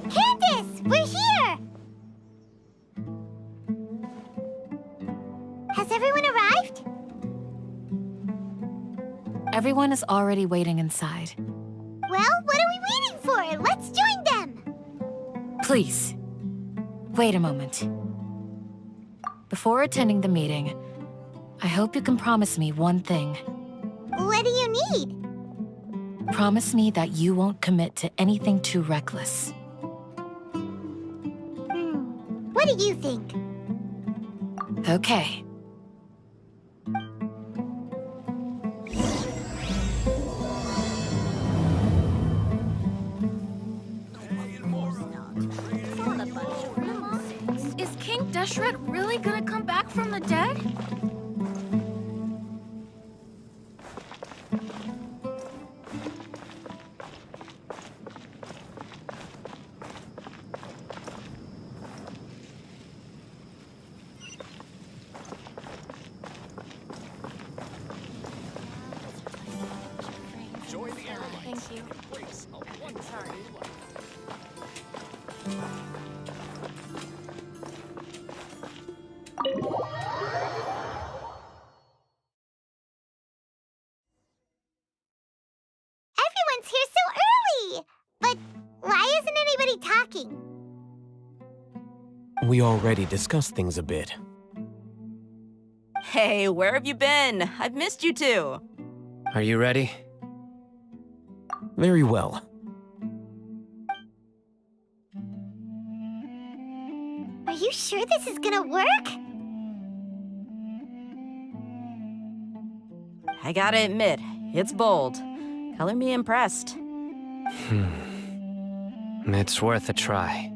Candace, we're here! Has everyone arrived? Everyone is already waiting inside. Well, what are we waiting for? Let's join them! Please, wait a moment. Before attending the meeting, I hope you can promise me one thing. What do you need? Promise me that you won't commit to anything too reckless. What do you think? Okay. Is King Deshret really gonna come back from the dead? Thank you. Sorry. Everyone's here so early! But why isn't anybody talking? We already discussed things a bit. Hey, where have you been? I've missed you too. Are you ready? Very well. Are you sure this is gonna work? I gotta admit, it's bold. Color me impressed. It's worth a try.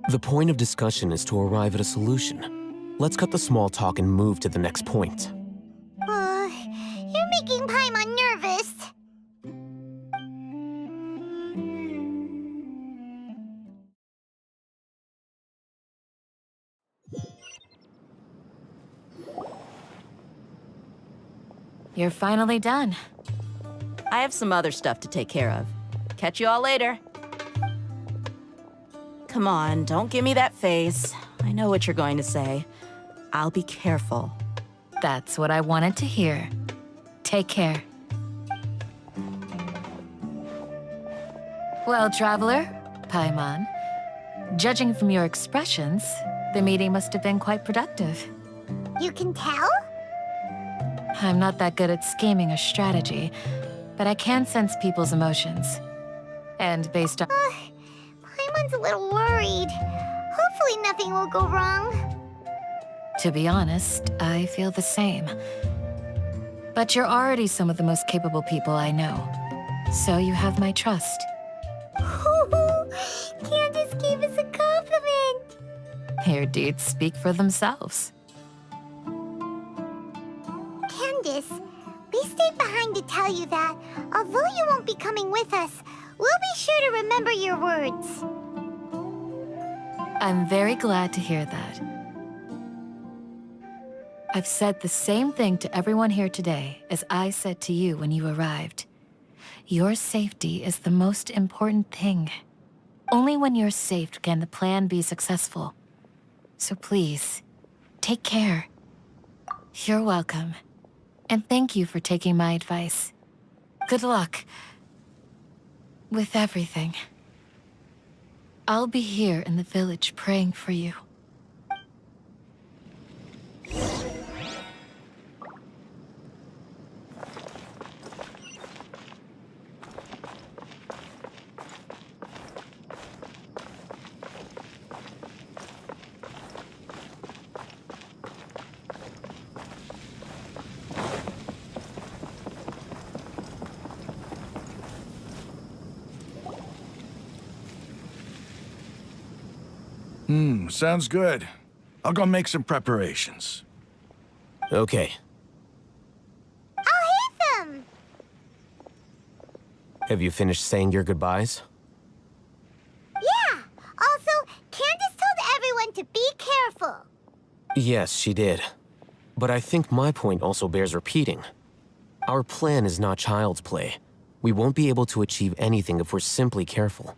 The point of discussion is to arrive at a solution. Let's cut the small talk and move to the next point. You're making Paimon nervous. You're finally done. I have some other stuff to take care of. Catch you all later. Come on, don't give me that face. I know what you're going to say. I'll be careful. That's what I wanted to hear. Take care. Well, traveler, Paimon, judging from your expressions, the meeting must have been quite productive. You can tell? I'm not that good at scheming or strategy, but I can sense people's emotions. And based on... Paimon's a little worried. Hopefully nothing will go wrong. To be honest, I feel the same. But you're already some of the most capable people I know. So you have my trust. Candace gave us a compliment. Your deeds speak for themselves. Candace, we stayed behind to tell you that, although you won't be coming with us, we'll be sure to remember your words. I'm very glad to hear that. I've said the same thing to everyone here today as I said to you when you arrived. Your safety is the most important thing. Only when you're safe can the plan be successful. So please, take care. You're welcome. And thank you for taking my advice. Good luck with everything. I'll be here in the village praying for you. Sounds good. I'll go make some preparations. Okay. I'll hit them! Have you finished saying your goodbyes? Yeah! Also, Candace told everyone to be careful. Yes, she did. But I think my point also bears repeating. Our plan is not child's play. We won't be able to achieve anything if we're simply careful.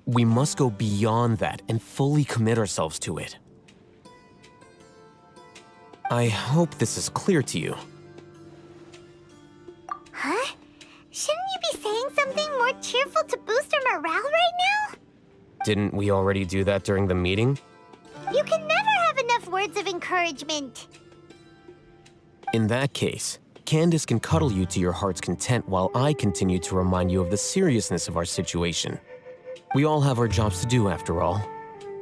We must go beyond that and fully commit ourselves to it. I hope this is clear to you. Huh? Shouldn't you be saying something more cheerful to boost our morale right now? Didn't we already do that during the meeting? You can never have enough words of encouragement. In that case, Candace can cuddle you to your heart's content while I continue to remind you of the seriousness of our situation. We all have our jobs to do, after all.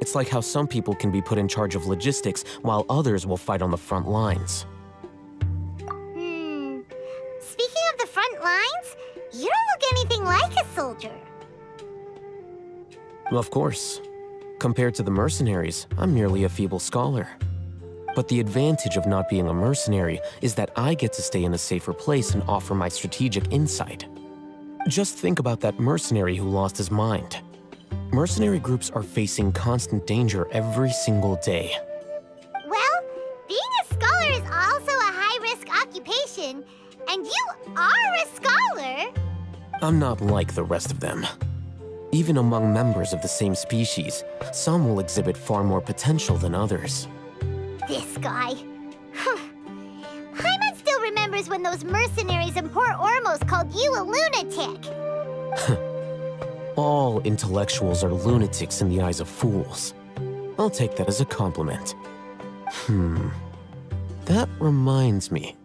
It's like how some people can be put in charge of logistics while others will fight on the front lines. Speaking of the front lines, you don't look anything like a soldier. Of course. Compared to the mercenaries, I'm merely a feeble scholar. But the advantage of not being a mercenary is that I get to stay in a safer place and offer my strategic insight. Just think about that mercenary who lost his mind. Mercenary groups are facing constant danger every single day. Well, being a scholar is also a high-risk occupation, and you are a scholar. I'm not like the rest of them. Even among members of the same species, some will exhibit far more potential than others. This guy. Paimon still remembers when those mercenaries in Port Ormos called you a lunatic. All intellectuals are lunatics in the eyes of fools. I'll take that as a compliment. That reminds me.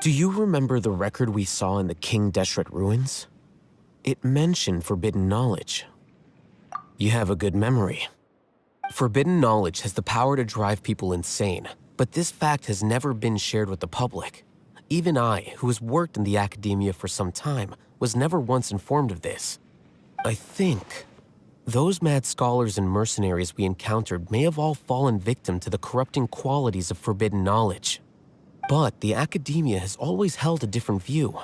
Do you remember the record we saw in the King Deshret ruins? It mentioned forbidden knowledge. You have a good memory. Forbidden knowledge has the power to drive people insane, but this fact has never been shared with the public. Even I, who has worked in the academia for some time, was never once informed of this. I think those mad scholars and mercenaries we encountered may have all fallen victim to the corrupting qualities of forbidden knowledge. But the academia has always held a different view.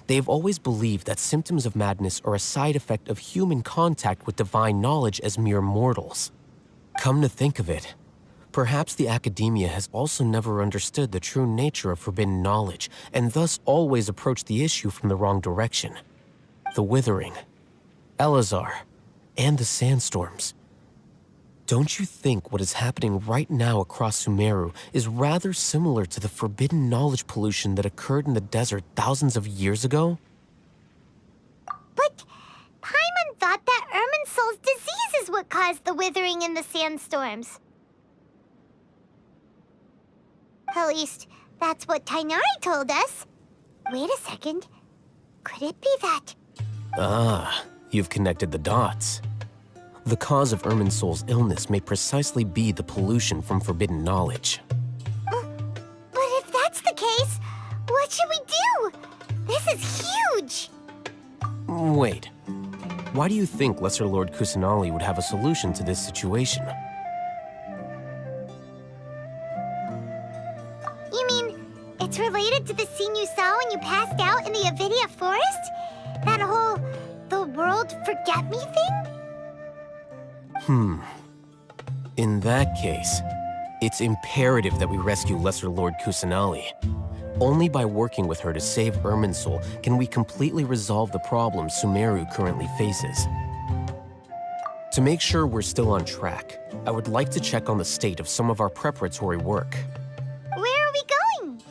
They have always believed that symptoms of madness are a side effect of human contact with divine knowledge as mere mortals. Come to think of it, perhaps the academia has also never understood the true nature of forbidden knowledge and thus always approached the issue from the wrong direction. The Withering, Elazar, and the sandstorms. Don't you think what is happening right now across Sumeru is rather similar to the forbidden knowledge pollution that occurred in the desert thousands of years ago? But Paimon thought that Irminsul's disease is what caused the withering in the sandstorms. At least, that's what Tainari told us. Wait a second. Could it be that? Ah, you've connected the dots. The cause of Irminsul's illness may precisely be the pollution from forbidden knowledge. But if that's the case, what should we do? This is huge! Wait. Why do you think Lesser Lord Kusanali would have a solution to this situation? You mean, it's related to the scene you saw when you passed out in the Avidia forest? That whole, the world forget me thing? In that case, it's imperative that we rescue Lesser Lord Kusanali. Only by working with her to save Irminsul can we completely resolve the problems Sumeru currently faces. To make sure we're still on track, I would like to check on the state of some of our preparatory work. Where are we going?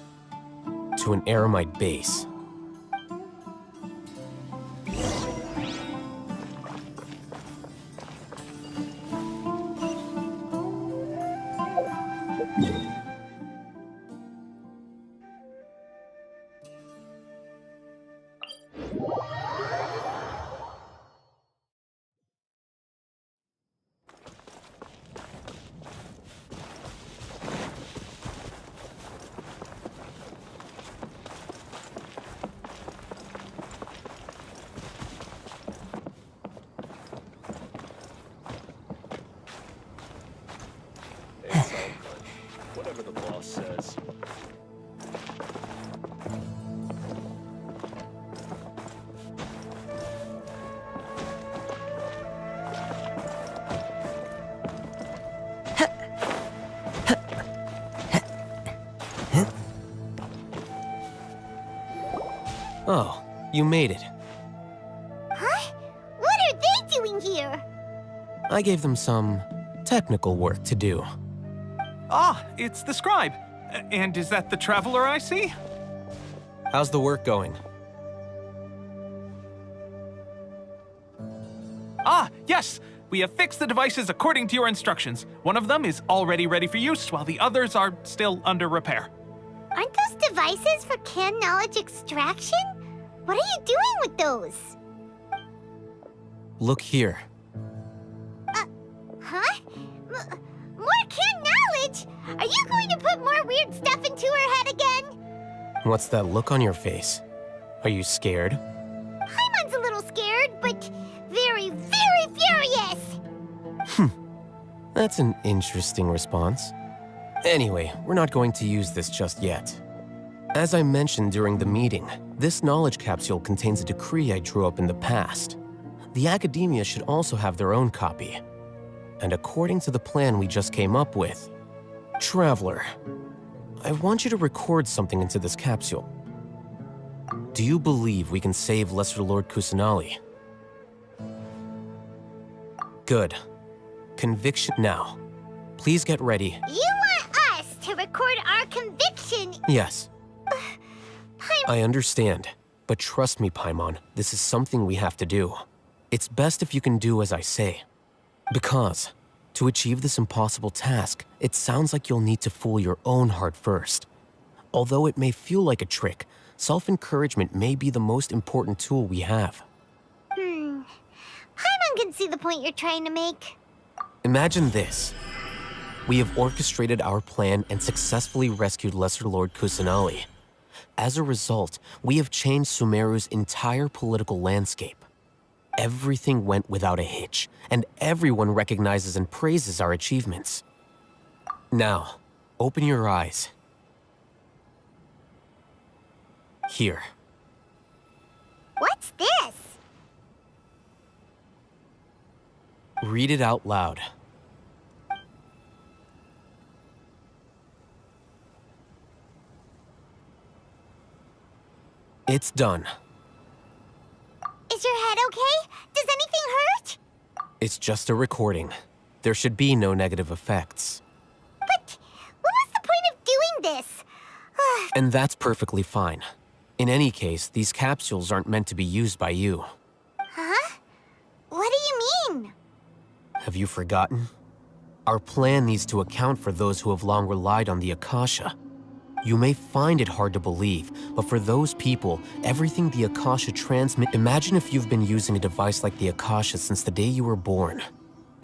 To an Eremite base. Whatever the boss says. Oh, you made it. Huh? What are they doing here? I gave them some technical work to do. Ah, it's the scribe. And is that the traveler I see? How's the work going? Ah, yes! We have fixed the devices according to your instructions. One of them is already ready for use, while the others are still under repair. Aren't those devices for can knowledge extraction? What are you doing with those? Look here. Huh? More can knowledge? Are you going to put more weird stuff into her head again? What's that look on your face? Are you scared? Paimon's a little scared, but very, very furious! That's an interesting response. Anyway, we're not going to use this just yet. As I mentioned during the meeting, this knowledge capsule contains a decree I drew up in the past. The academia should also have their own copy. And according to the plan we just came up with, Traveler, I want you to record something into this capsule. Do you believe we can save Lesser Lord Kusanali? Good. Conviction now. Please get ready. You want us to record our conviction? Yes, Paimon, I understand. But trust me, Paimon, this is something we have to do. It's best if you can do as I say. Because, to achieve this impossible task, it sounds like you'll need to fool your own heart first. Although it may feel like a trick, self-encouragement may be the most important tool we have. Paimon can see the point you're trying to make. Imagine this. We have orchestrated our plan and successfully rescued Lesser Lord Kusanali. As a result, we have changed Sumeru's entire political landscape. Everything went without a hitch, and everyone recognizes and praises our achievements. Now, open your eyes. Here. What's this? Read it out loud. It's done. Is your head okay? Does anything hurt? It's just a recording. There should be no negative effects. But what was the point of doing this? And that's perfectly fine. In any case, these capsules aren't meant to be used by you. Huh? What do you mean? Have you forgotten? Our plan needs to account for those who have long relied on the Akasha. You may find it hard to believe, but for those people, everything the Akasha transmits... Imagine if you've been using a device like the Akasha since the day you were born.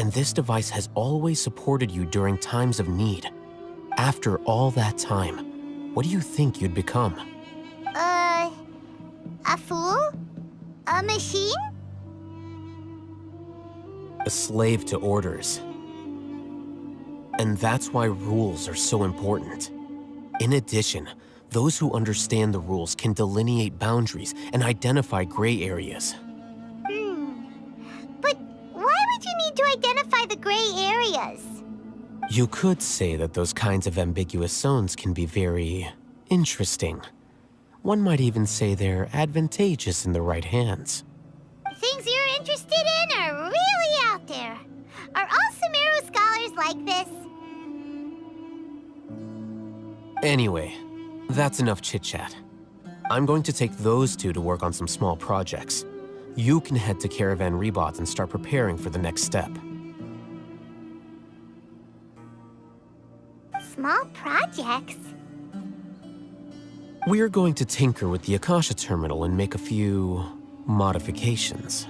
And this device has always supported you during times of need. After all that time, what do you think you'd become? A fool? A machine? A slave to orders. And that's why rules are so important. In addition, those who understand the rules can delineate boundaries and identify gray areas. But why would you need to identify the gray areas? You could say that those kinds of ambiguous zones can be very interesting. One might even say they're advantageous in the right hands. Things you're interested in are really out there. Are all Sumeru scholars like this? Anyway, that's enough chit-chat. I'm going to take those two to work on some small projects. You can head to Caravan Rebot and start preparing for the next step. Small projects? We're going to tinker with the Akasha terminal and make a few modifications.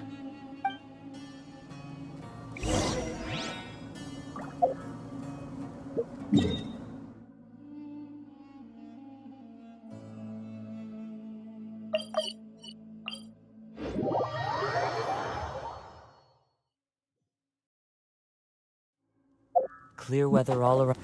Clear weather all around.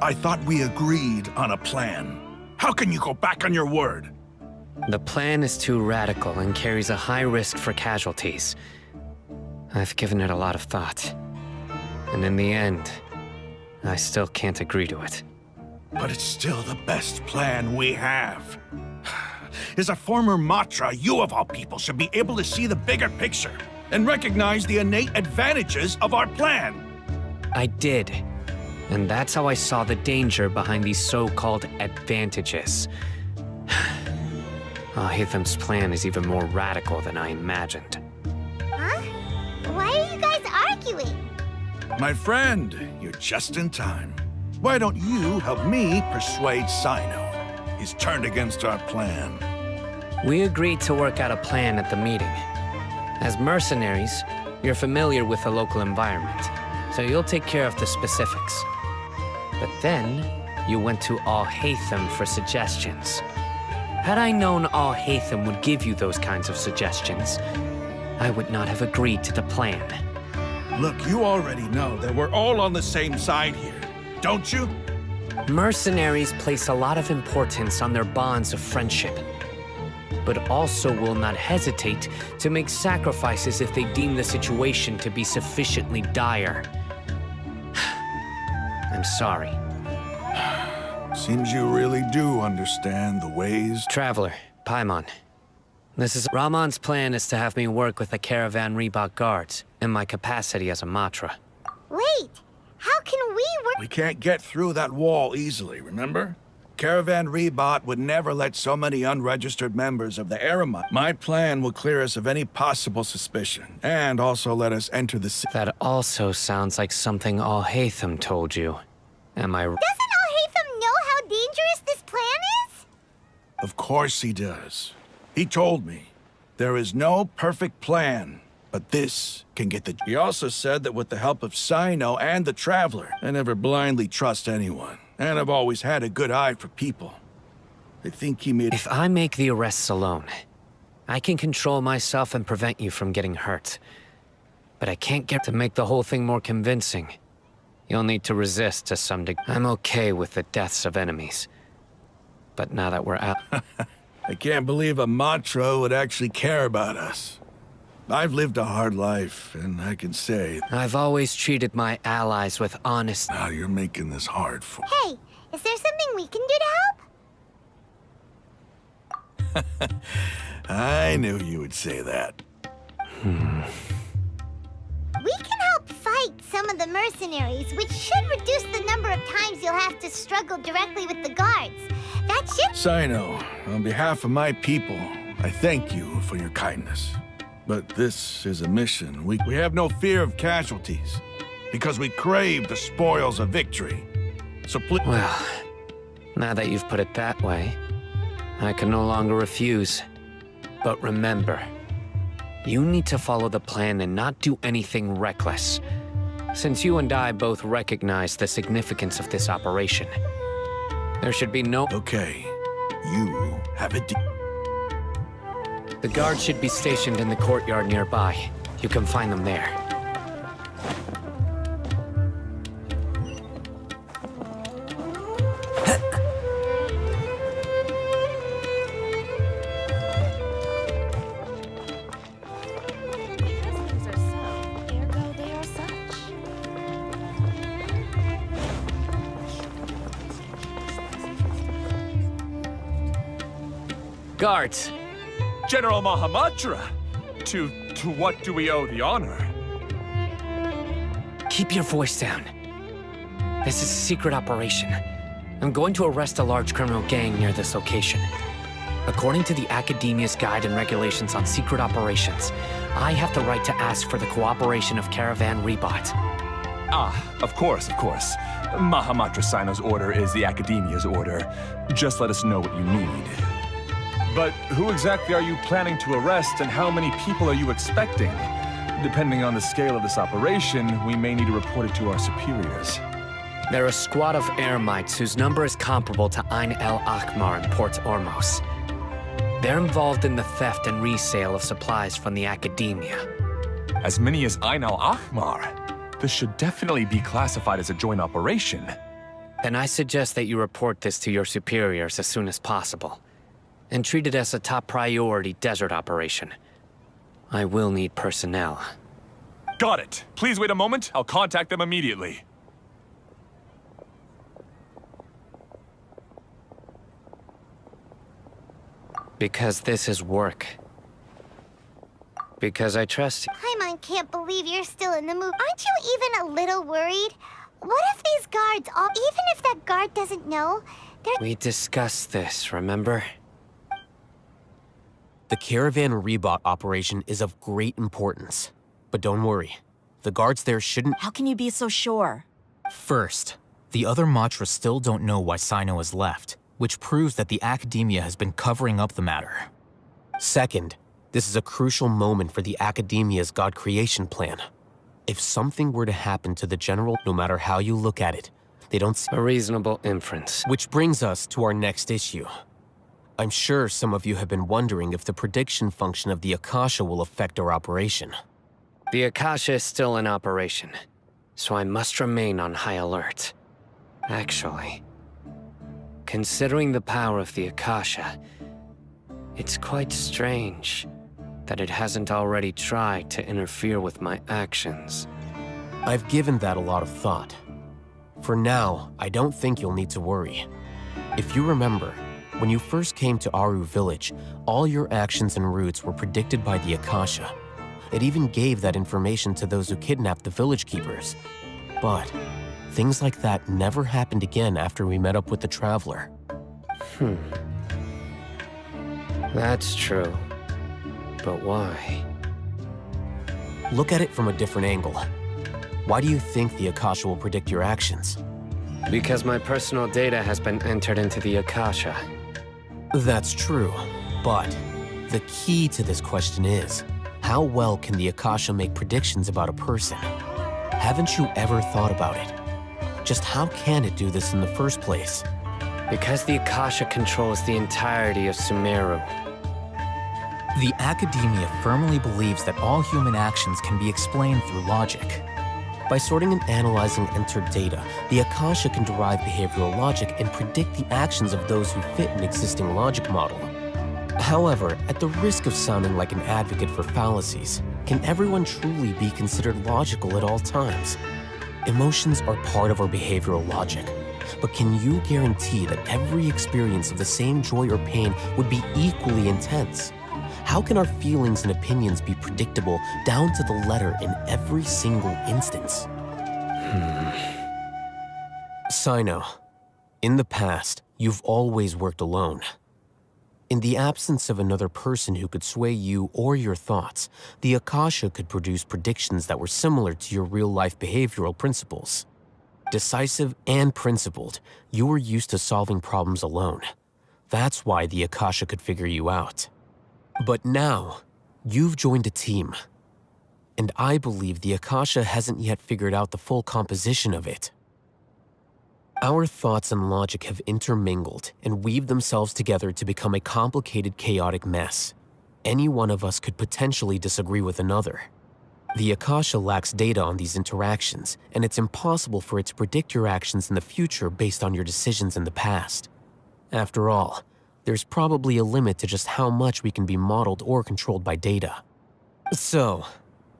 I thought we agreed on a plan. How can you go back on your word? The plan is too radical and carries a high risk for casualties. I've given it a lot of thought. And in the end, I still can't agree to it. But it's still the best plan we have. As a former Matra, you of all people should be able to see the bigger picture and recognize the innate advantages of our plan. I did. And that's how I saw the danger behind these so-called advantages. Alhaitham's plan is even more radical than I imagined. Huh? Why are you guys arguing? My friend, you're just in time. Why don't you help me persuade Sino? He's turned against our plan. We agreed to work out a plan at the meeting. As mercenaries, you're familiar with the local environment, so you'll take care of the specifics. But then, you went to Alhaitham for suggestions. Had I known Alhaitham would give you those kinds of suggestions, I would not have agreed to the plan. Look, you already know that we're all on the same side here, don't you? Mercenaries place a lot of importance on their bonds of friendship, but also will not hesitate to make sacrifices if they deem the situation to be sufficiently dire. I'm sorry. Seems you really do understand the ways. Traveler, Paimon. Ramon's plan is to have me work with the Caravan Reebok guards in my capacity as a Matra. Wait, how can we work? We can't get through that wall easily, remember? Caravan Rebot would never let so many unregistered members of the Erema. My plan will clear us of any possible suspicion, and also let us enter the city. That also sounds like something Alhaitham told you. Am I... Doesn't Alhaitham know how dangerous this plan is? Of course he does. He told me. There is no perfect plan, but this can get the... He also said that with the help of Sino and the Traveler, I never blindly trust anyone. And I've always had a good eye for people. I think he made... If I make the arrests alone, I can control myself and prevent you from getting hurt. But I can't get to make the whole thing more convincing. You'll need to resist to some degree. I'm okay with the deaths of enemies. But now that we're out... I can't believe a Matra would actually care about us. I've lived a hard life, and I can say... I've always treated my allies with honest... Now you're making this hard for... Hey, is there something we can do to help? I knew you would say that. We can help fight some of the mercenaries, which should reduce the number of times you'll have to struggle directly with the guards. That should... Sino, on behalf of my people, I thank you for your kindness. But this is a mission. We have no fear of casualties, because we crave the spoils of victory. So please... Well, now that you've put it that way, I can no longer refuse. But remember, you need to follow the plan and not do anything reckless, since you and I both recognize the significance of this operation. There should be no... Okay, you have a deal. The guards should be stationed in the courtyard nearby. You can find them there. Things are so, ergo they are such. Guards! General Mahamatra! To what do we owe the honor? Keep your voice down. This is a secret operation. I'm going to arrest a large criminal gang near this location. According to the Academia's Guide and Regulations on Secret Operations, I have the right to ask for the cooperation of Caravan Rebot. Ah, of course, of course. Mahamatra Sino's order is the Academia's order. Just let us know what you need. But who exactly are you planning to arrest, and how many people are you expecting? Depending on the scale of this operation, we may need to report it to our superiors. They're a squad of Eremites whose number is comparable to Ain el Akhmar in Port Ormos. They're involved in the theft and resale of supplies from the Academia. As many as Ain al Akhmar? This should definitely be classified as a joint operation. Then I suggest that you report this to your superiors as soon as possible, and treat it as a top priority desert operation. I will need personnel. Got it. Please wait a moment. I'll contact them immediately. Because this is work. Because I trust you. Paimon can't believe you're still in the mood. Aren't you even a little worried? What if these guards all... Even if that guard doesn't know, they're... We discussed this, remember? The caravan rebot operation is of great importance. But don't worry, the guards there shouldn't... How can you be so sure? First, the other Matra still don't know why Sino has left, which proves that the Academia has been covering up the matter. Second, this is a crucial moment for the Academia's God creation plan. If something were to happen to the General, no matter how you look at it, they don't... A reasonable inference. Which brings us to our next issue. I'm sure some of you have been wondering if the prediction function of the Akasha will affect our operation. The Akasha is still in operation, so I must remain on high alert. Actually, considering the power of the Akasha, it's quite strange that it hasn't already tried to interfere with my actions. I've given that a lot of thought. For now, I don't think you'll need to worry. If you remember, when you first came to Aru Village, all your actions and routes were predicted by the Akasha. It even gave that information to those who kidnapped the village keepers. But things like that never happened again after we met up with the Traveler. That's true. But why? Look at it from a different angle. Why do you think the Akasha will predict your actions? Because my personal data has been entered into the Akasha. That's true, but the key to this question is, how well can the Akasha make predictions about a person? Haven't you ever thought about it? Just how can it do this in the first place? Because the Akasha controls the entirety of Sumeru. The Academia firmly believes that all human actions can be explained through logic. By sorting and analyzing entered data, the Akasha can derive behavioral logic and predict the actions of those who fit an existing logic model. However, at the risk of sounding like an advocate for fallacies, can everyone truly be considered logical at all times? Emotions are part of our behavioral logic, but can you guarantee that every experience of the same joy or pain would be equally intense? How can our feelings and opinions be predictable down to the letter in every single instance? Sino, in the past, you've always worked alone. In the absence of another person who could sway you or your thoughts, the Akasha could produce predictions that were similar to your real-life behavioral principles. Decisive and principled, you were used to solving problems alone. That's why the Akasha could figure you out. But now, you've joined a team. And I believe the Akasha hasn't yet figured out the full composition of it. Our thoughts and logic have intermingled and weaved themselves together to become a complicated, chaotic mess. Any one of us could potentially disagree with another. The Akasha lacks data on these interactions, and it's impossible for it to predict your actions in the future based on your decisions in the past. After all, there's probably a limit to just how much we can be modeled or controlled by data. So,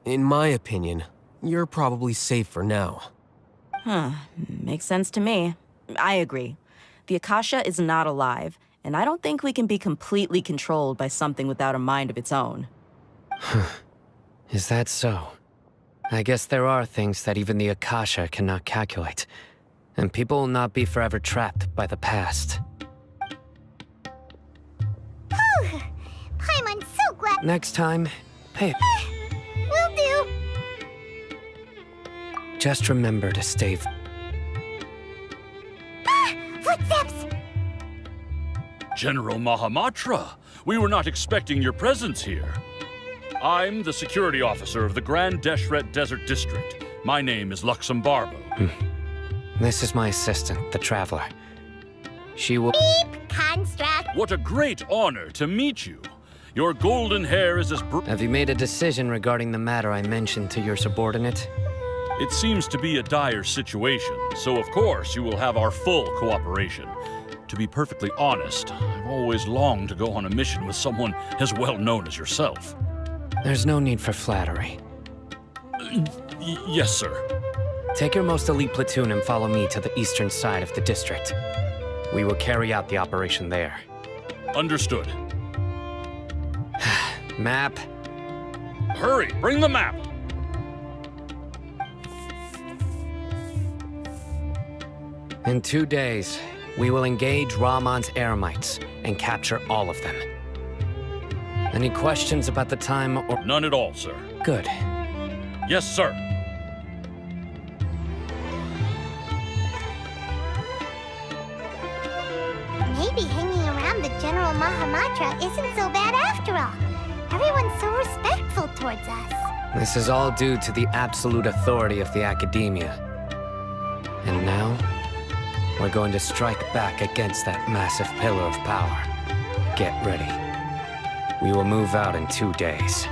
in my opinion, you're probably safe for now. Makes sense to me. I agree. The Akasha is not alive, and I don't think we can be completely controlled by something without a mind of its own. Is that so? I guess there are things that even the Akasha cannot calculate, and people will not be forever trapped by the past. Paimon, so glad. Next time, hey, Will do. just remember to stay... Footsteps! General Mahamatra, we were not expecting your presence here. I'm the security officer of the Grand Deshret Desert District. My name is Luxembarbo. This is my assistant, the Traveler. She will... Beep, construct. What a great honor to meet you. Your golden hair is as Have you made a decision regarding the matter I mentioned to your subordinate? It seems to be a dire situation, so of course you will have our full cooperation. To be perfectly honest, I've always longed to go on a mission with someone as well known as yourself. There's no need for flattery. Yes, sir. Take your most elite platoon and follow me to the eastern side of the district. We will carry out the operation there. Understood. Map. Hurry, bring the map! In 2 days, we will engage Rahman's Eremites and capture all of them. Any questions about the time or... None at all, sir. Good. Yes, sir. Maybe hanging around the General Mahamatra isn't so bad after all. Everyone's so respectful towards us. This is all due to the absolute authority of the Academia. And now, we're going to strike back against that massive pillar of power. Get ready. We will move out in 2 days.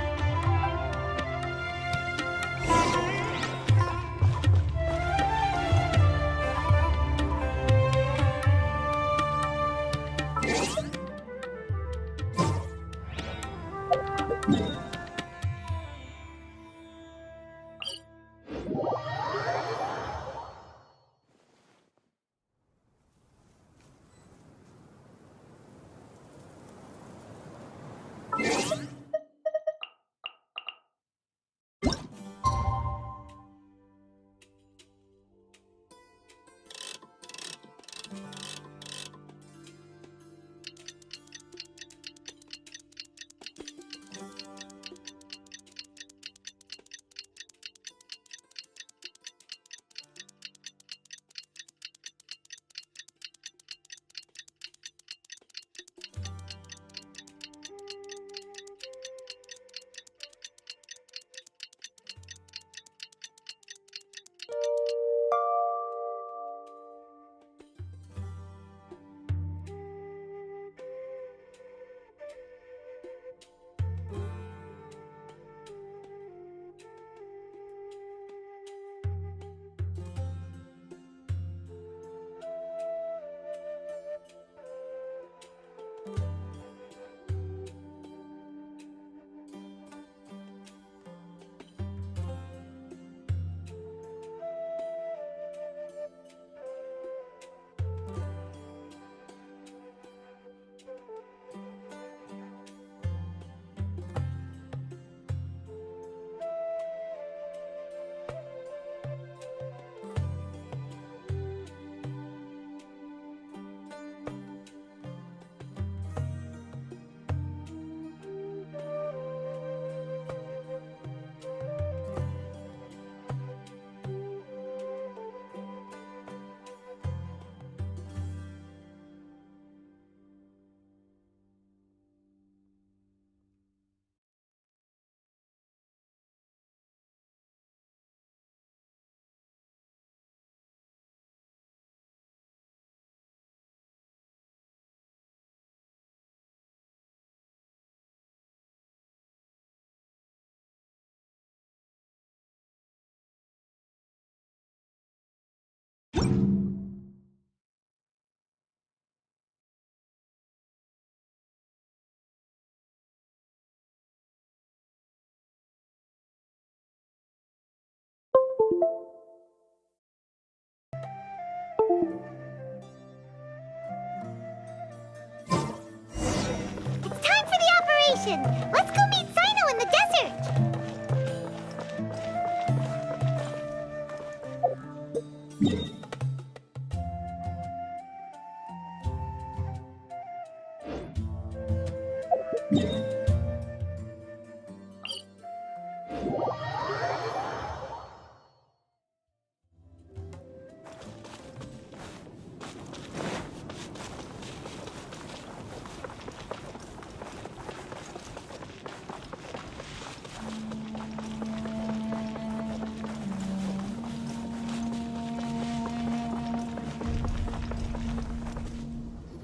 It's time for the operation! Let's go meet Sino in the desert!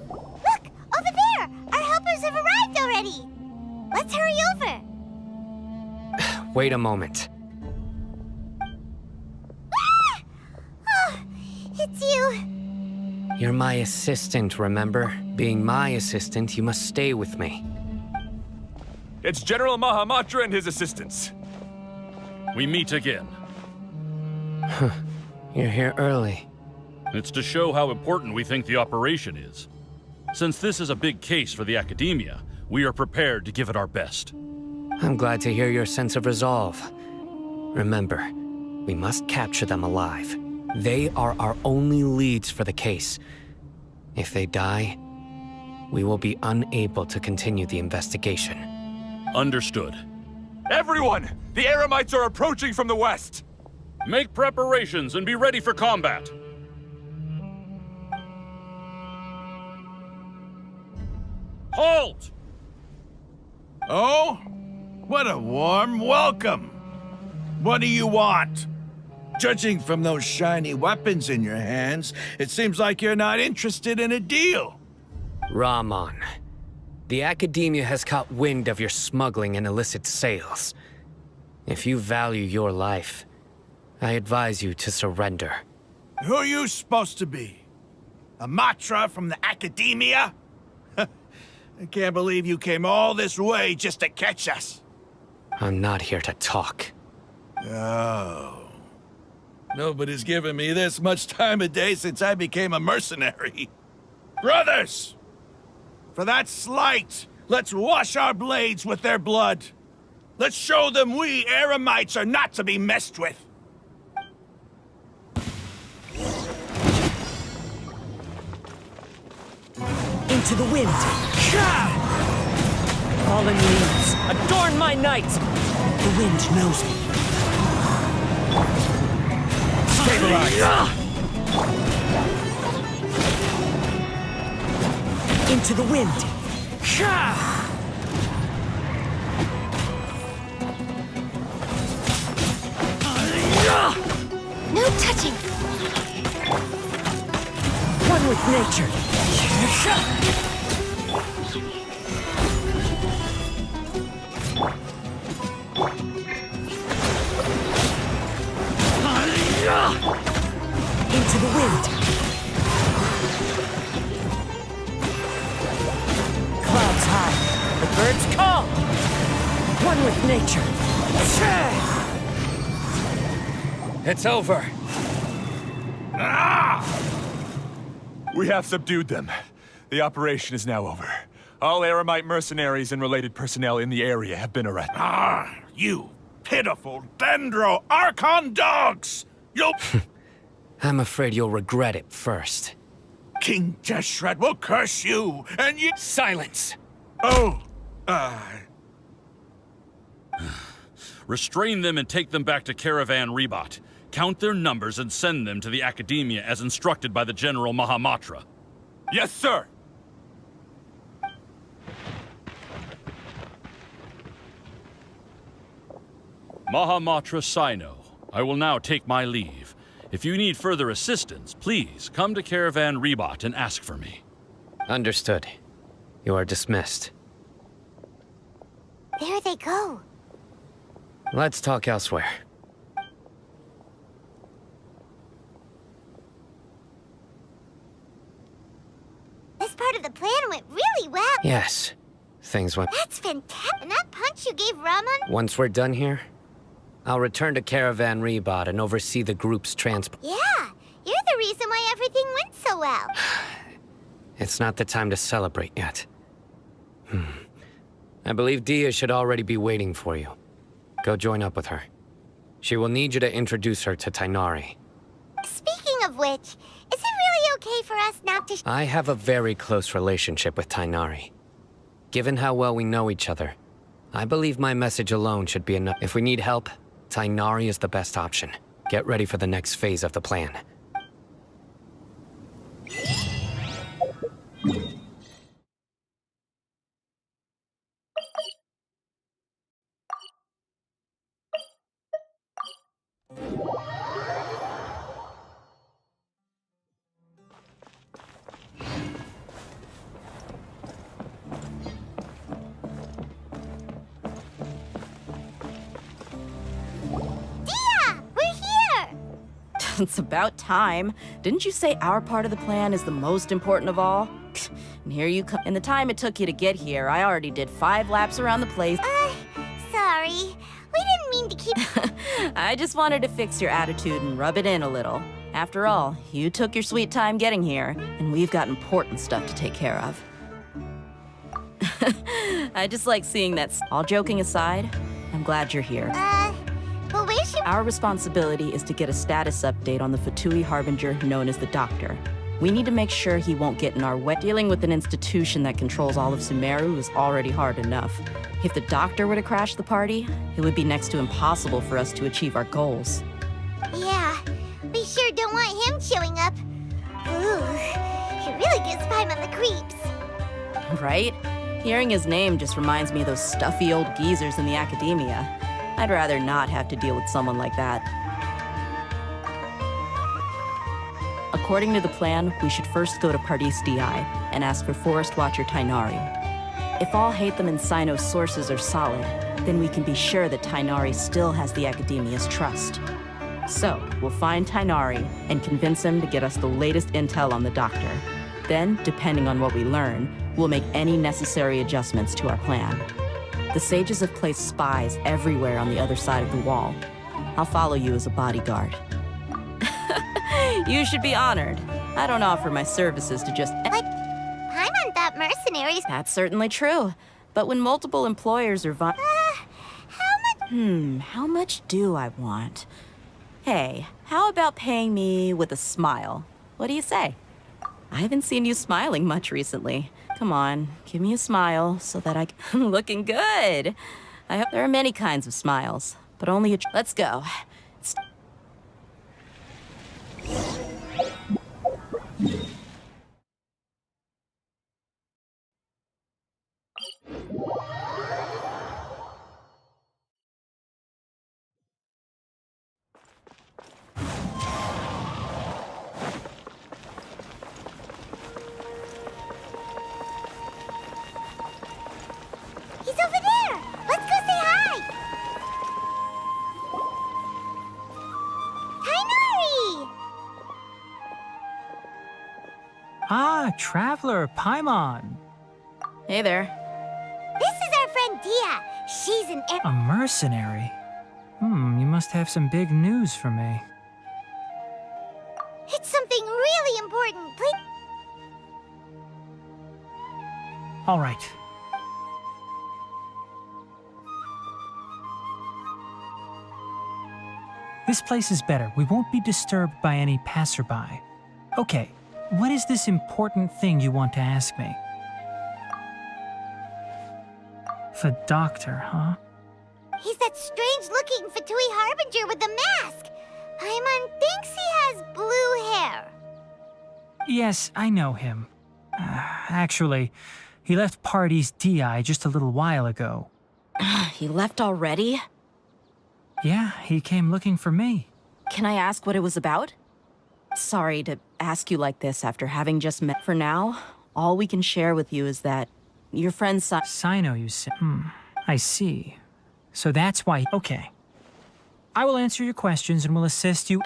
Look! Over there! Our helpers have arrived already! Let's hurry over! Wait a moment. my assistant, remember? Being my assistant, you must stay with me. It's General Mahamatra and his assistants. We meet again. You're here early. It's to show how important we think the operation is. Since this is a big case for the Academia, we are prepared to give it our best. I'm glad to hear your sense of resolve. Remember, we must capture them alive. They are our only leads for the case. If they die, we will be unable to continue the investigation. Understood. Everyone! The Eremites are approaching from the west! Make preparations and be ready for combat. Halt! Oh? What a warm welcome! What do you want? Judging from those shiny weapons in your hands, it seems like you're not interested in a deal. Rahman, the Academia has caught wind of your smuggling and illicit sales. If you value your life, I advise you to surrender. Who are you supposed to be? A Matra from the Academia? I can't believe you came all this way just to catch us. I'm not here to talk. Oh. Nobody's given me this much time of day since I became a mercenary. Brothers! For that slight, let's wash our blades with their blood. Let's show them we Eremites are not to be messed with. Into the wind. Fallen leaves, adorn my night. The wind knows me. Stabilize. Into the wind. No touching. One with nature. Into the wind. Clouds high, the birds call. One with nature. It's over. We have subdued them. The operation is now over. All Eremite mercenaries and related personnel in the area have been arrested. Ah, you pitiful Dendro Archon dogs! You'll... I'm afraid you'll regret it first. King Deshret will curse you, and you... Silence! Oh, Restrain them and take them back to Caravan Rebot. Count their numbers and send them to the Academia as instructed by the General Mahamatra. Yes, sir! Mahamatra Sino, I will now take my leave. If you need further assistance, please come to Caravan Rebot and ask for me. Understood. You are dismissed. There they go. Let's talk elsewhere. This part of the plan went really well. Yes. Things went... That's fantastic. And that punch you gave Raman? Once we're done here, I'll return to Caravan Rebot and oversee the group's transport. Yeah, you're the reason why everything went so well. It's not the time to celebrate yet. I believe Dia should already be waiting for you. Go join up with her. She will need you to introduce her to Tainari. Speaking of which, is it really okay for us not to... I have a very close relationship with Tainari. Given how well we know each other, I believe my message alone should be enough. If we need help, Tainari is the best option. Get ready for the next phase of the plan. It's about time. Didn't you say our part of the plan is the most important of all? And here you come. In the time it took you to get here, I already did 5 laps around the place. Sorry. We didn't mean to keep... I just wanted to fix your attitude and rub it in a little. After all, you took your sweet time getting here, and we've got important stuff to take care of. I just like seeing that. All joking aside, I'm glad you're here. But where's your... Our responsibility is to get a status update on the Fatui Harbinger known as the Doctor. We need to make sure he won't get in our way. Dealing with an institution that controls all of Sumeru is already hard enough. If the Doctor were to crash the party, it would be next to impossible for us to achieve our goals. Yeah, we sure don't want him showing up. Ooh, he really gives Paimon the creeps. Right? Hearing his name just reminds me of those stuffy old geezers in the academia. I'd rather not have to deal with someone like that. According to the plan, we should first go to Pardis Di and ask for Forest Watcher Tainari. If all Hatham and Sino's sources are solid, then we can be sure that Tainari still has the Academia's trust. So, we'll find Tainari and convince him to get us the latest intel on the Doctor. Then, depending on what we learn, we'll make any necessary adjustments to our plan. The sages have placed spies everywhere on the other side of the wall. I'll follow you as a bodyguard. You should be honored. I don't offer my services to just... But Paimon thought mercenaries... That's certainly true. But when multiple employers are how much... How much do I want? Hey, how about paying me with a smile? What do you say? I haven't seen you smiling much recently. Come on, give me a smile so that I'm looking good. I hope there are many kinds of smiles, but only a... Let's go. He's over there! Let's go say hi! Tainari! Ah, Traveler, Paimon. Hey there. This is our friend Dia. She's an... A mercenary? You must have some big news for me. It's something really important. Please... All right. This place is better. We won't be disturbed by any passerby. Okay, what is this important thing you want to ask me? The Doctor, huh? He's that strange-looking Fatui Harbinger with the mask. Paimon thinks he has blue hair. Yes, I know him. Actually, he left Pardis Di just a little while ago. He left already? Yeah, he came looking for me. Can I ask what it was about? Sorry to ask you like this after having just met. For now, all we can share with you is that your friend Sino, you said. I see. So that's why... Okay. I will answer your questions and will assist you...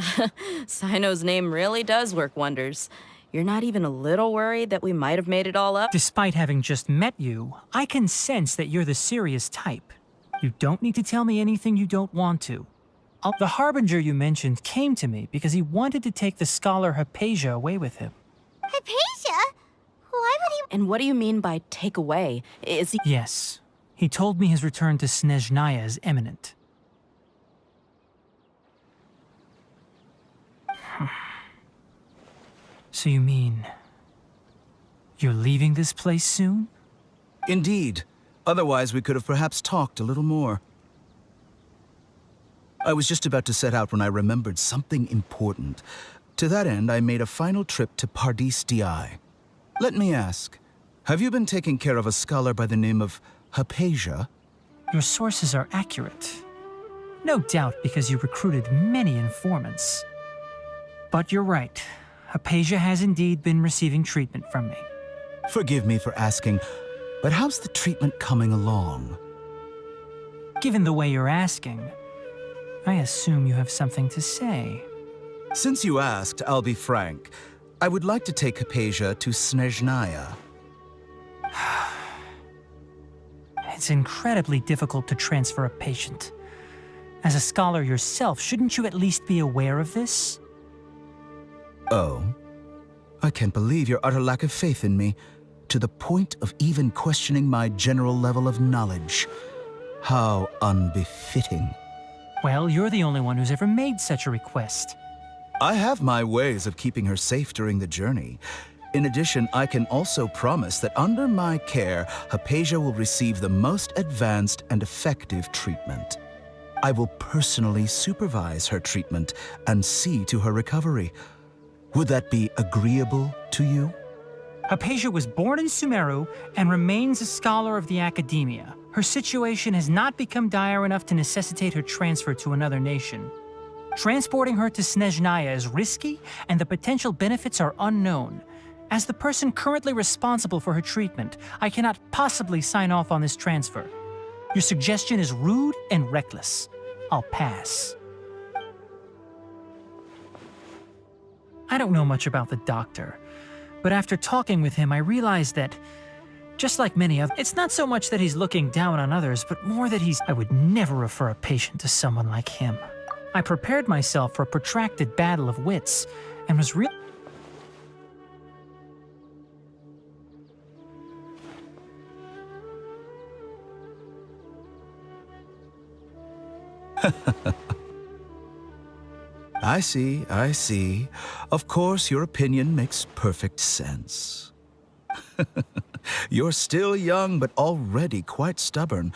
Sino's name really does work wonders. You're not even a little worried that we might have made it all up? Despite having just met you, I can sense that you're the serious type. You don't need to tell me anything you don't want to. The Harbinger you mentioned came to me because he wanted to take the scholar Hypatia away with him. Hypatia? Why would he... And what do you mean by take away? Is he... Yes. He told me his return to Snezhnaya is imminent. So you mean... you're leaving this place soon? Indeed. Otherwise, we could have perhaps talked a little more. I was just about to set out when I remembered something important. To that end, I made a final trip to Pardis Di. Let me ask, have you been taking care of a scholar by the name of Hypatia? Your sources are accurate. No doubt because you recruited many informants. But you're right. Hypatia has indeed been receiving treatment from me. Forgive me for asking, but how's the treatment coming along? Given the way you're asking, I assume you have something to say. Since you asked, I'll be frank. I would like to take Hypatia to Snezhnaya. It's incredibly difficult to transfer a patient. As a scholar yourself, shouldn't you at least be aware of this? Oh? I can't believe your utter lack of faith in me, to the point of even questioning my general level of knowledge. How unbefitting. Well, you're the only one who's ever made such a request. I have my ways of keeping her safe during the journey. In addition, I can also promise that under my care, Hypatia will receive the most advanced and effective treatment. I will personally supervise her treatment and see to her recovery. Would that be agreeable to you? Hypatia was born in Sumeru and remains a scholar of the Academia. Her situation has not become dire enough to necessitate her transfer to another nation. Transporting her to Snezhnaya is risky, and the potential benefits are unknown. As the person currently responsible for her treatment, I cannot possibly sign off on this transfer. Your suggestion is rude and reckless. I'll pass. I don't know much about the doctor, but after talking with him, I realized that, just like many others, it's not so much that he's looking down on others, but more that I would never refer a patient to someone like him. I prepared myself for a protracted battle of wits, and was I see. Of course, your opinion makes perfect sense. You're still young, but already quite stubborn.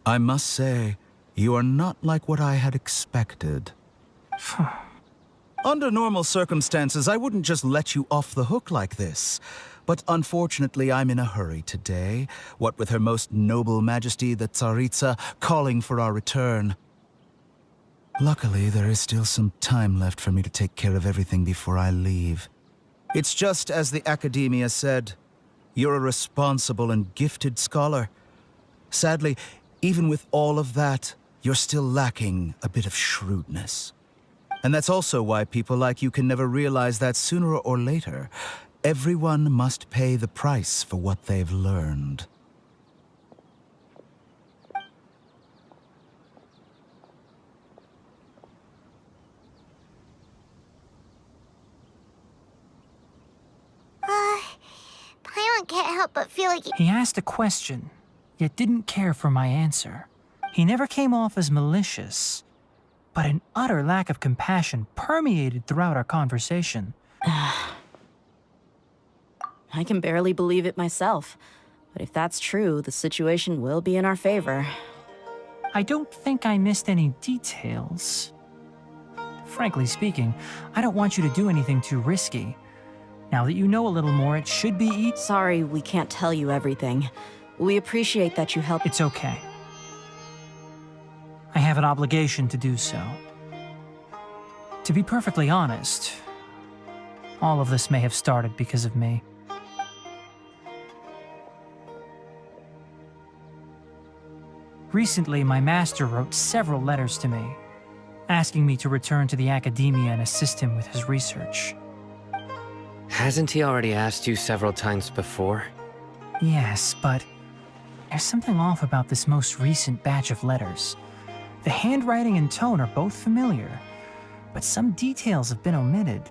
I must say, you are not like what I had expected. Under normal circumstances, I wouldn't just let you off the hook like this. But unfortunately, I'm in a hurry today, what with Her Most Noble Majesty the Tsaritsa calling for our return. Luckily, there is still some time left for me to take care of everything before I leave. It's just as the Academia said, you're a responsible and gifted scholar. Sadly, even with all of that, you're still lacking a bit of shrewdness. And that's also why people like you can never realize that sooner or later, everyone must pay the price for what they've learned. Paimon can't help but feel like He asked a question, yet didn't care for my answer. He never came off as malicious, but an utter lack of compassion permeated throughout our conversation. I can barely believe it myself. But if that's true, the situation will be in our favor. I don't think I missed any details. Frankly speaking, I don't want you to do anything too risky. Now that you know a little more, it should be easy. Sorry, we can't tell you everything. We appreciate that you helped. It's okay. I have an obligation to do so. To be perfectly honest, all of this may have started because of me. Recently, my master wrote several letters to me, asking me to return to the Academia and assist him with his research. Hasn't he already asked you several times before? Yes, but there's something off about this most recent batch of letters. The handwriting and tone are both familiar, but some details have been omitted.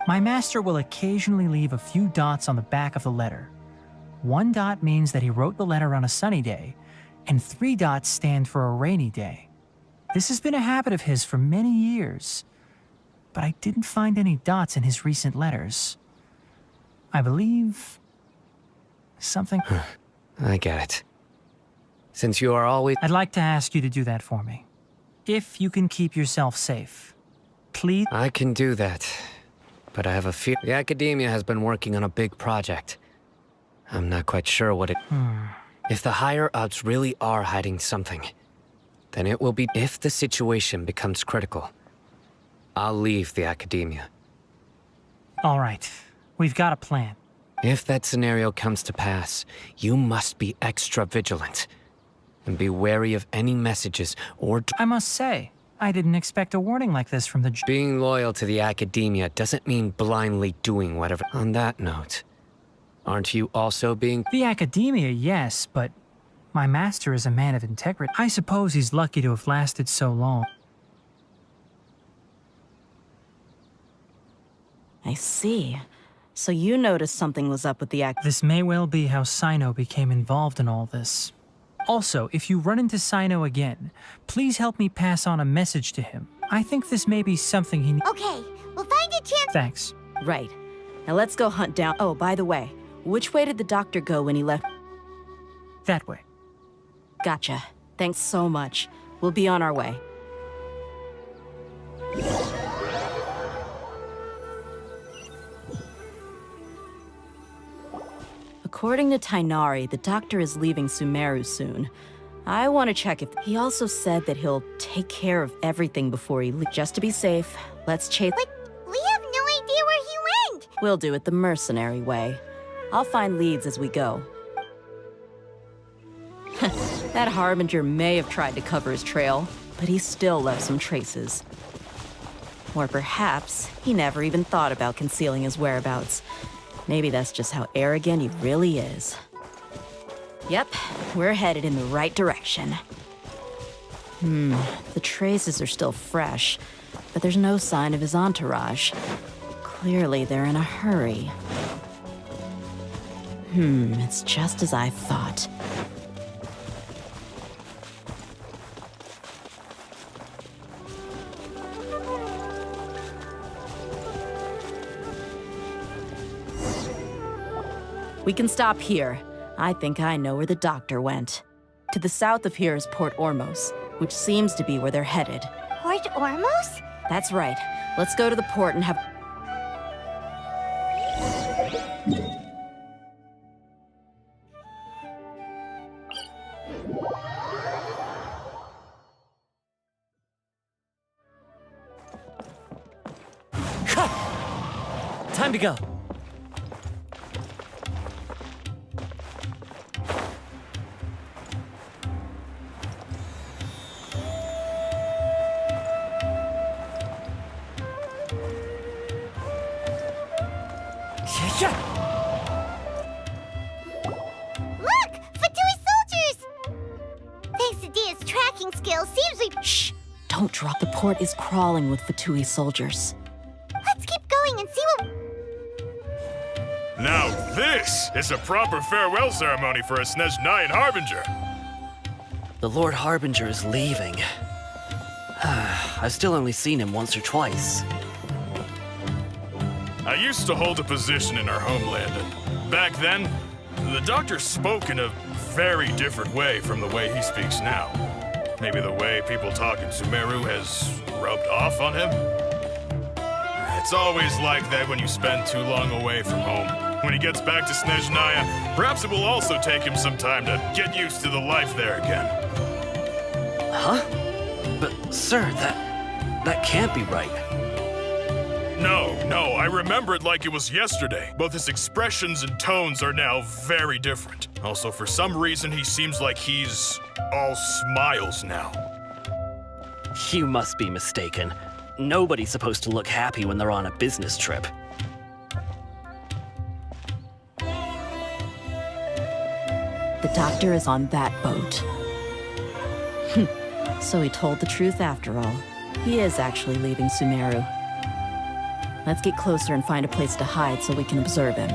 My master will occasionally leave a few dots on the back of the letter. 1 dot means that he wrote the letter on a sunny day, and 3 dots stand for a rainy day. This has been a habit of his for many years, but I didn't find any dots in his recent letters. I believe something... I get it. Since you are always... I'd like to ask you to do that for me. If you can keep yourself safe. Please? I can do that. But I have a fear... The Academia has been working on a big project. I'm not quite sure what it... If the higher-ups really are hiding something, then it will be... If the situation becomes critical, I'll leave the Academia. All right. We've got a plan. If that scenario comes to pass, you must be extra vigilant. And be wary of any messages or... I must say, I didn't expect a warning like this from the Being loyal to the academia doesn't mean blindly doing whatever. On that note, aren't you also being... The academia, yes, but my master is a man of integrity. I suppose he's lucky to have lasted so long. I see. So you noticed something was up with the This may well be how Sino became involved in all this. Also, if you run into Sino again, please help me pass on a message to him. I think this may be something he needs. Okay, we'll find a chance. Thanks. Right. Now let's go hunt down... Oh, by the way, which way did the doctor go when he left? That way. Gotcha. Thanks so much. We'll be on our way. According to Tainari, the doctor is leaving Sumeru soon. I want to check if... He also said that he'll take care of everything before he leaves. Just to be safe, let's chase... But we have no idea where he went. We'll do it the mercenary way. I'll find leads as we go. That Harbinger may have tried to cover his trail, but he still left some traces. Or perhaps he never even thought about concealing his whereabouts. Maybe that's just how arrogant he really is. Yep, we're headed in the right direction. The traces are still fresh, but there's no sign of his entourage. Clearly they're in a hurry. It's just as I thought. We can stop here. I think I know where the doctor went. To the south of here is Port Ormos, which seems to be where they're headed. Port Ormos? That's right. Let's go to the port and have... Time to go. Look! Fatui soldiers! Thanks to Dia's tracking skills, seems we... Shh! Don't drop. The port is crawling with Fatui soldiers. Let's keep going and see what... Now this is a proper farewell ceremony for a Snezhnayan Harbinger. The Lord Harbinger is leaving. I've still only seen him once or twice. I used to hold a position in our homeland, and back then, the doctor spoke in a very different way from the way he speaks now. Maybe the way people talk in Sumeru has rubbed off on him? It's always like that when you spend too long away from home. When he gets back to Snezhnaya, perhaps it will also take him some time to get used to the life there again. Huh? But, sir, that can't be right. No, I remember it like it was yesterday. Both his expressions and tones are now very different. Also, for some reason, he seems like he's all smiles now. You must be mistaken. Nobody's supposed to look happy when they're on a business trip. The doctor is on that boat. So he told the truth after all. He is actually leaving Sumeru. Let's get closer and find a place to hide so we can observe him.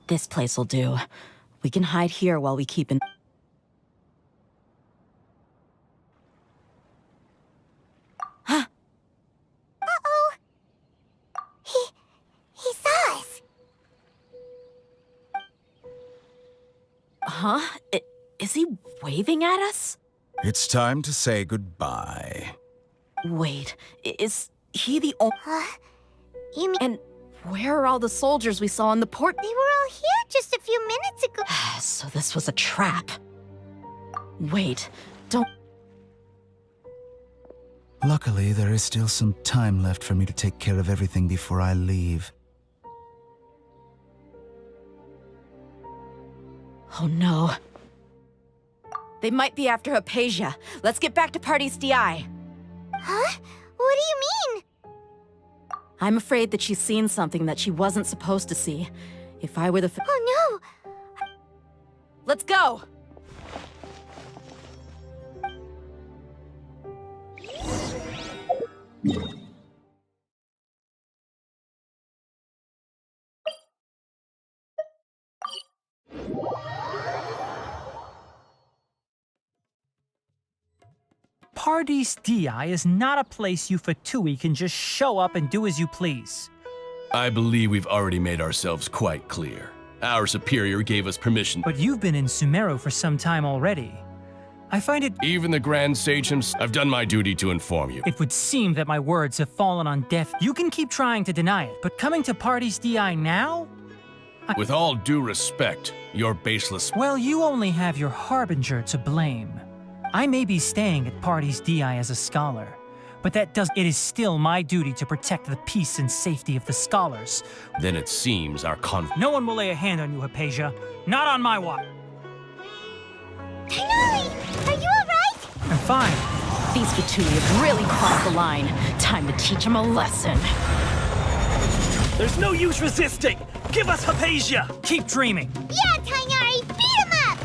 This place will do. We can hide here while we keep an... Uh-oh. He saw us. Huh? Is he waving at us? It's time to say goodbye. Wait, is he the only... You mean... And where are all the soldiers we saw in the port? They were all here just a few minutes ago. So this was a trap. Wait, don't... Luckily, there is still some time left for me to take care of everything before I leave. Oh no. They might be after Hypatia. Let's get back to Party's DI. Huh? What do you mean? I'm afraid that she's seen something that she wasn't supposed to see. If I were the... Oh no! Let's go! Paradis DI is not a place you Fatui can just show up and do as you please. I believe we've already made ourselves quite clear. Our superior gave us permission. But you've been in Sumeru for some time already. I find it... Even the Grand Sage himself, I've done my duty to inform you. It would seem that my words have fallen on deaf. You can keep trying to deny it, but coming to Paradis DI now? With all due respect, you're baseless. Well, you only have your Harbinger to blame. I may be staying at Paradis DI as a scholar, but it is still my duty to protect the peace and safety of the scholars. Then it seems our No one will lay a hand on you, Hypatia. Not on my watch. Tighnari! Are you alright? I'm fine. These Fatui have really crossed the line. Time to teach them a lesson. There's no use resisting! Give us Hypatia! Keep dreaming! Yeah, Tighnari! Beat him up!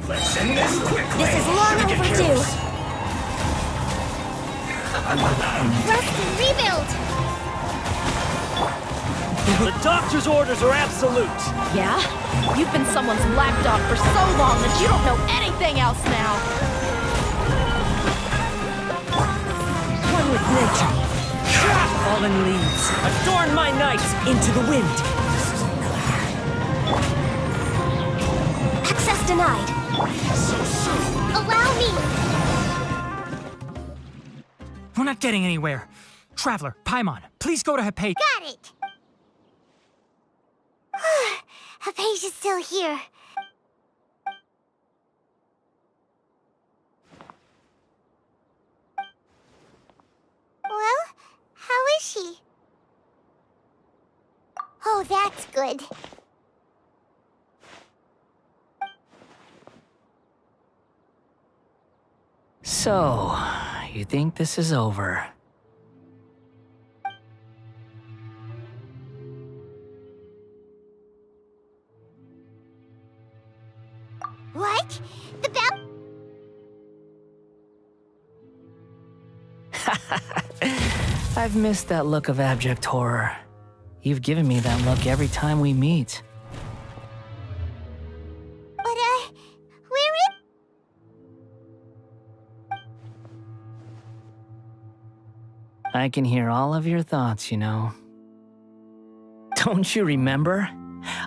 Let's end this quickly! This is long overdue! Rest and rebuild! The doctor's orders are absolute! Yeah? You've been someone's lapdog for so long that you don't know anything else now! One with nature. Fallen leaves, adorn my night into the wind. Access denied. Allow me! We're not getting anywhere. Traveler, Paimon, please go to Hypatia. Got it! Hypatia's still here. Well, how is she? Oh, that's good. So, you think this is over? What? The bell? I've missed that look of abject horror. You've given me that look every time we meet. But, where is... I can hear all of your thoughts, you know. Don't you remember?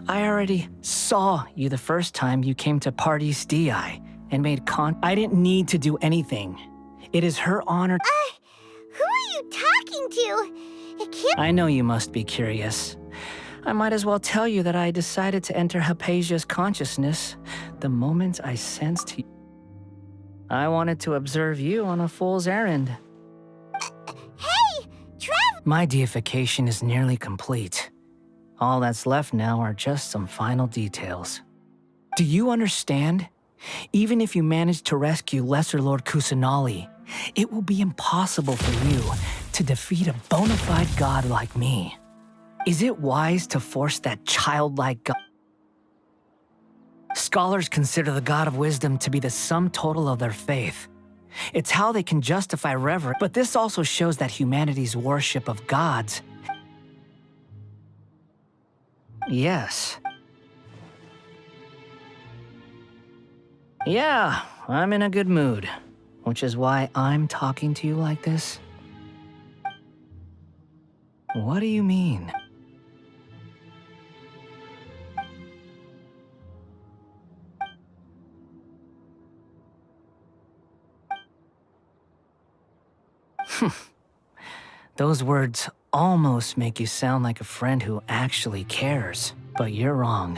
I already saw you the first time you came to Paradis DI and made I didn't need to do anything. It is her honor. Who are you talking to? It can't... I know you must be curious. I might as well tell you that I decided to enter Hypatia's consciousness the moment I sensed you. I wanted to observe you on a fool's errand. Hey! My deification is nearly complete. All that's left now are just some final details. Do you understand? Even if you manage to rescue Lesser Lord Kusanali, it will be impossible for you to defeat a bona fide god like me. Is it wise to force that childlike god? Scholars consider the god of wisdom to be the sum total of their faith. It's how they can justify reverence, but this also shows that humanity's worship of gods. Yes. Yeah, I'm in a good mood, which is why I'm talking to you like this. What do you mean? Those words almost make you sound like a friend who actually cares. But you're wrong.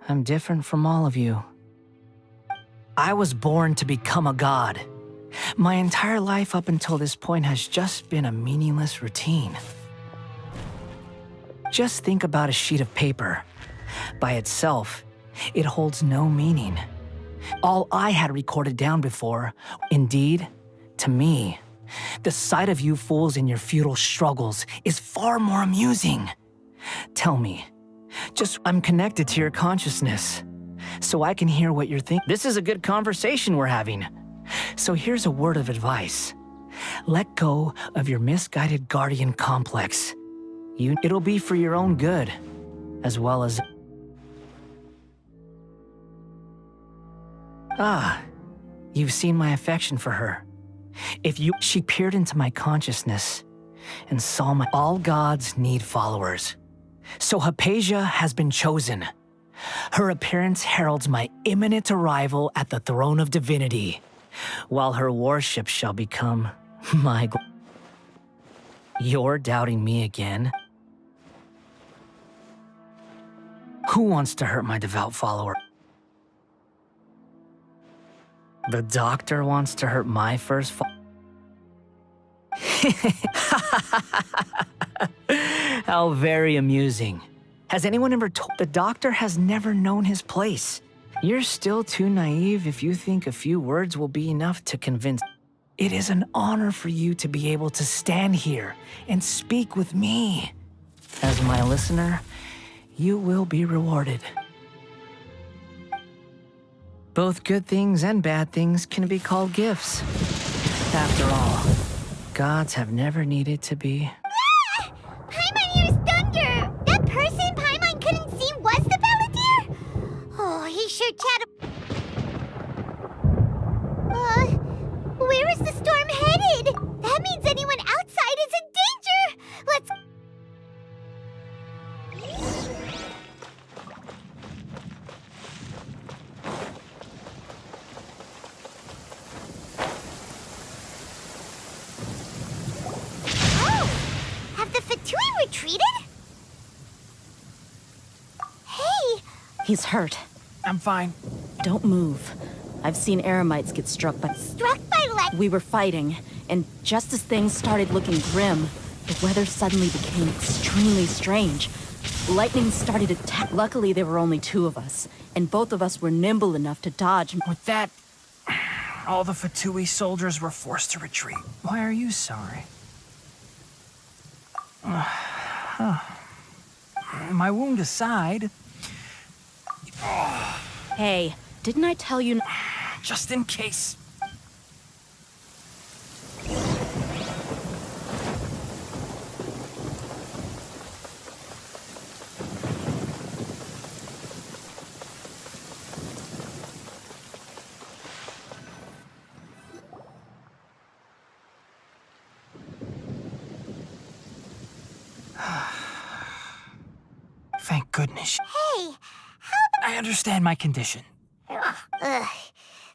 I'm different from all of you. I was born to become a god. My entire life up until this point has just been a meaningless routine. Just think about a sheet of paper. By itself, it holds no meaning. All I had recorded down before, indeed, to me, the sight of you fools in your futile struggles is far more amusing. Tell me, I'm connected to your consciousness, so I can hear what you're thinking. This is a good conversation we're having. So here's a word of advice. Let go of your misguided guardian complex. It'll be for your own good, as well as... Ah, you've seen my affection for her. She peered into my consciousness and saw all gods need followers. So Hypatia has been chosen. Her appearance heralds my imminent arrival at the throne of divinity, while her worship shall become my... You're doubting me again? Who wants to hurt my devout follower? The doctor wants to hurt my first How very amusing. Has anyone ever told... The doctor has never known his place. You're still too naive if you think a few words will be enough to convince... It is an honor for you to be able to stand here and speak with me. As my listener, you will be rewarded. Both good things and bad things can be called gifts. After all, gods have never needed to be... Ah! Paimon hears thunder! That person Paimon couldn't see was the Balladeer? Oh, he sure chatted... Where is the storm headed? That means anyone outside is in danger! Let's... Have the Fatui retreated? Hey! He's hurt. I'm fine. Don't move. I've seen Eremites get struck by... Struck by lightning? We were fighting, and just as things started looking grim, the weather suddenly became extremely strange. Lightning started attack. Luckily, there were only two of us, and both of us were nimble enough to dodge. With that, all the Fatui soldiers were forced to retreat. Why are you sorry? My wound aside... Hey, didn't I tell you... Just in case. Thank goodness. Hey, I understand my condition. Ugh.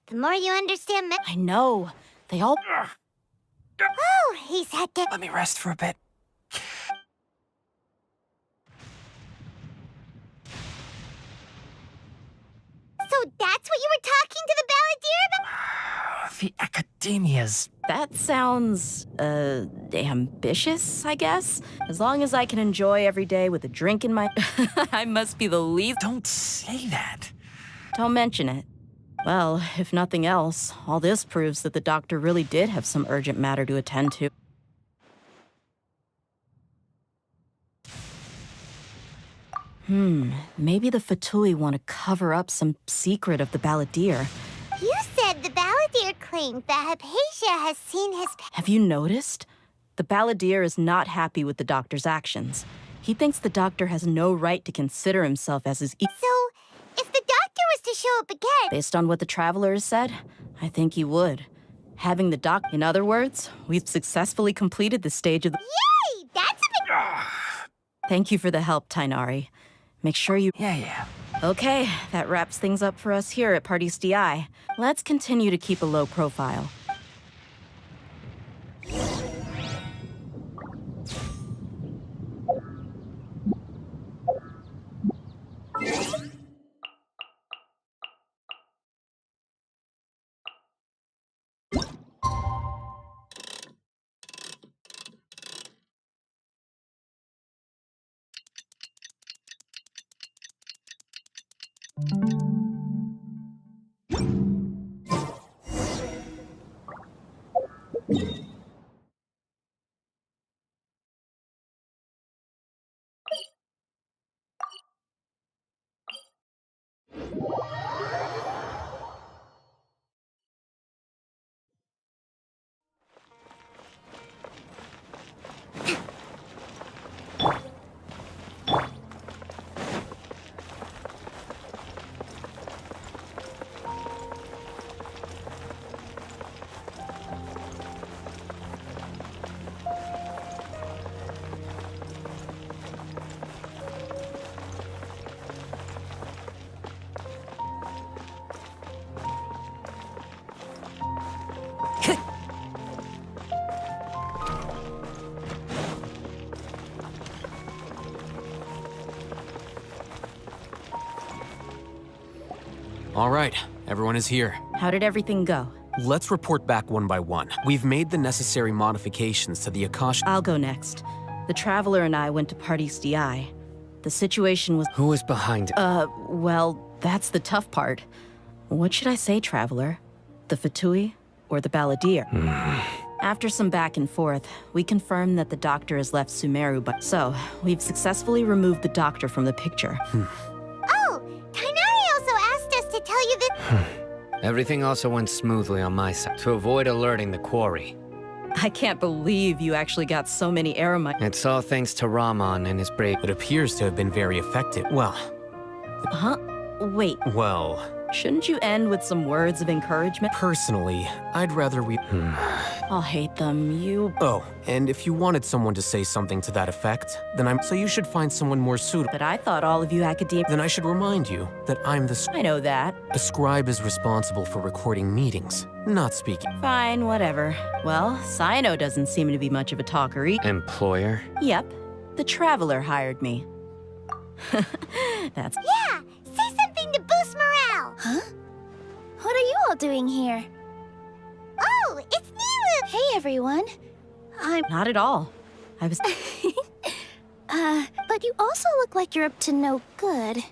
The more you understand me... I know. They all... Oh, he's had to... Let me rest for a bit. So that's what you were talking to the Balladeer about? The academias. That sounds, ambitious, I guess? As long as I can enjoy every day with a drink in my... I must be the least... Don't say that. Don't mention it. Well, if nothing else, all this proves that the doctor really did have some urgent matter to attend to. Maybe the Fatui want to cover up some secret of the Balladeer. You said the Balladeer Balladeer claimed that Hypatia has seen his... Have you noticed? The Balladeer is not happy with the doctor's actions. He thinks the doctor has no right to consider himself as his So, if the doctor was to show up again... Based on what the Traveler has said, I think he would. Having the doc... In other words, we've successfully completed the stage of the... Yay! That's a big... Thank you for the help, Tainari. Make sure you... Yeah. Okay, that wraps things up for us here at Parties DI. Let's continue to keep a low profile. All right, everyone is here. How did everything go? Let's report back one by one. We've made the necessary modifications to the Akasha... I'll go next. The Traveler and I went to Parties DI. The situation was... Who was behind it? Well, that's the tough part. What should I say, Traveler? The Fatui or the Balladeer? After some back and forth, we confirmed that the doctor has left Sumeru, but... So, we've successfully removed the doctor from the picture. Oh, Tainari also asked us to tell you this... Everything also went smoothly on my side, to avoid alerting the quarry. I can't believe you actually got so many Eremites. It's all thanks to Rahman and his brave... It appears to have been very effective. Well... Huh? Wait. Well... Shouldn't you end with some words of encouragement? Personally, I'd rather we... I'll hate them, you... Oh, and if you wanted someone to say something to that effect, then I'm... So you should find someone more suitable. But I thought all of you academic... Then I should remind you that I'm the... I know that. The scribe is responsible for recording meetings, not speaking. Fine, whatever. Well, Cyno doesn't seem to be much of a talker either. Employer? Yep. The Traveler hired me. That's... Yeah! Say something to boost morale! Huh? What are you all doing here? Oh, it's Nilu! Hey, everyone. I'm... Not at all. I was... but you also look like you're up to no good.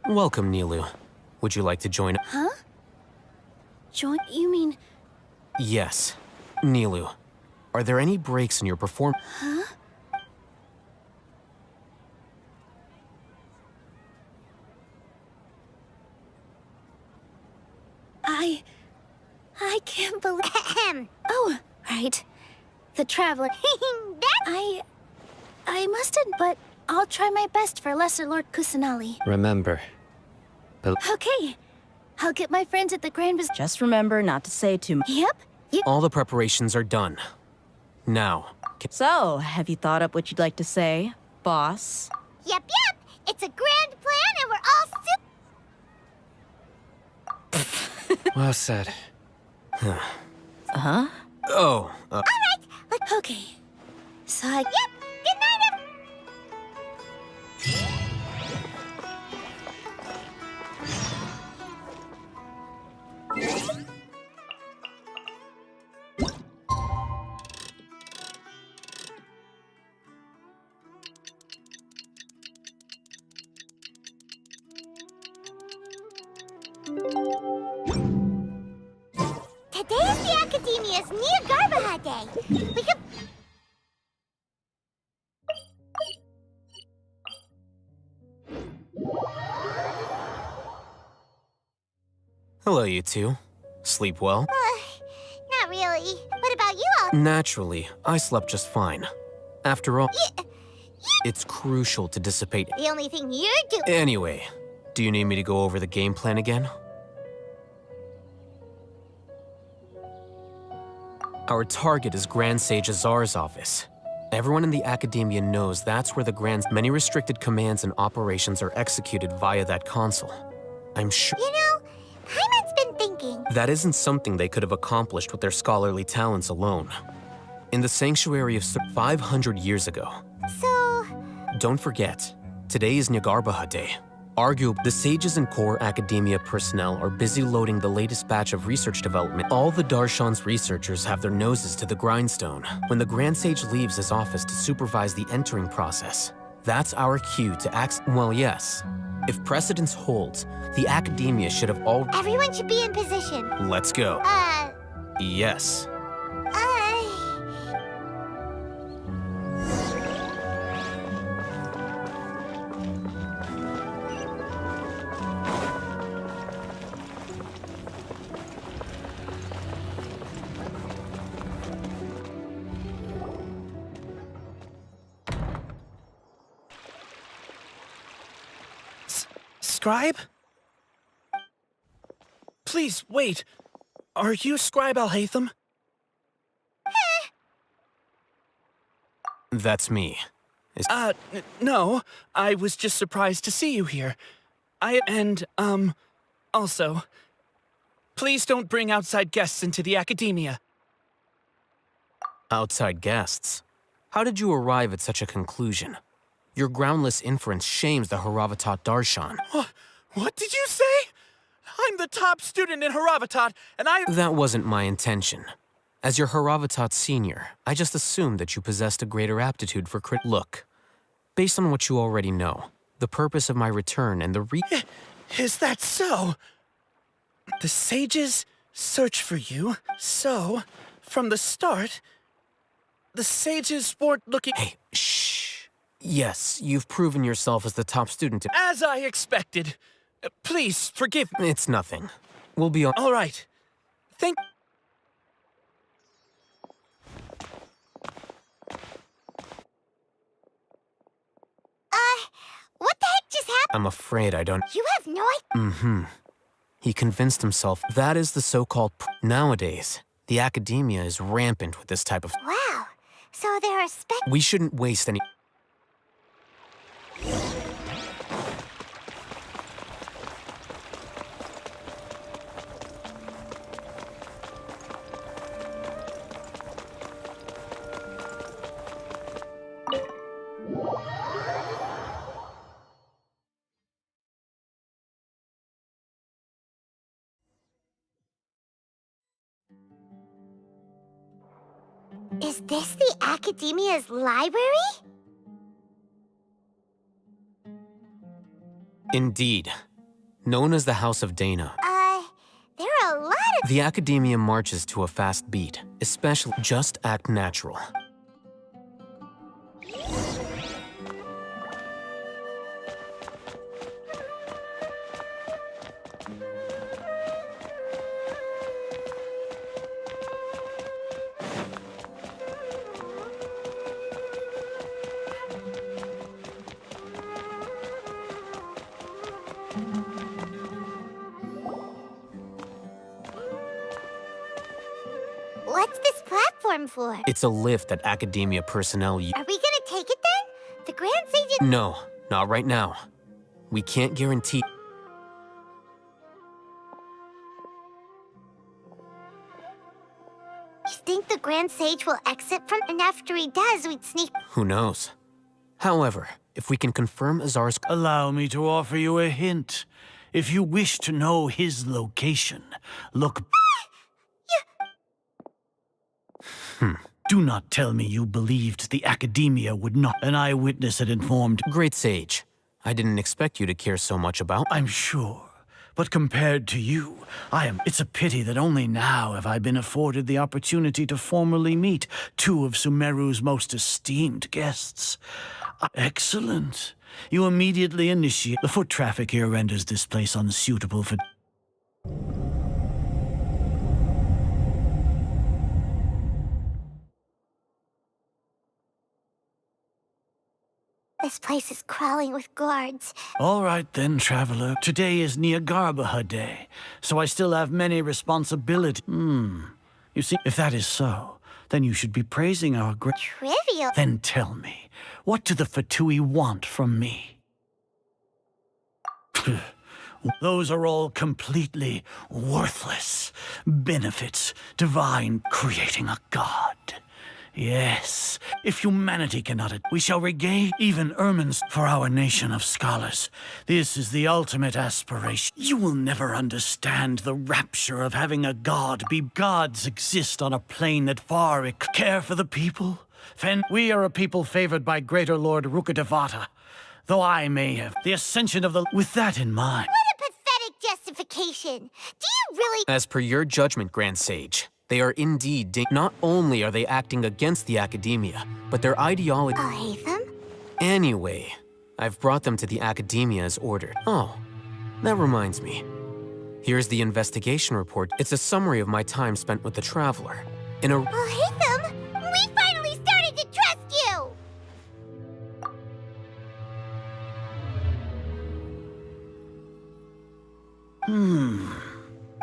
Welcome, Nilu. Would you like to join... Huh? Join? You mean... Yes. Nilu, are there any breaks in your performance? Huh? I can't believe... Oh, right. The Traveler. I must admit, but I'll try my best for Lesser Lord Kusanali. Remember. Okay. I'll get my friends at the Grand Bazaar. Just remember not to say too much. Yep. All the preparations are done. Now... So, have you thought up what you'd like to say, boss? Yep. It's a grand plan and we're all Well said. Huh? Oh, All right, okay. So I... Yep, good night, Today is the Academia's Nia Garbaha Day. We could... hello, you two. Sleep well? really. What about you all? Naturally, I slept just fine. After all, it's crucial to dissipate. The only thing you're doing. Anyway, do you need me to go over the game plan again? Our target is Grand Sage Azar's office. Everyone in the Academia knows that's where the many restricted commands and operations are executed via that console. I'm sure. You know, Paimon's been thinking. That isn't something they could have accomplished with their scholarly talents alone. In the Sanctuary of 500 years ago. So... Don't forget, today is Nyargarbaha Day. Arguably, the sages and core academia personnel are busy loading the latest batch of research development. All the Darshan's researchers have their noses to the grindstone when the Grand Sage leaves his office to supervise the entering process. That's our cue to act. Well, yes. If precedence holds, the academia should have all. Everyone should be in position. Let's go. Yes. Scribe? Please, wait. Are you Scribe Alhaitham? That's me. No. I was just surprised to see you here. Also, please don't bring outside guests into the Academia. Outside guests? How did you arrive at such a conclusion? Your groundless inference shames the Haravatat Darshan. What did you say? I'm the top student in Haravatat, and That wasn't my intention. As your Haravatat senior, I just assumed that you possessed a greater aptitude for Look, based on what you already know, the purpose of my return and the Is that so? The sages search for you, so, from the start, the sages weren't looking— Hey, shh. Yes, you've proven yourself as the top student. As I expected. Please, forgive me. It's nothing. We'll be all right. What the heck just happened? I'm afraid I don't. You have no idea. He convinced himself that is the so-called. Nowadays, the academia is rampant with this type of. Wow. So there are We shouldn't waste any. Is this the Academia's library? Indeed. Known as the House of Dana. There are a lot of— The Academia marches to a fast beat, especially just act natural. What's this platform for? It's a lift that Academia personnel use. Are we gonna take it then? The Grand Sage is— No, not right now. We can't guarantee. You think the Grand Sage will exit from— And after he does, we'd sneak— Who knows? However, if we can confirm Azar's— Allow me to offer you a hint. If you wish to know his location, look— Do not tell me you believed the Academia would not— An eyewitness had informed— Great Sage, I didn't expect you to care so much about— I'm sure. But compared to you, It's a pity that only now have I been afforded the opportunity to formally meet two of Sumeru's most esteemed guests. Excellent. You immediately initiate— The foot traffic here renders this place unsuitable for— place is crawling with guards. All right then, traveler. Today is Niagarbaha Day, so I still have many responsibilities. You see, if that is so, then you should be praising our great... Trivial. Then tell me, what do the Fatui want from me? Those are all completely worthless benefits, divine, creating a god. Yes, if humanity cannot, we shall regain even ermines for our nation of scholars. This is the ultimate aspiration. You will never understand the rapture of having a god be. Gods exist on a plane that far care for the people. We are a people favored by Greater Lord Rukadevata, though I may have the ascension of the... With that in mind... What a pathetic justification. Do you really... As per your judgment, Grand Sage, they are indeed not only are they acting against the Academia, but their ideology... I'll hate them? Anyway, I've brought them to the Academia as ordered. Oh, that reminds me. Here's the investigation report. It's a summary of my time spent with the Traveler. In a... I'll hate them? We finally started to trust you!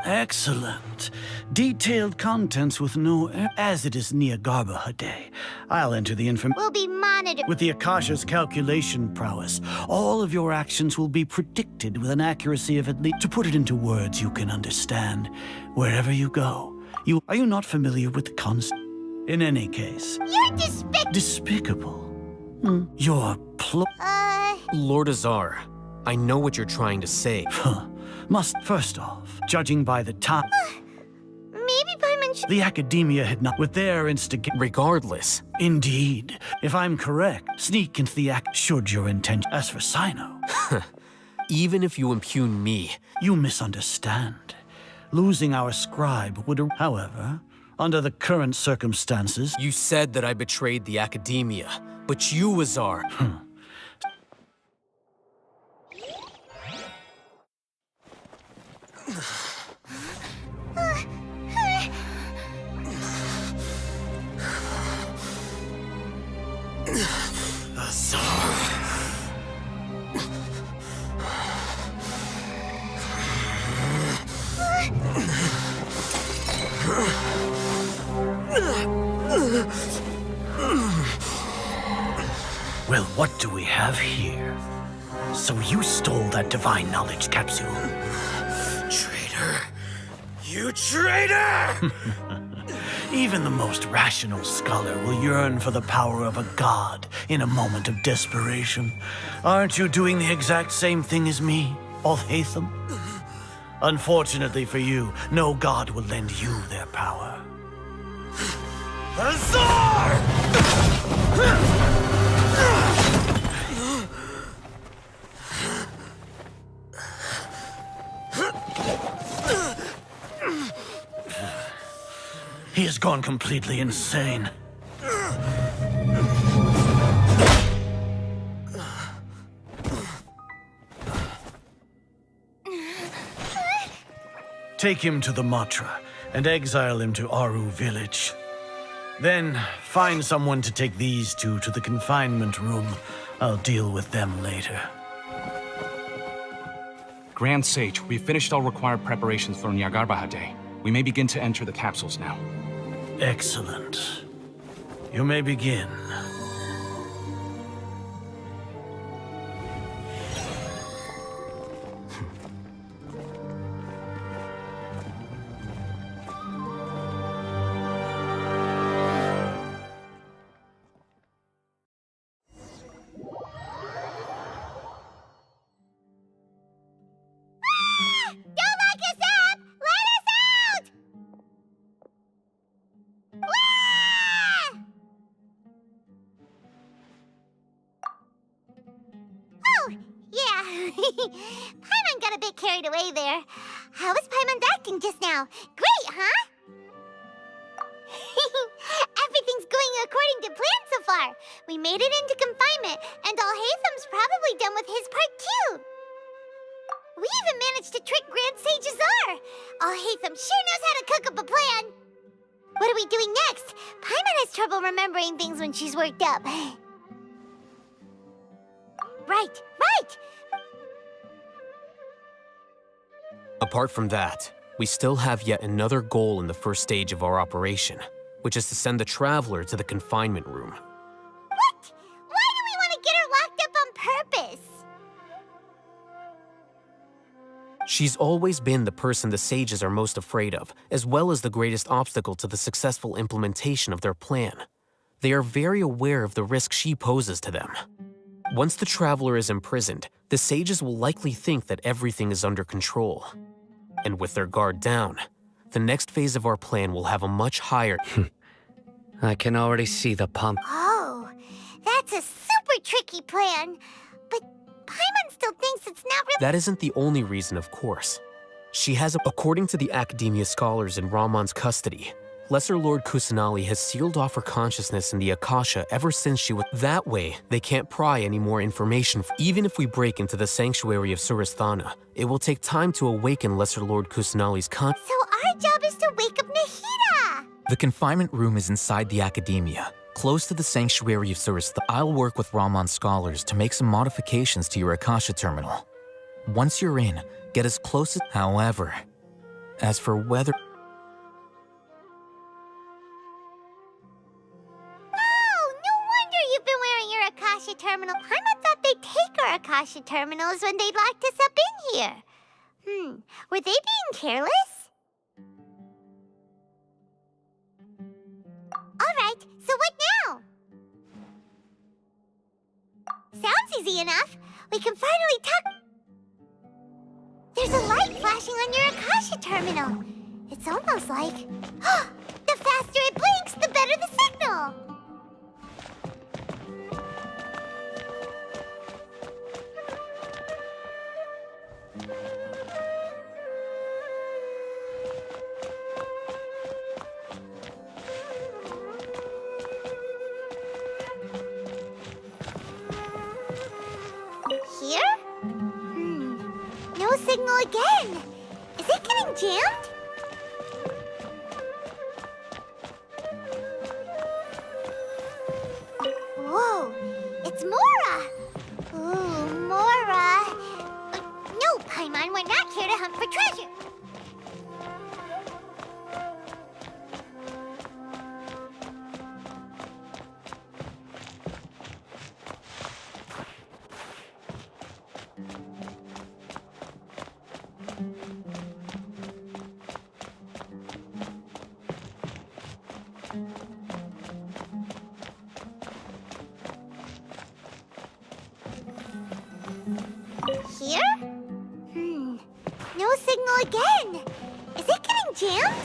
Excellent. Detailed contents with no... As it is Niagarbaha Day, I'll enter the information... We'll be monitored. With the Akasha's calculation prowess, all of your actions will be predicted with an accuracy of at least... To put it into words you can understand, wherever you go, Are you not familiar with the concept? In any case... You're despicable. You're Lord Azar, I know what you're trying to say. First off, judging by the time... Maybe Paimon should... The Academia had not... With their Regardless. Indeed. If I'm correct, sneak into the act should your intention... As for Sino... Even if you impugn me... You misunderstand. Losing our scribe would... However, under the current circumstances... You said that I betrayed the Academia, but you, Azar... Well, what do we have here? So you stole that divine knowledge capsule. Traitor! You traitor! Even the most rational scholar will yearn for the power of a god in a moment of desperation. Aren't you doing the exact same thing as me, Alhaitham? Unfortunately for you, no god will lend you their power. Azar! He has gone completely insane. Take him to the Matra and exile him to Aru village. Then find someone to take these two to the confinement room. I'll deal with them later. Grand Sage, we've finished all required preparations for Niagarbaha Day. We may begin to enter the capsules now. Excellent. You may begin. Paimon got a bit carried away there. How was Paimon acting just now? Great, huh? Everything's going according to plan so far. We made it into confinement, and Alhaitham's probably done with his part too. We even managed to trick Grand Sage Azar. Alhaitham sure knows how to cook up a plan. What are we doing next? Paimon has trouble remembering things when she's worked up. Right. Apart from that, we still have yet another goal in the first stage of our operation, which is to send the Traveler to the confinement room. What? Why do we want to get her locked up on purpose? She's always been the person the sages are most afraid of, as well as the greatest obstacle to the successful implementation of their plan. They are very aware of the risk she poses to them. Once the Traveler is imprisoned, the sages will likely think that everything is under control. And with their guard down, the next phase of our plan will have a much higher... I can already see the pump. Oh, that's a super tricky plan. But Paimon still thinks it's not really... That isn't the only reason, of course. She has, according to the Academia scholars in Ramon's custody, Lesser Lord Kusanali has sealed off her consciousness in the Akasha ever since she was... That way, they can't pry any more information. Even if we break into the sanctuary of Surasthana, it will take time to awaken Lesser Lord Kusanali's So our job is to wake up Nahida! The confinement room is inside the Academia, close to the sanctuary of Surasthana. I'll work with Ramon's scholars to make some modifications to your Akasha terminal. Once you're in, get as close as... However, as for whether... Akasha terminal. Paimon thought they'd take our Akasha terminals when they locked us up in here. Were they being careless? Alright, so what now? Sounds easy enough. We can finally talk... There's a light flashing on your Akasha terminal. It's almost like... the faster it blinks, the better the signal! Here? No signal again. Is it getting jammed? Whoa, it's Mora! Ooh, Mora! No, Paimon, we're not here to hunt for treasure. Here? No signal again. Is it getting jammed?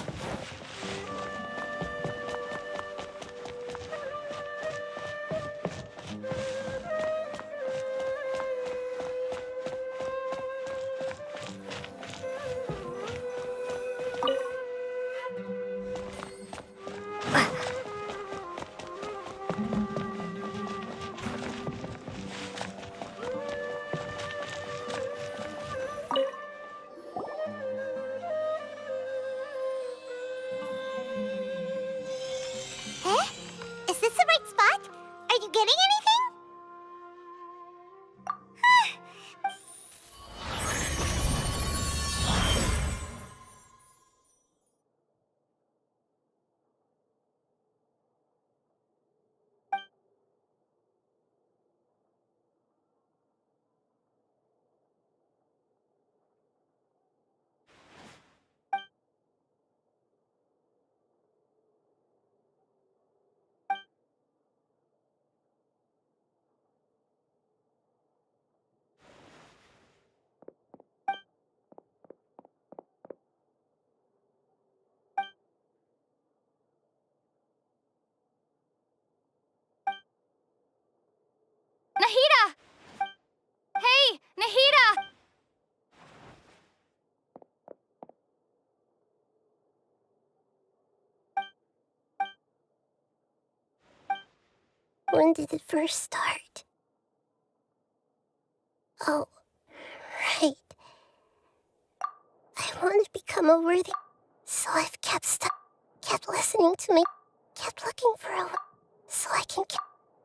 Is this the right spot? Are you getting anything? Nahida! Hey, Nahida! When did it first start? Oh, right. I want to become a worthy... So I've kept listening to me, kept looking for a way, so I can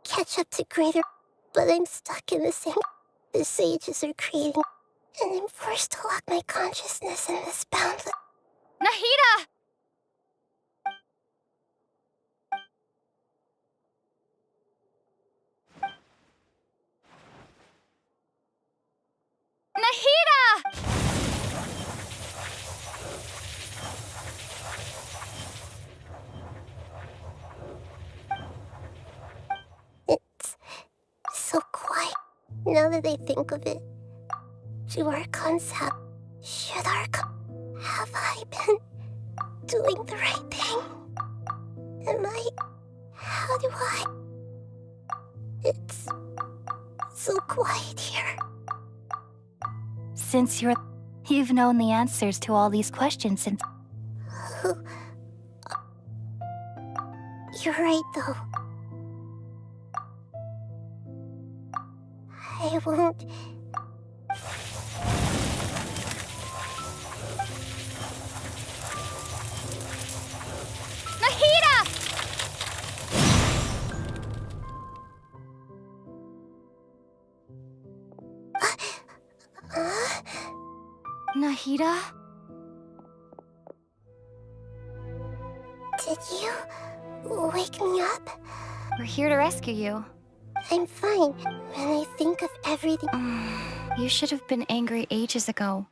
catch up to greater... But I'm stuck in the same... The sages are creating, and I'm forced to lock my consciousness in this boundless... Nahida! Nahida! It's so quiet. Now that I think of it, do Archons have... Should Archon... Have I been doing the right thing? Am I... How do I... It's so quiet here. Since you've known the answers to all these questions since... You're right, though. I won't... Nahida! Nahida? Did you wake me up? We're here to rescue you. I'm fine. When I think of everything... You should have been angry ages ago.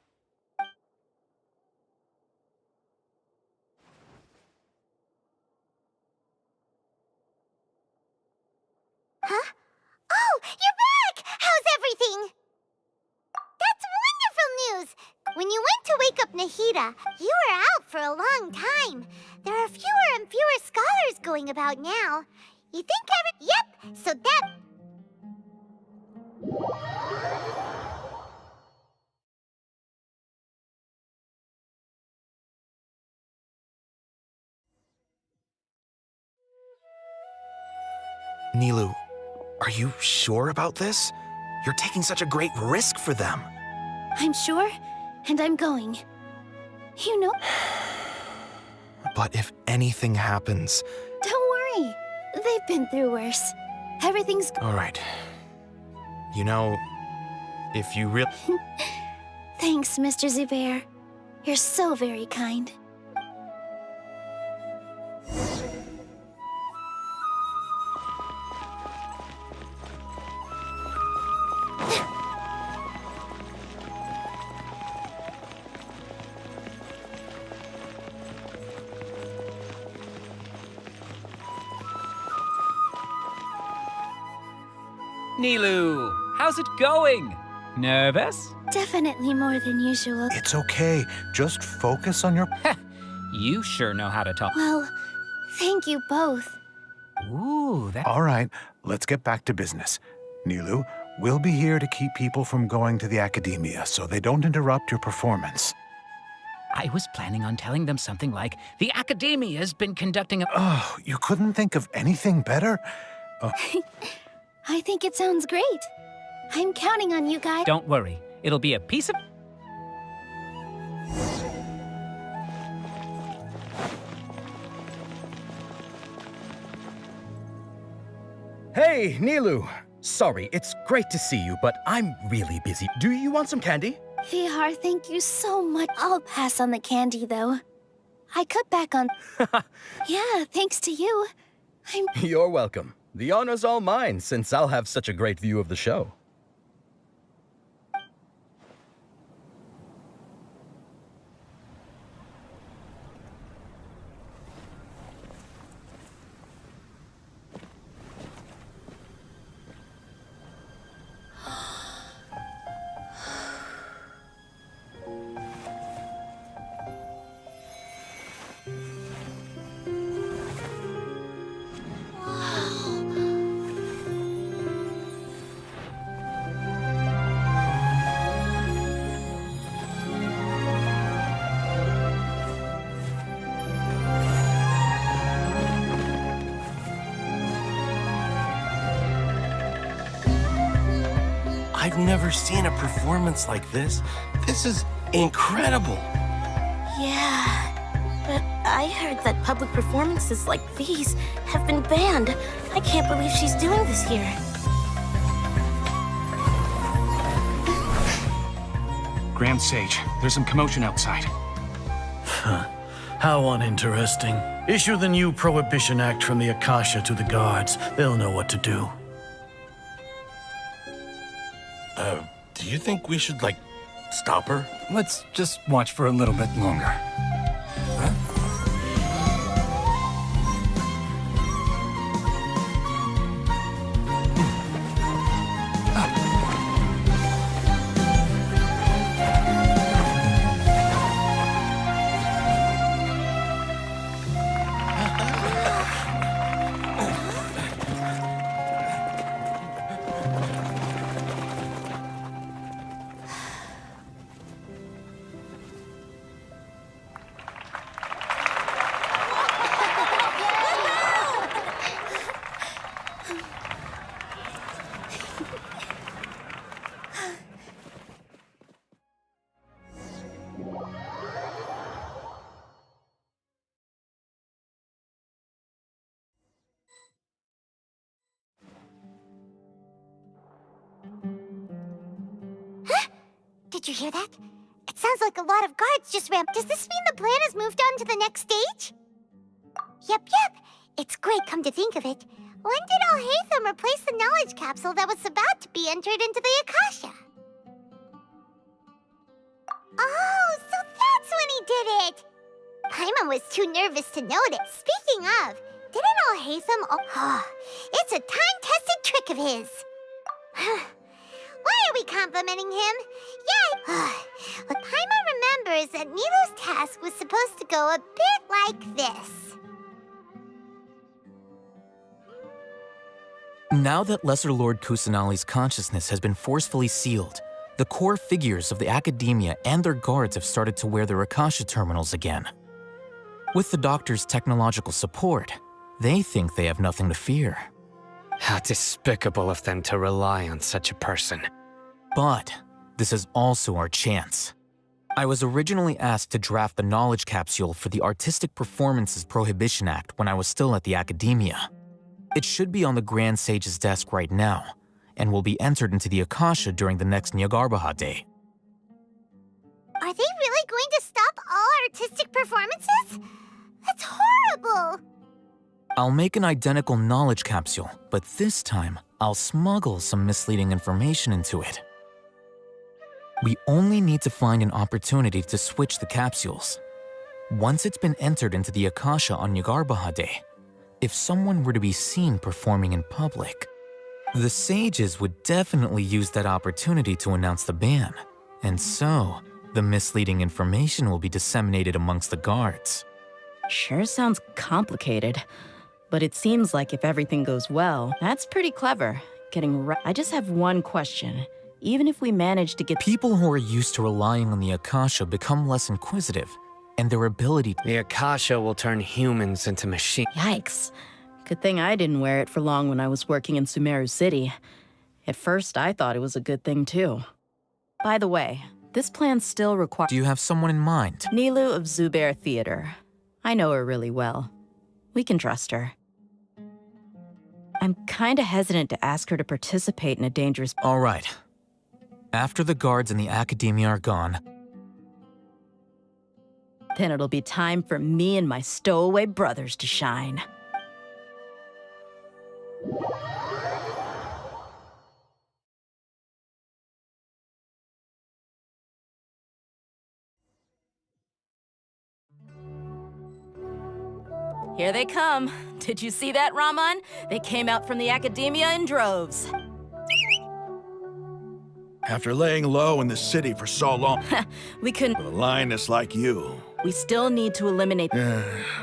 Huh? Oh, you're back! How's everything? That's wonderful news! When you went to wake up Nahida, you were out for a long time. There are fewer and fewer scholars going about now. You think Yep, so that... Nilu, are you sure about this? You're taking such a great risk for them. I'm sure, and I'm going. You know... But if anything happens... Don't worry. They've been through worse. Everything's... All right. You know, if you really... Thanks, Mr. Zubair. You're so very kind. Nilu, how's it going? Nervous? Definitely more than usual. It's okay. Just focus on your... You sure know how to talk. Well, thank you both. Ooh, that... All right, let's get back to business. Nilu, we'll be here to keep people from going to the academia so they don't interrupt your performance. I was planning on telling them something like, the academia's been conducting a... Oh, you couldn't think of anything better? I think it sounds great. I'm counting on you guys. Don't worry. It'll be a piece of... Hey, Nilu. Sorry, it's great to see you, but I'm really busy. Do you want some candy? Vihar, thank you so much. I'll pass on the candy, though. I cut back on... Yeah, thanks to you. You're welcome. The honor's all mine, since I'll have such a great view of the show. I've never seen a performance like this. This is incredible. Yeah, but I heard that public performances like these have been banned. I can't believe she's doing this here. Grand Sage. There's some commotion outside. How uninteresting. Issue the new Prohibition Act from the Akasha to the guards. They'll know what to do. Do you think we should, like, stop her? Let's just watch for a little bit longer. Did you hear that? It sounds like a lot of guards just ran. Does this mean the plan has moved on to the next stage? Yep. It's great, come to think of it. When did Alhaitham replace the knowledge capsule that was about to be entered into the Akasha? Oh, so that's when he did it! Paimon was too nervous to notice. Speaking of, didn't Alhaitham... Oh, it's a time-tested trick of his. Why are we complimenting him? Yay! But Paimon remembers that Nilou's task was supposed to go a bit like this. Now that Lesser Lord Kusanali's consciousness has been forcefully sealed, the core figures of the Academia and their guards have started to wear their Akasha terminals again. With the Doctor's technological support, they think they have nothing to fear. How despicable of them to rely on such a person. But this is also our chance. I was originally asked to draft the knowledge capsule for the Artistic Performances Prohibition Act when I was still at the Academia. It should be on the Grand Sage's desk right now, and will be entered into the Akasha during the next Nyargarbaha Day. Are they really going to stop all artistic performances? That's horrible! I'll make an identical knowledge capsule, but this time, I'll smuggle some misleading information into it. We only need to find an opportunity to switch the capsules. Once it's been entered into the Akasha on Nyargarbaha Day, if someone were to be seen performing in public, the sages would definitely use that opportunity to announce the ban, and so the misleading information will be disseminated amongst the guards. Sure sounds complicated, but it seems like if everything goes well, that's pretty clever. I just have one question. Even if we manage to get— People who are used to relying on the Akasha become less inquisitive, and their ability— The Akasha will turn humans into machines. Yikes. Good thing I didn't wear it for long when I was working in Sumeru City. At first, I thought it was a good thing, too. By the way, this plan still requires— Do you have someone in mind? Nilou of Zubair Theater. I know her really well. We can trust her. I'm kinda hesitant to ask her to participate in a dangerous— All right. After the guards and the Academia are gone, then it'll be time for me and my stowaway brothers to shine. Here they come. Did you see that, Raman? They came out from the Academia in droves. After laying low in the city for so long, We couldn't— with a lioness like you, We still need to eliminate—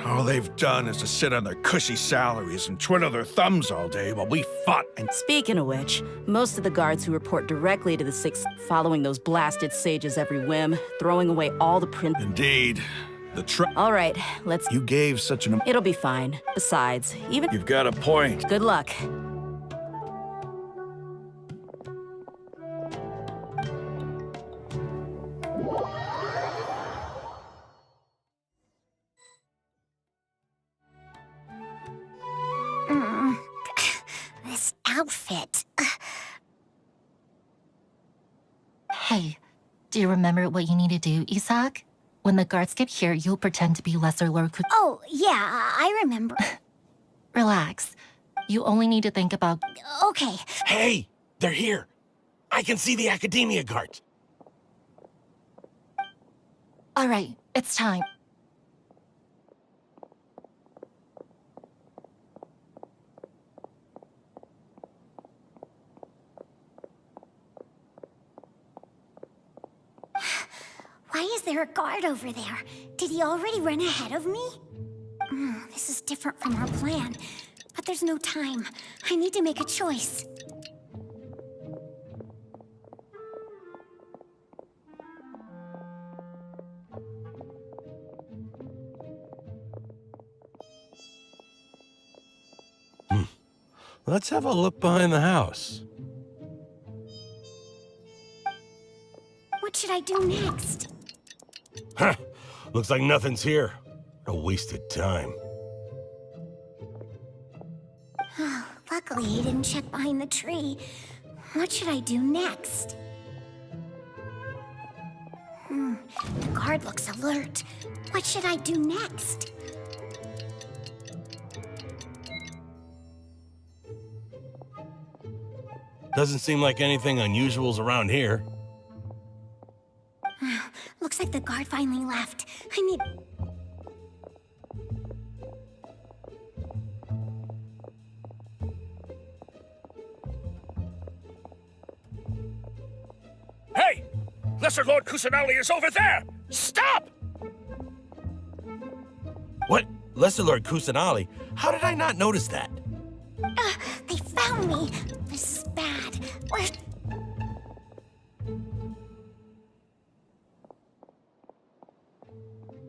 all they've done is to sit on their cushy salaries and twiddle their thumbs all day while we fought and— Speaking of which, most of the guards who report directly to the Sixth, following those blasted sages every whim, throwing away all the print— Indeed. All right, let's— You gave such an— It'll be fine. Besides, even— You've got a point. Good luck. This outfit. Hey, Do you remember what you need to do, Isaac? When the guards get here, you'll pretend to be Lesser Lord Kusanali. Oh, yeah, I remember. Relax. You only need to think about... Okay. Hey, they're here. I can see the Academia guard. All right, it's time. Why is there a guard over there? Did he already run ahead of me? This is different from our plan. But there's no time. I need to make a choice. Let's have a look behind the house. What should I do next? Huh. Looks like nothing's here. A wasted time. Luckily, he didn't check behind the tree. What should I do next? The guard looks alert. What should I do next? Doesn't seem like anything unusual's around here. Looks like the guard finally left. I need... Hey! Lesser Lord Kusanali is over there! Stop! What? Lesser Lord Kusanali? How did I not notice that? They found me! This is bad. Where...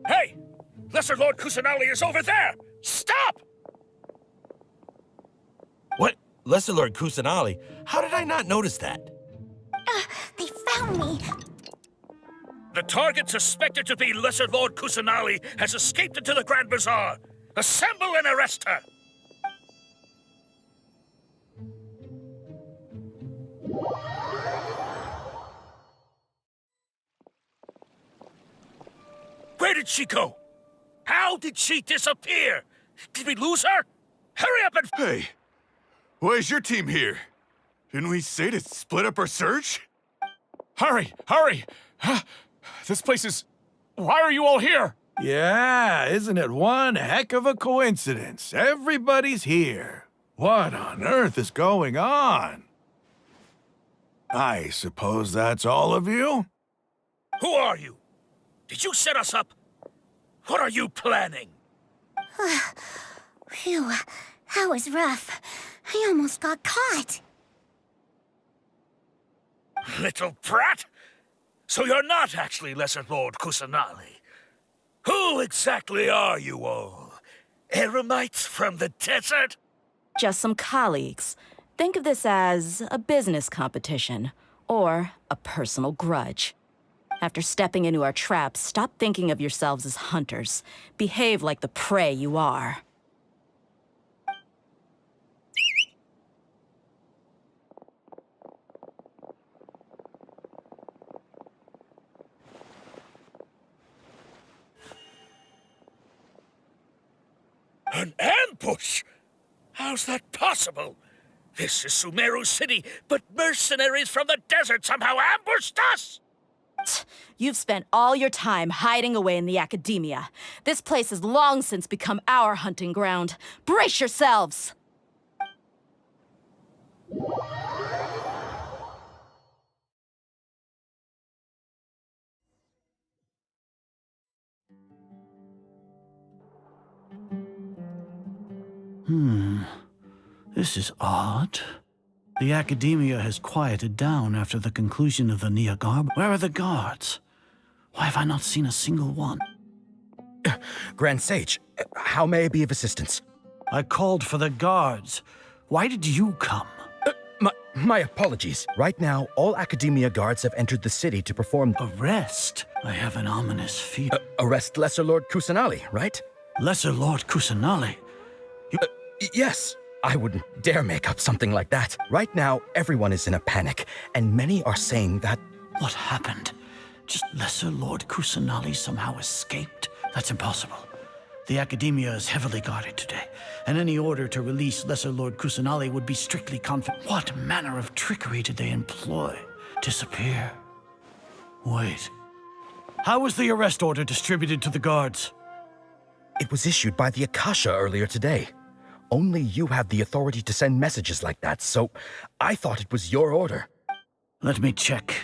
Hey! Lesser Lord Kusanali is over there! Stop! What? Lesser Lord Kusanali? How did I not notice that? They found me! The target suspected to be Lesser Lord Kusanali has escaped into the Grand Bazaar. Assemble and arrest her! Where did she go? How did she disappear? Did we lose her? Hurry up and... Hey, why is your team here? Didn't we say to split up our search? Hurry! Hurry! This place is... Why are you all here? Yeah, isn't it one heck of a coincidence? Everybody's here. What on earth is going on? I suppose that's all of you? Who are you? Did you set us up? What are you planning? Phew, that was rough. I almost got caught. Little brat! So you're not actually Lesser Lord Kusanali. Who exactly are you all? Eremites from the desert? Just some colleagues. Think of this as a business competition, or a personal grudge. After stepping into our traps, stop thinking of yourselves as hunters. Behave like the prey you are. An ambush? How's that possible? This is Sumeru City, but mercenaries from the desert somehow ambushed us! You've spent all your time hiding away in the academia. This place has long since become our hunting ground. Brace yourselves! This is odd. The academia has quieted down after the conclusion of the Niagara. Where are the guards? Why have I not seen a single one? Grand Sage, how may I be of assistance? I called for the guards. Why did you come? My apologies. Right now, all Academia guards have entered the city to perform... Arrest? I have an ominous feeling. Arrest Lesser Lord Kusanali, right? Lesser Lord Kusanali? Yes. I wouldn't dare make up something like that. Right now, everyone is in a panic, and many are saying that... What happened? Just Lesser Lord Kusanali somehow escaped? That's impossible. The Academia is heavily guarded today, and any order to release Lesser Lord Kusanali would be strictly confidential. What manner of trickery did they employ? Disappear? Wait. How was the arrest order distributed to the guards? It was issued by the Akasha earlier today. Only you have the authority to send messages like that, so I thought it was your order. Let me check.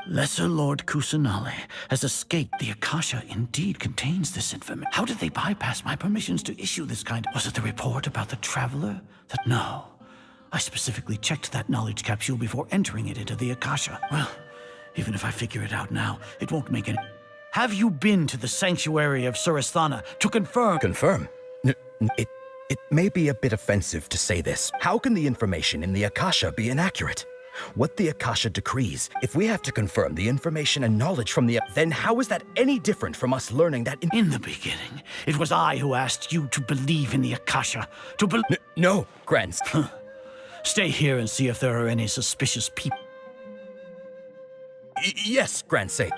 Lesser Lord Kusanali has escaped. The Akasha indeed contains this information. How did they bypass my permissions to issue this kind? Was it the report about the traveler? No. I specifically checked that knowledge capsule before entering it into the Akasha. Well, even if I figure it out now, it won't make any... Have you been to the sanctuary of Surasthana to confirm... Confirm? It may be a bit offensive to say this. How can the information in the Akasha be inaccurate? What the Akasha decrees, if we have to confirm the information and knowledge from the... Then how is that any different from us learning that in the beginning, it was I who asked you to believe in the Akasha, to believe... No, Grants. Stay here and see if there are any suspicious people. Yes, Grandsay.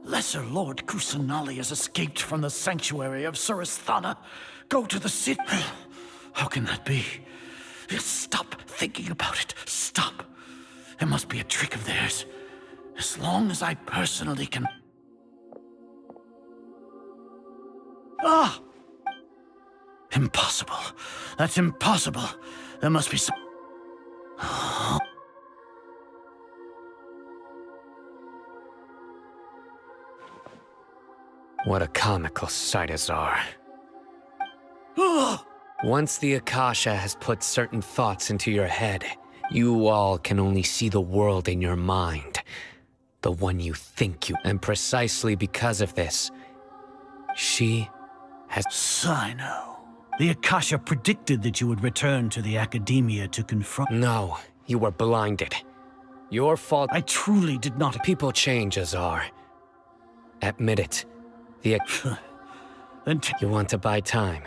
Lesser Lord Kusanali has escaped from the sanctuary of Surasthana. Go to the city. How can that be? Stop thinking about it. Stop. It must be a trick of theirs. As long as I personally can... Ah! Impossible. That's impossible. There must be some... What a comical sight, Azar. Once the Akasha has put certain thoughts into your head, you all can only see the world in your mind. The one you think you... And precisely because of this, she has... Sino. The Akasha predicted that you would return to the Academia to confront... No, you were blinded. Your fault... I truly did not... People change, Azar. Admit it. The... You want to buy time.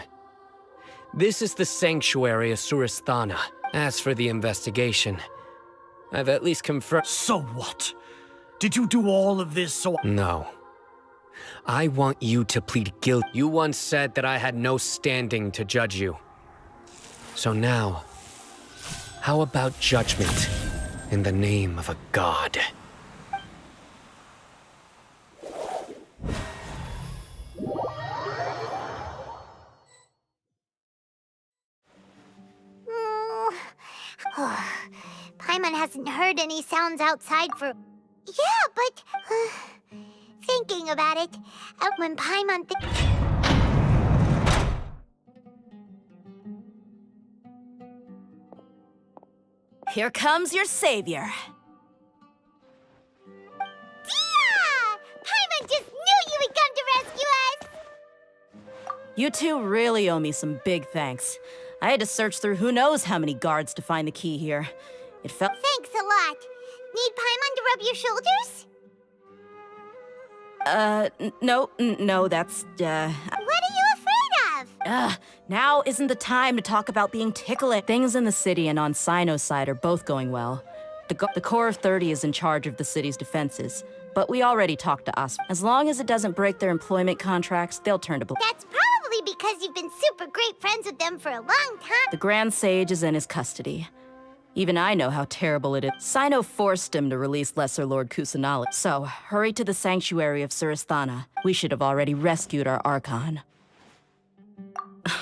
This is the sanctuary of Surasthana. As for the investigation, I've at least confirmed... So what? Did you do all of this so... No. I want you to plead guilty. You once said that I had no standing to judge you. So now, how about judgment in the name of a god? Paimon hasn't heard any sounds outside for... Yeah, but... thinking about it, when Paimon Here comes your savior. Dia! Paimon just knew you would come to rescue us! You two really owe me some big thanks. I had to search through who knows how many guards to find the key here. It felt... Thanks a lot. Need Paimon to rub your shoulders? No, that's, What are you afraid of? Now isn't the time to talk about being ticklish. Things in the city and on Sino's side are both going well. The Corps of 30 is in charge of the city's defenses, but we already talked to us. As long as it doesn't break their employment contracts, they'll turn to... That's probably because you've been super great friends with them for a long time. The Grand Sage is in his custody. Even I know how terrible it is. Sino forced him to release Lesser Lord Kusanali. So, hurry to the sanctuary of Surasthana. We should have already rescued our Archon.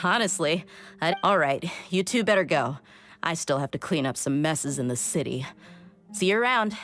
Honestly, all right, you two better go. I still have to clean up some messes in the city. See you around.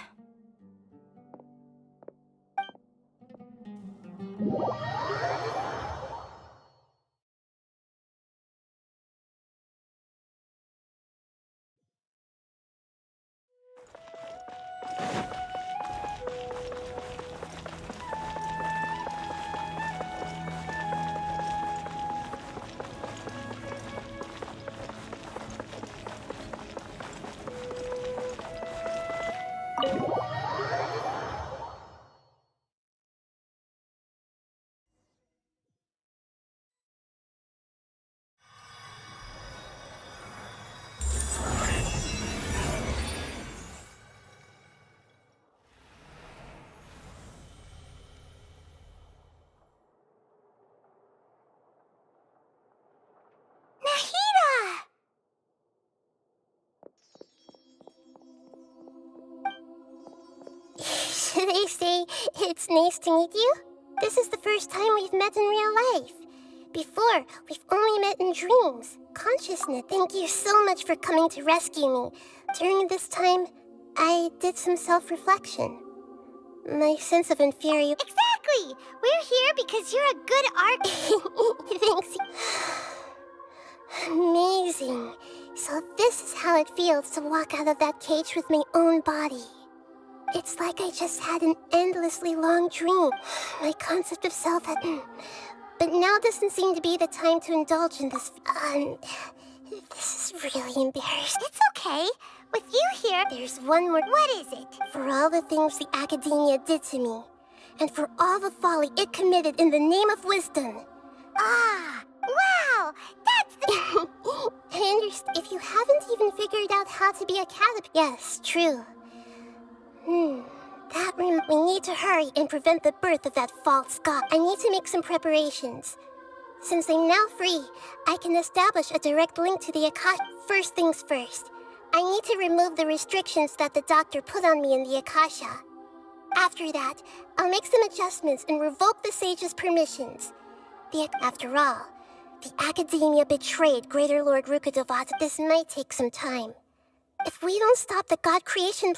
It's nice to meet you. This is the first time we've met in real life. Before, we've only met in dreams. Consciousness. Thank you so much for coming to rescue me. During this time, I did some self-reflection. My sense of inferiority. Exactly! We're here because you're a good artist. Thanks. Amazing. So this is how it feels to walk out of that cage with my own body. It's like I just had an endlessly long dream. My concept of self had... But now doesn't seem to be the time to indulge in this... This is really embarrassing. It's okay. With you here... There's one more... What is it? For all the things the Academia did to me, and for all the folly it committed in the name of wisdom. Ah, wow! That's the... I understand. If you haven't even figured out how to be a caterpillar... Yes, true. We need to hurry and prevent the birth of that false god. I need to make some preparations. Since I'm now free, I can establish a direct link to the Akasha. First things first, I need to remove the restrictions that the doctor put on me in the Akasha. After that, I'll make some adjustments and revoke the sage's permissions. After all, the Academia betrayed Greater Lord Rukkhadevata. This might take some time. If we don't stop the god creation...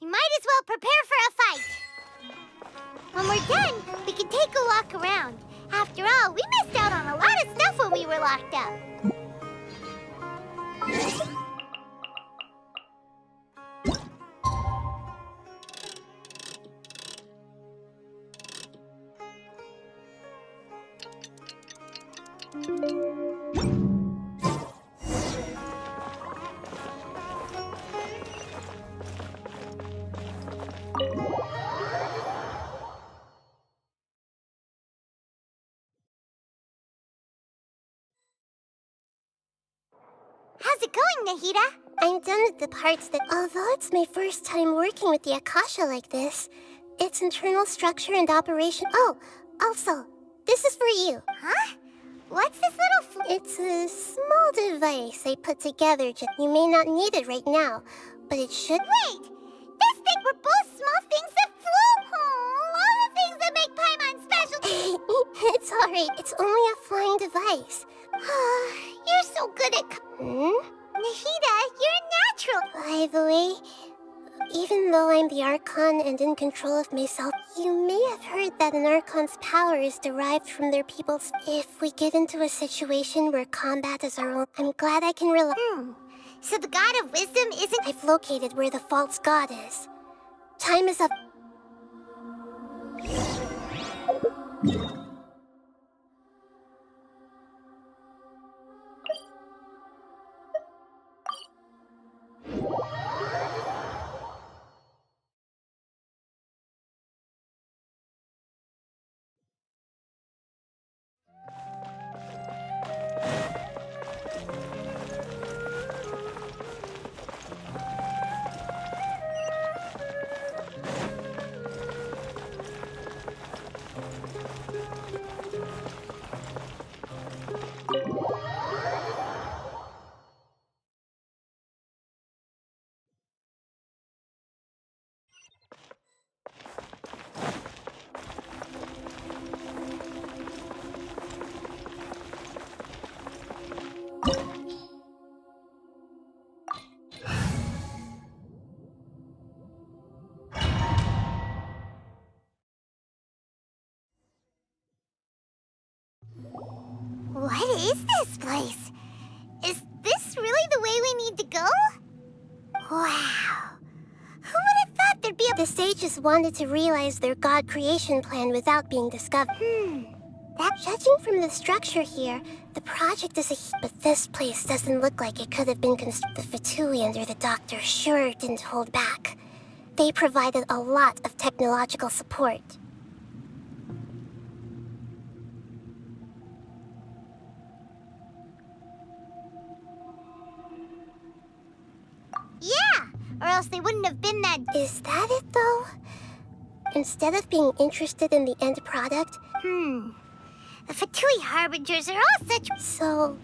You might as well prepare for a fight. When we're done, we can take a walk around. After all, we missed out on a lot of stuff when we were locked up. How's it going, Nahida? I'm done with the parts that... Although it's my first time working with the Akasha like this, its internal structure and operation... Oh, also, this is for you. Huh? What's this little... It's a small device I put together. You may not need it right now, but it should... Wait! This thing were both small things that flew! Oh, all the things that make Paimon special! It's alright. It's only a flying device. You're so good at... Nahida, you're a natural! By the way, even though I'm the Archon and in control of myself, you may have heard that an Archon's power is derived from their people's... If we get into a situation where combat is our own, I'm glad I can rely... So the god of wisdom isn't... I've located where the false god is. Time is up. What is this place? Is this really the way we need to go? Wow. Who would have thought there'd be a... The sages wanted to realize their god creation plan without being discovered. Judging from the structure here, the project is a... But this place doesn't look like it could have been constructed. The Fatui under the doctor sure didn't hold back. They provided a lot of technological support. Yeah, or else they wouldn't have been that... Is that it, though? Instead of being interested in the end product? The Fatui Harbingers are all such... So,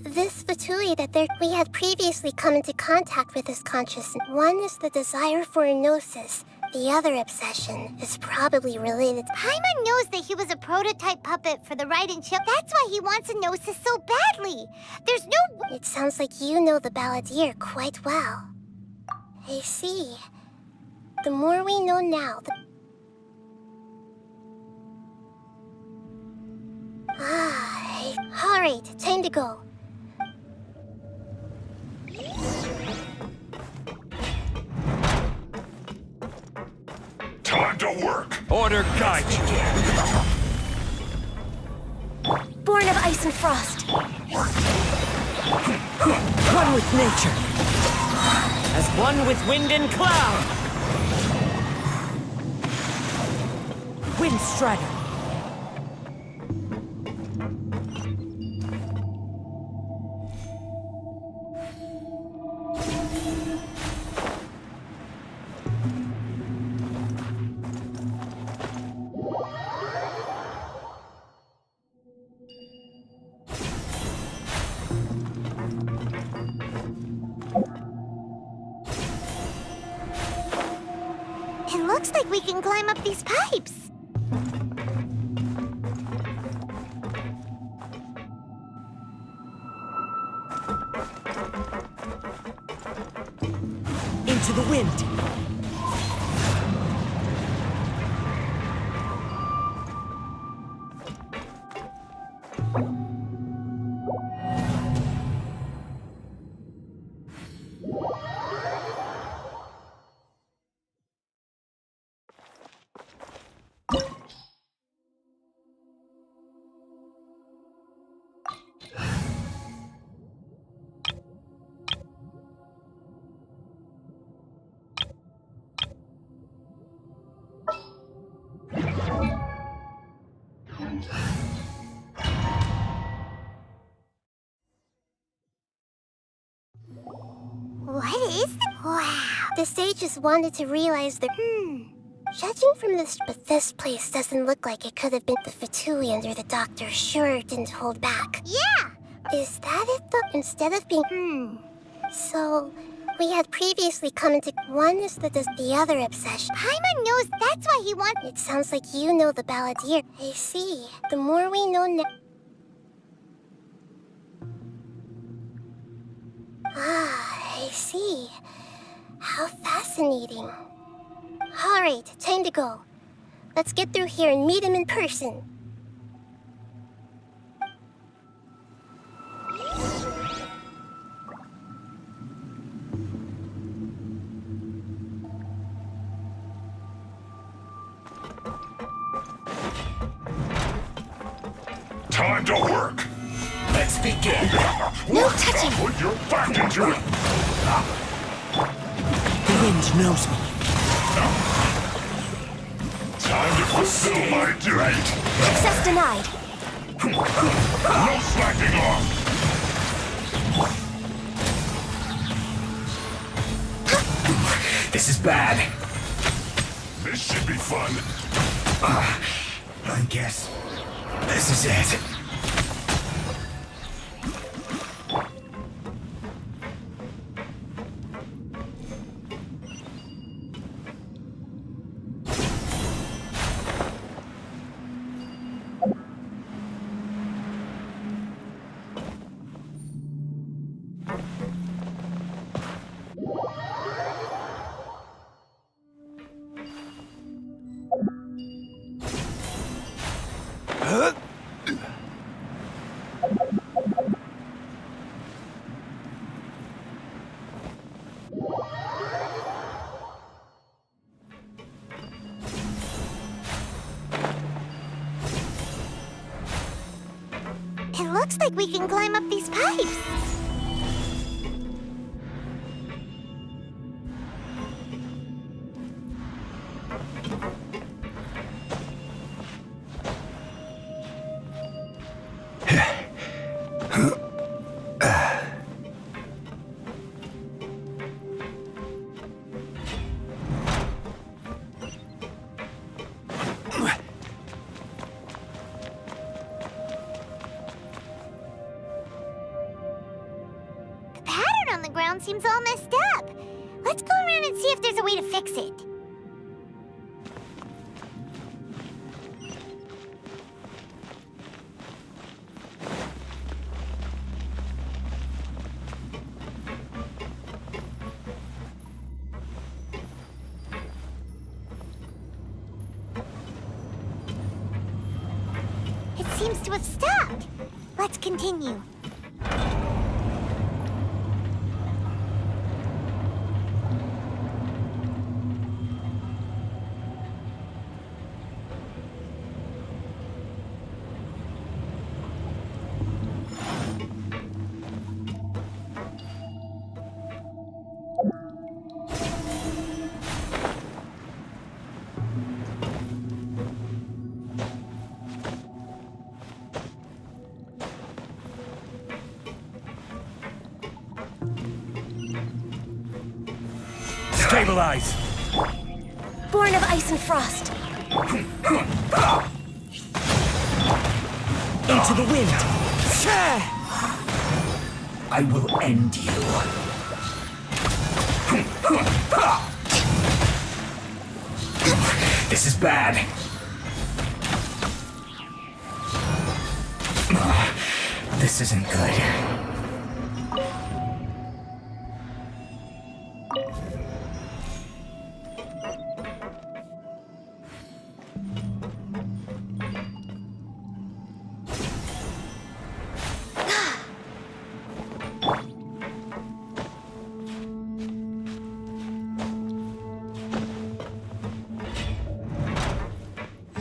This Fatui that we had previously come into contact with is conscious. One is the desire for a gnosis. The other obsession is probably related. Paimon knows that he was a prototype puppet for the Raiden chip. That's why he wants a gnosis so badly. There's no... It sounds like you know the Balladeer quite well. I see. The more we know now, the... Alright, time to go. Time to work. Order guides you. Born of ice and frost. One with nature. As one with wind and cloud. Wind Strider. It looks like we can climb up these pipes. Into the wind. What is it? Wow. The sages wanted to realize the... Judging from this, but this place doesn't look like it could have been the Fatui under the doctor. Sure didn't hold back. Yeah! Is that it though? Instead of being... So, we had previously come into... One is the other obsession. Paimon knows that's why he wants... It sounds like you know the Balladeer. I see. The more we know now... I see. How fascinating. Alright, time to go. Let's get through here and meet him in person. Time to work. Let's begin. No touching. Put your back into it. The wind knows me. Time to fulfill my duty. Access denied. No slacking off. This is bad. This should be fun. I guess this is it. It looks like we can climb up these pipes. the ground seems all messed up. Let's go around and see if there's a way to fix it. It seems to have stopped. Let's continue. Stabilize! Born of ice and frost. Into the wind! I will end you. This is bad. This isn't good.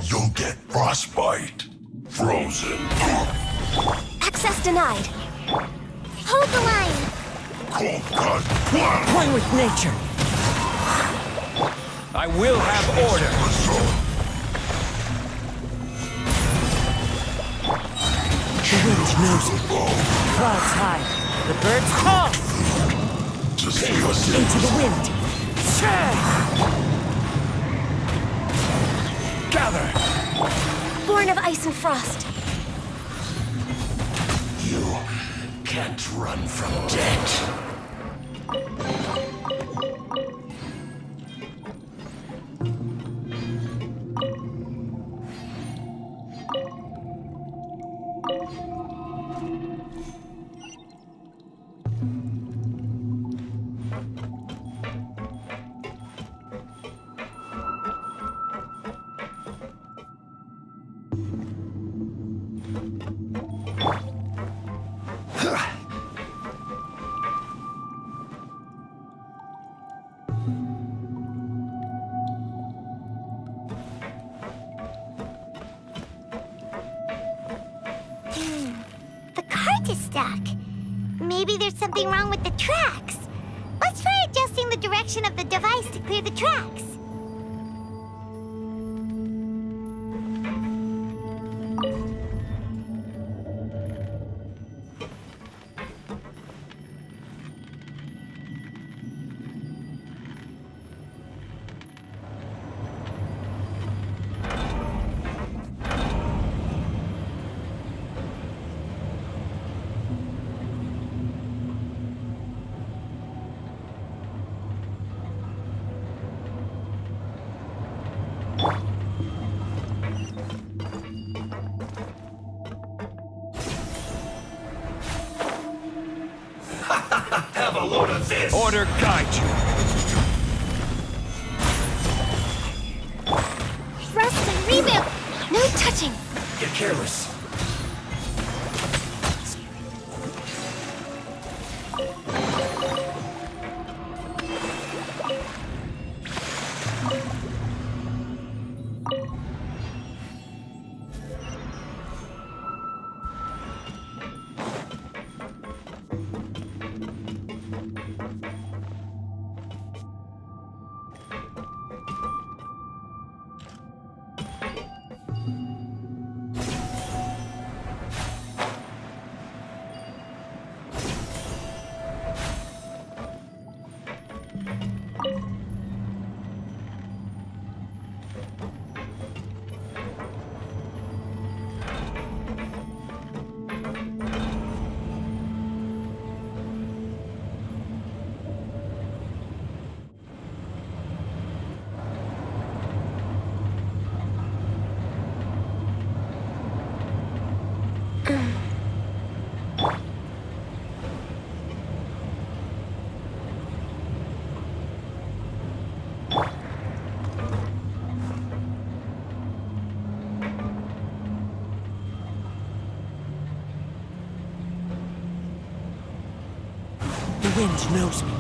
You'll get frostbite. Frozen. Access denied. Hold the line. Cold cut. One with nature. I will have order. The wind knows it. Clouds high. The birds call. Into the wind. Gather. Born of ice and frost. You can't run from death. The cart is stuck. Maybe there's something wrong with the tracks. Let's try adjusting the direction of the device to clear the tracks. Have a load of this. Order guide you. Thrust and rebuild. No touching. Get careless. wind knows me.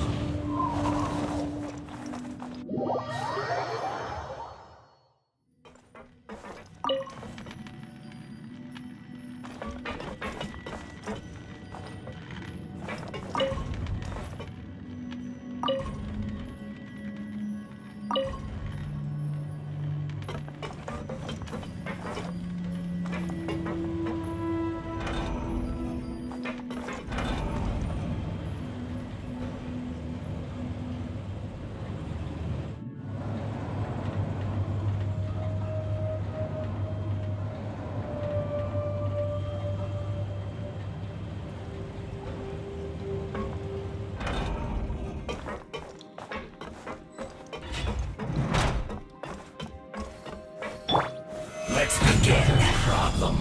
Let's begin. Problem.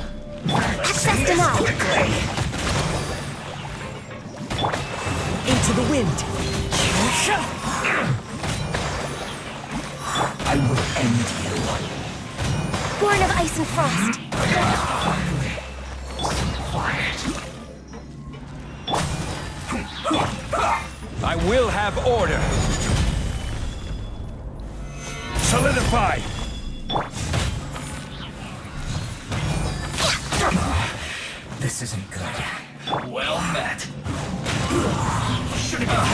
Access denied. Quickly. Into the wind. I will end you. Born of ice and frost. I will have order. Solidify. This isn't good. Well met. Should've got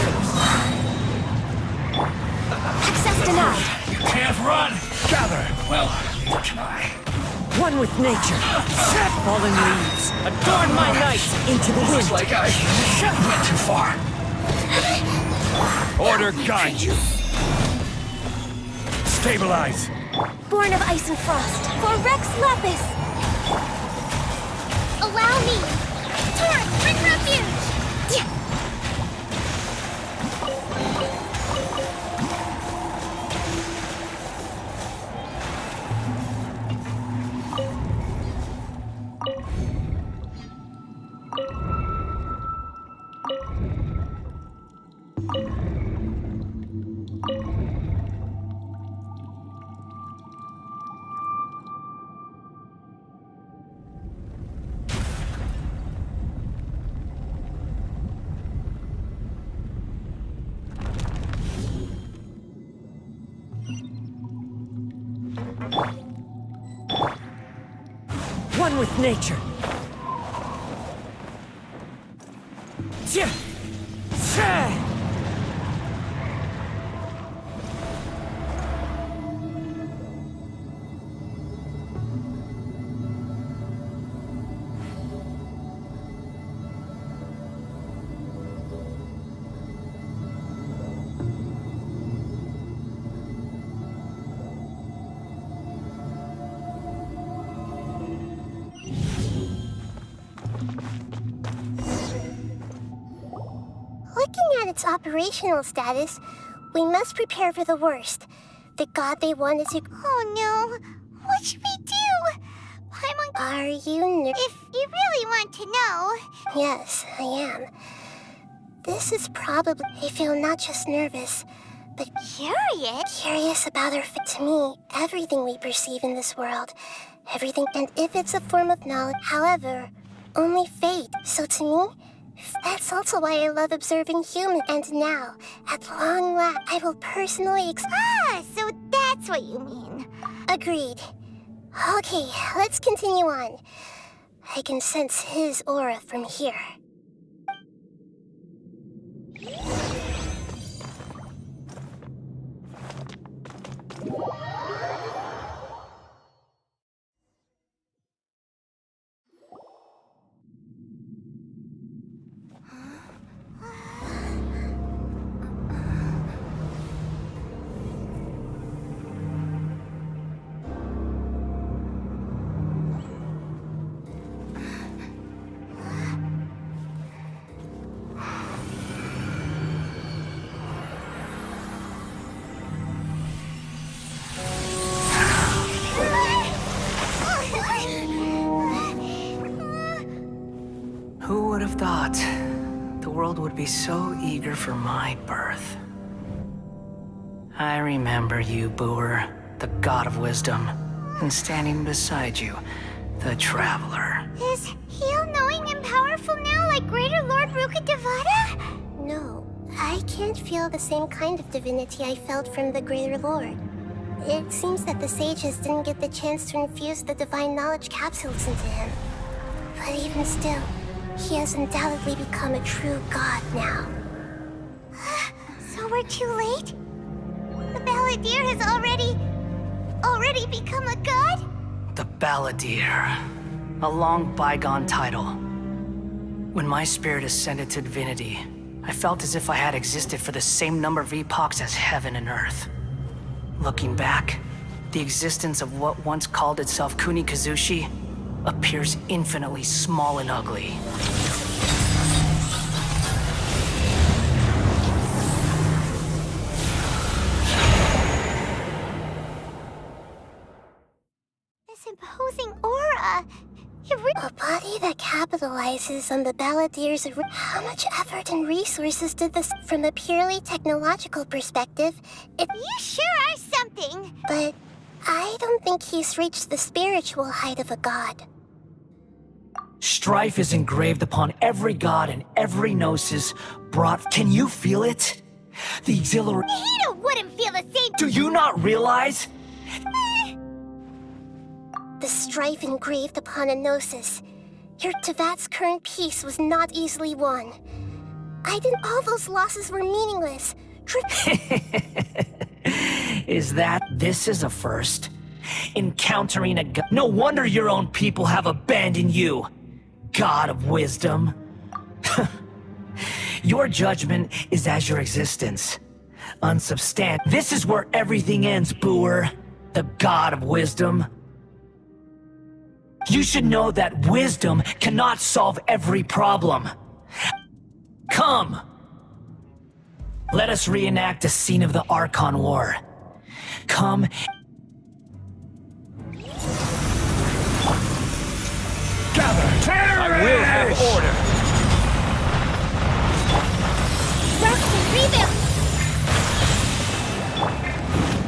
Access denied. You can't run. Gather. Well, neither can I. One with nature. Fallen leaves. Adorn my night. Into the wind. Looks like I went too far. Order guide you. Stabilize. Born of ice and frost. For Rex Lapis. Allow me! Taurus, bring refuge! One with nature. Looking at its operational status, we must prepare for the worst. The god they want is to... Oh no! What should we do? Paimon... Are you If you really want to know... Yes, I am. This is probably... I feel not just nervous, but... Curious? Curious about our... To me, everything we perceive in this world, everything... And if it's a form of knowledge, however, only fate. So to me... That's also why I love observing humans. And now, at long last, I will personally so that's what you mean. Agreed. Okay, let's continue on. I can sense his aura from here. Who would have thought the world would be so eager for my birth? I remember you, Booer, the god of wisdom, and standing beside you, the traveler. Is he all-knowing and powerful now like Greater Lord Rukkhadevata? No. I can't feel the same kind of divinity I felt from the Greater Lord. It seems that the sages didn't get the chance to infuse the divine knowledge capsules into him. But even still, he has undoubtedly become a true god now. So we're too late? The Balladeer has already become a god? The Balladeer. A long bygone title. When my spirit ascended to divinity, I felt as if I had existed for the same number of epochs as heaven and earth. Looking back, the existence of what once called itself Kunikazushi appears infinitely small and ugly. This imposing aura. A body that capitalizes on the Balladeer's... How much effort and resources did this... From a purely technological perspective, You sure are something. But I don't think he's reached the spiritual height of a god. Strife is engraved upon every god and every gnosis brought... Can you feel it? The exhilaration... Hito wouldn't feel the same. Do you not realize? The strife engraved upon a gnosis. Your Tevat's current peace was not easily won. All those losses were meaningless. Is that this is a first? Encountering a god. No wonder your own people have abandoned you. God of wisdom. Your judgment is as your existence. Unsubstantiated. This is where everything ends, Booer. The God of wisdom. You should know that wisdom cannot solve every problem. Come! Let us reenact a scene of the Archon War. Come... Gather! I will have order! Rest and rebuild.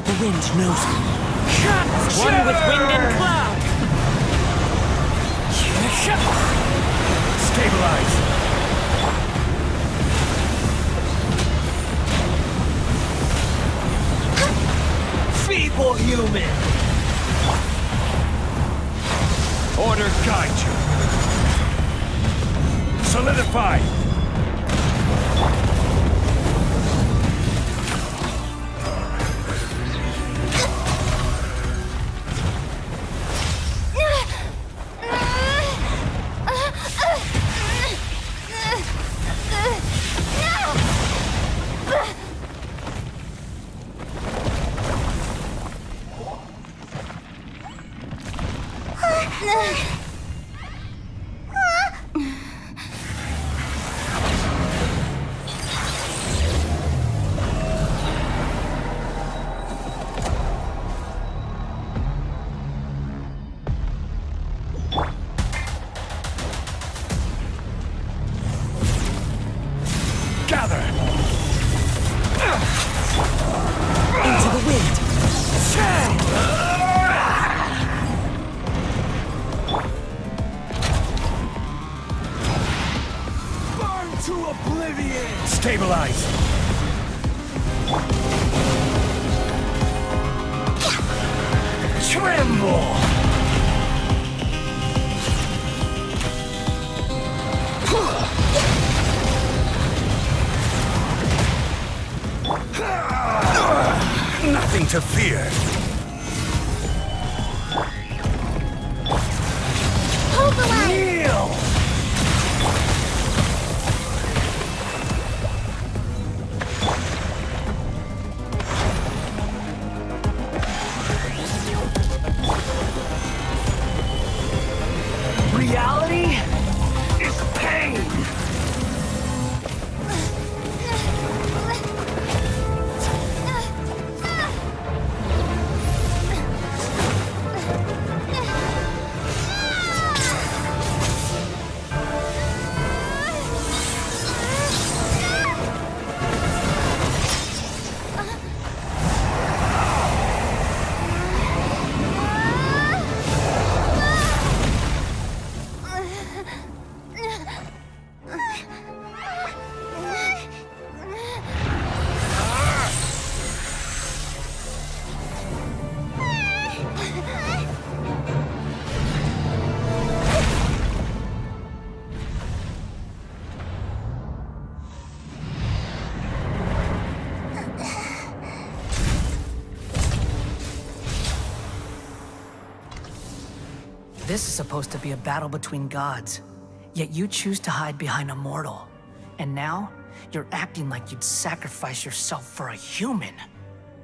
The wind knows me. One with wind and cloud. Stabilize! Feeble human! Order guide you. Solidify! Gather! Into the wind. Burn to oblivion! Stabilize! Tremble! Nothing to fear. Kneel! Reality is pain. This is supposed to be a battle between gods, yet you choose to hide behind a mortal. And now, you're acting like you'd sacrifice yourself for a human.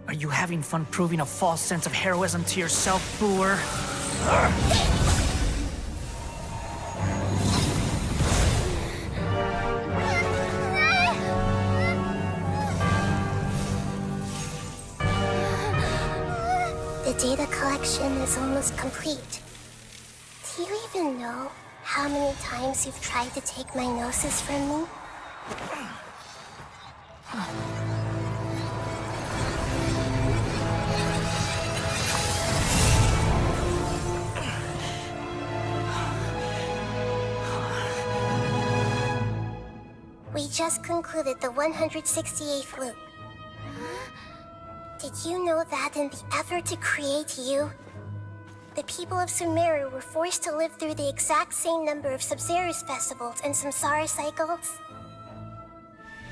Are you having fun proving a false sense of heroism to yourself, Boor? The data collection is almost complete. Do you even know how many times you've tried to take my gnosis from me? We just concluded the 168th loop. Did you know that in the effort to create you, the people of Sumeru were forced to live through the exact same number of Sub-Zerus festivals and Samsara cycles?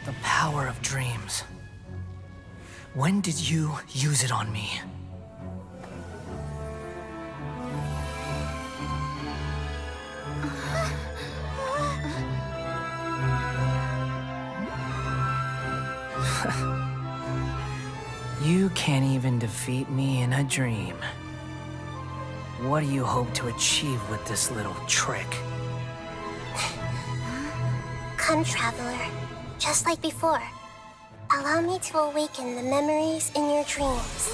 The power of dreams. When did you use it on me? You can't even defeat me in a dream. What do you hope to achieve with this little trick? Come, Traveler. Just like before. Allow me to awaken the memories in your dreams.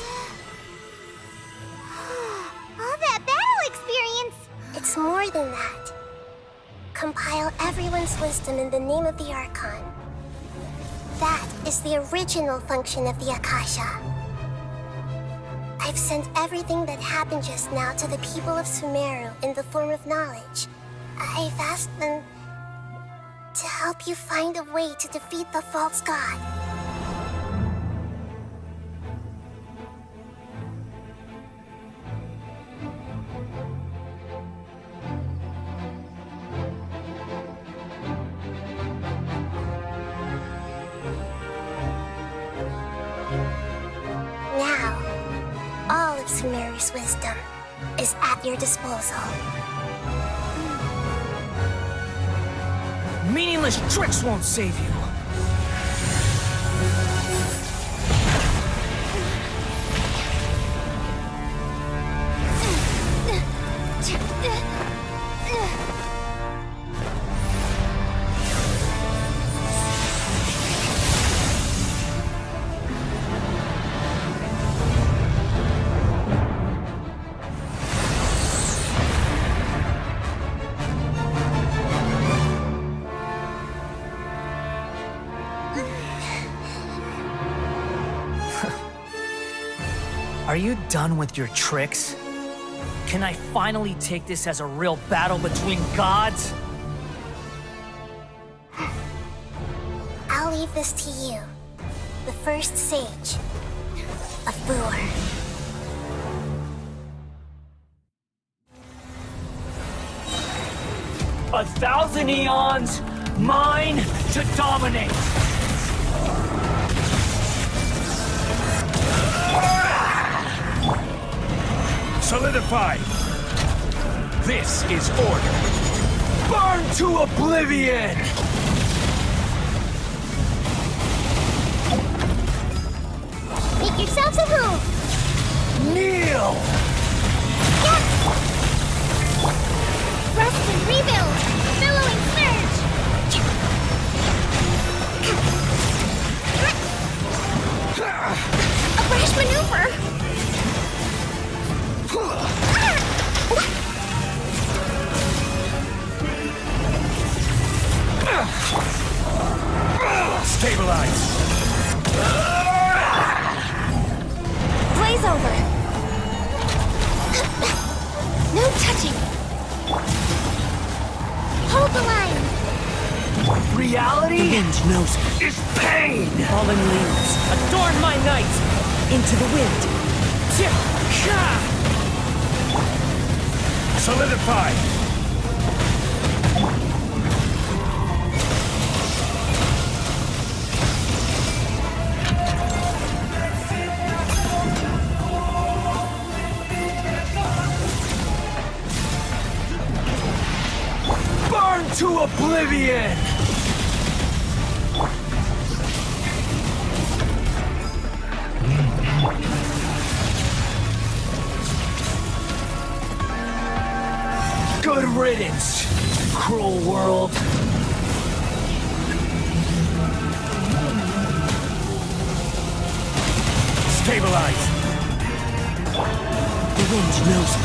All that battle experience! It's more than that. Compile everyone's wisdom in the name of the Archon. That is the original function of the Akasha. I've sent everything that happened just now to the people of Sumeru in the form of knowledge. I've asked them to help you find a way to defeat the false god. Now, all of Sumeru's wisdom is at your disposal. Meaningless tricks won't save you. Are you done with your tricks? Can I finally take this as a real battle between gods? I'll leave this to you, the first sage of Boor. A thousand eons, mine to dominate. Solidify! This is order! Burn to oblivion! Make yourselves at home! Kneel! Yes! Rest and rebuild! Billowing surge! A brash maneuver! Stabilize! Blaze over! No touching! Hold the line! Reality The wind knows me. Is pain! Fallen leaves, adorn my night! Into the wind! Solidify! oblivion! Good riddance, cruel world. Stabilize. The wind knows me.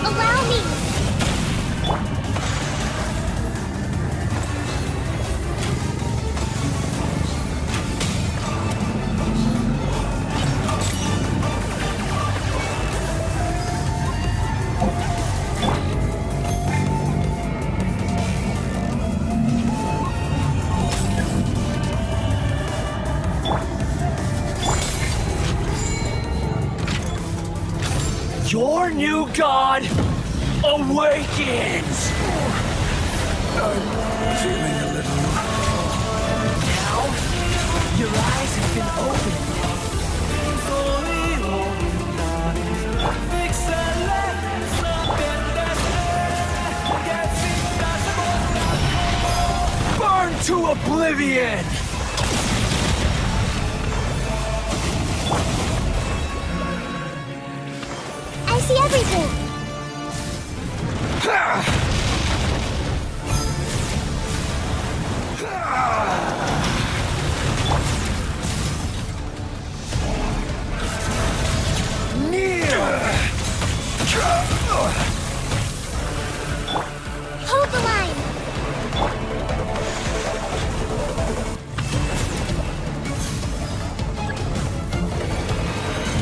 Allow me! Your new god awakens! I'm feeling a little... Now, your eyes have been opened. Burn to oblivion! I see everything. Hold the line!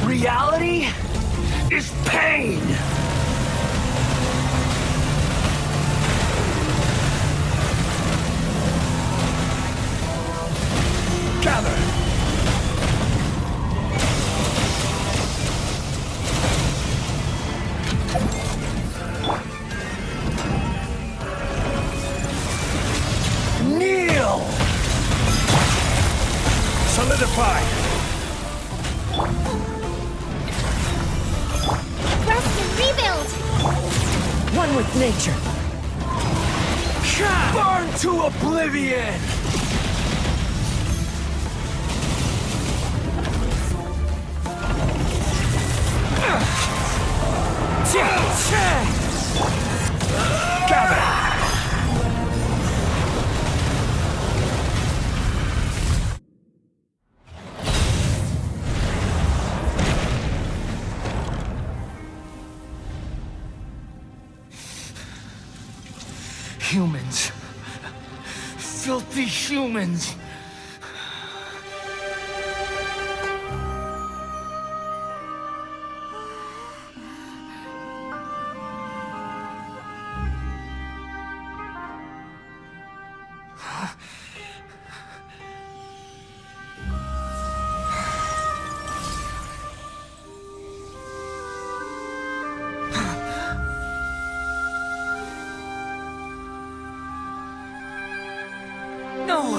Reality is pain! Gather! Kneel! Solidify! Rest and rebuild! One with nature! Burn to oblivion! Gather! Humans. Filthy humans. No!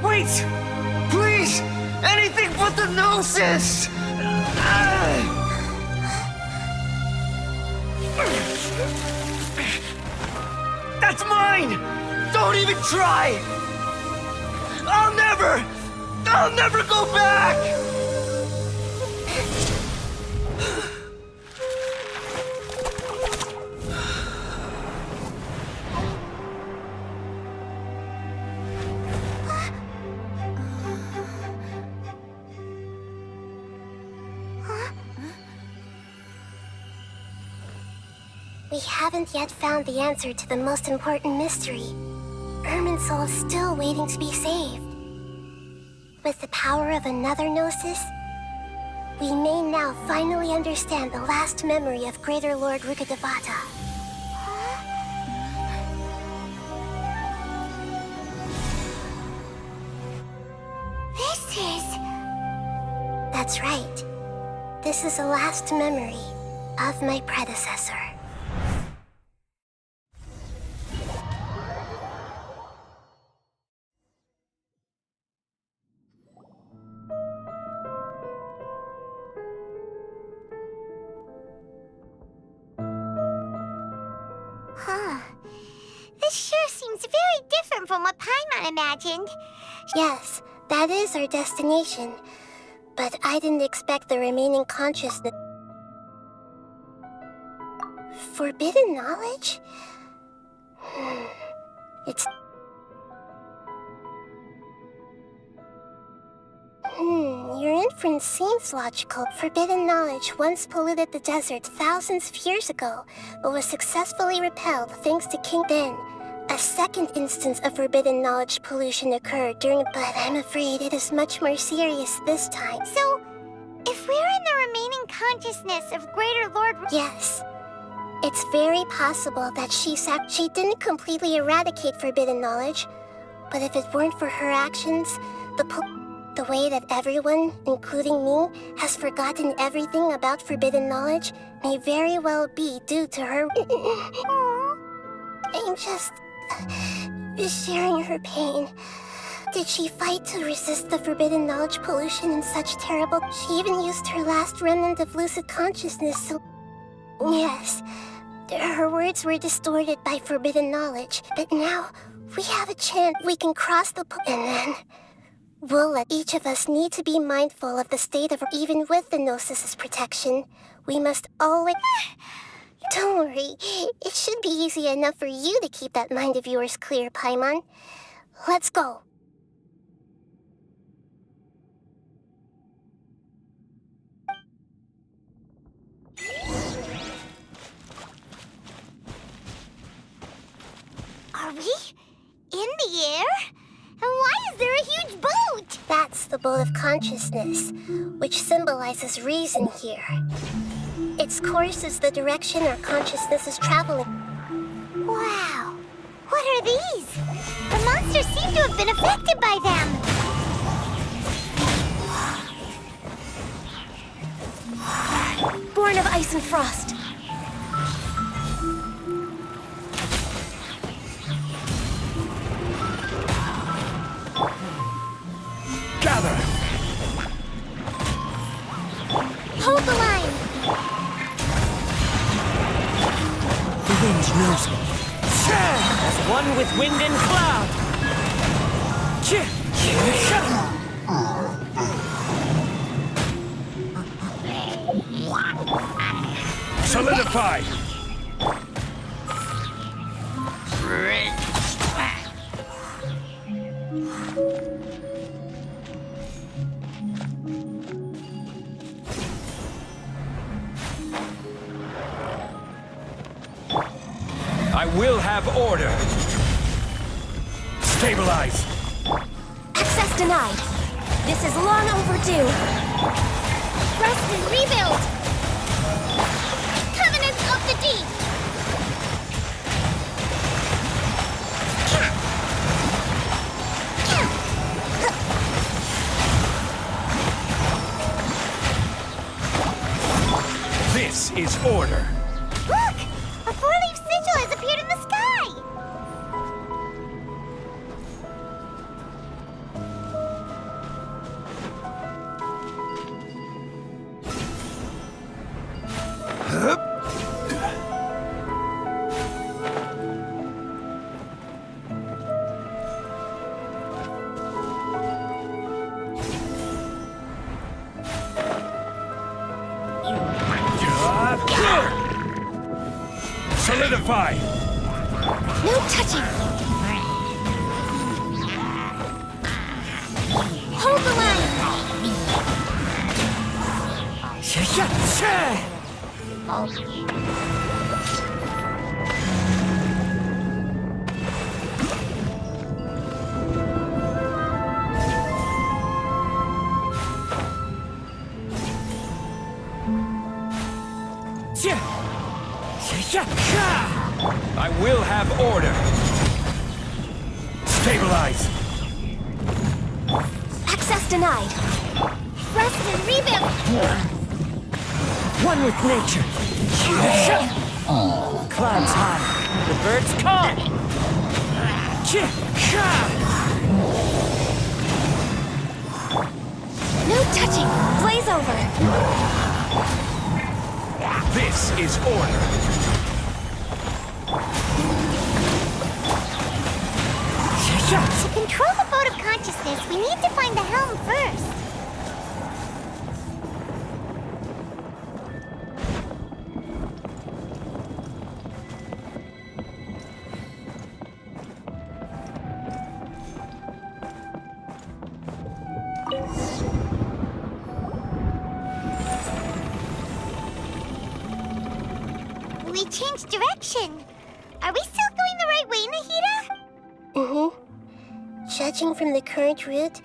Wait! Please! Anything but the Gnosis! That's mine! Don't even try! I'll never go back! We haven't yet found the answer to the most important mystery. Irminsul is still waiting to be saved. With the power of another Gnosis, we may now finally understand the last memory of Greater Lord Rukkhadevata. This is... That's right. This is the last memory of my predecessor. seems very different from what Paimon imagined. Yes, that is our destination. But I didn't expect the remaining consciousness. Forbidden knowledge? It's... Your inference seems logical. Forbidden knowledge once polluted the desert thousands of years ago, but was successfully repelled thanks to King Ben. A second instance of forbidden knowledge pollution occurred during... But I'm afraid it is much more serious this time. So, if we're in the remaining consciousness of Greater Lord... Yes. It's very possible that she didn't completely eradicate forbidden knowledge, but if it weren't for her actions, the way that everyone, including me, has forgotten everything about forbidden knowledge may very well be due to her... I'm just sharing her pain. Did she fight to resist the forbidden knowledge pollution in such terrible... She even used her last remnant of lucid consciousness, so... Yes, her words were distorted by forbidden knowledge, but now we have a chance. We can cross the... And then... We'll let each of us need to be mindful of the state of... Even with the Gnosis' protection, we must always... Don't worry, it should be easy enough for you to keep that mind of yours clear, Paimon. Let's go. Are we in the air? And why is there a huge boat? That's the boat of consciousness, which symbolizes reason here. Its course is the direction our consciousness is traveling. Wow! What are these? The monsters seem to have been affected by them. Born of ice and frost. Gather! Hold the line! The wind knows me. As one with wind and cloud. Solidify! I will have order. Stabilize. Access denied. This is long overdue. Rest and rebuild! Covenant of the Deep! This is order. Look! A four-leaf sigil has appeared in the sky! Solidify! No touching! Hold the line! I will have order. Stabilize. Access denied. Rest and rebuild! One with nature. Clouds high. The birds call. No touching. Blaze over. This is order. To control the boat of consciousness, we need to find the helm first. We changed direction. Are we still going the right way, Nahida? Mm-hmm. Judging from the current route,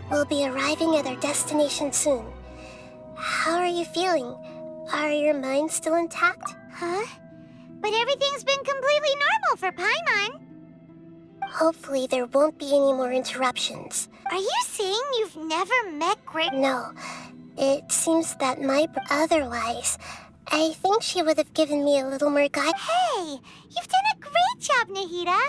we'll be arriving at our destination soon. How are you feeling? Are your minds still intact? Huh? But everything's been completely normal for Paimon. Hopefully there won't be any more interruptions. Are you saying you've never met Great... No. It seems that otherwise, I think she would have given me a little more guide. Hey! You've done a great job, Nahida!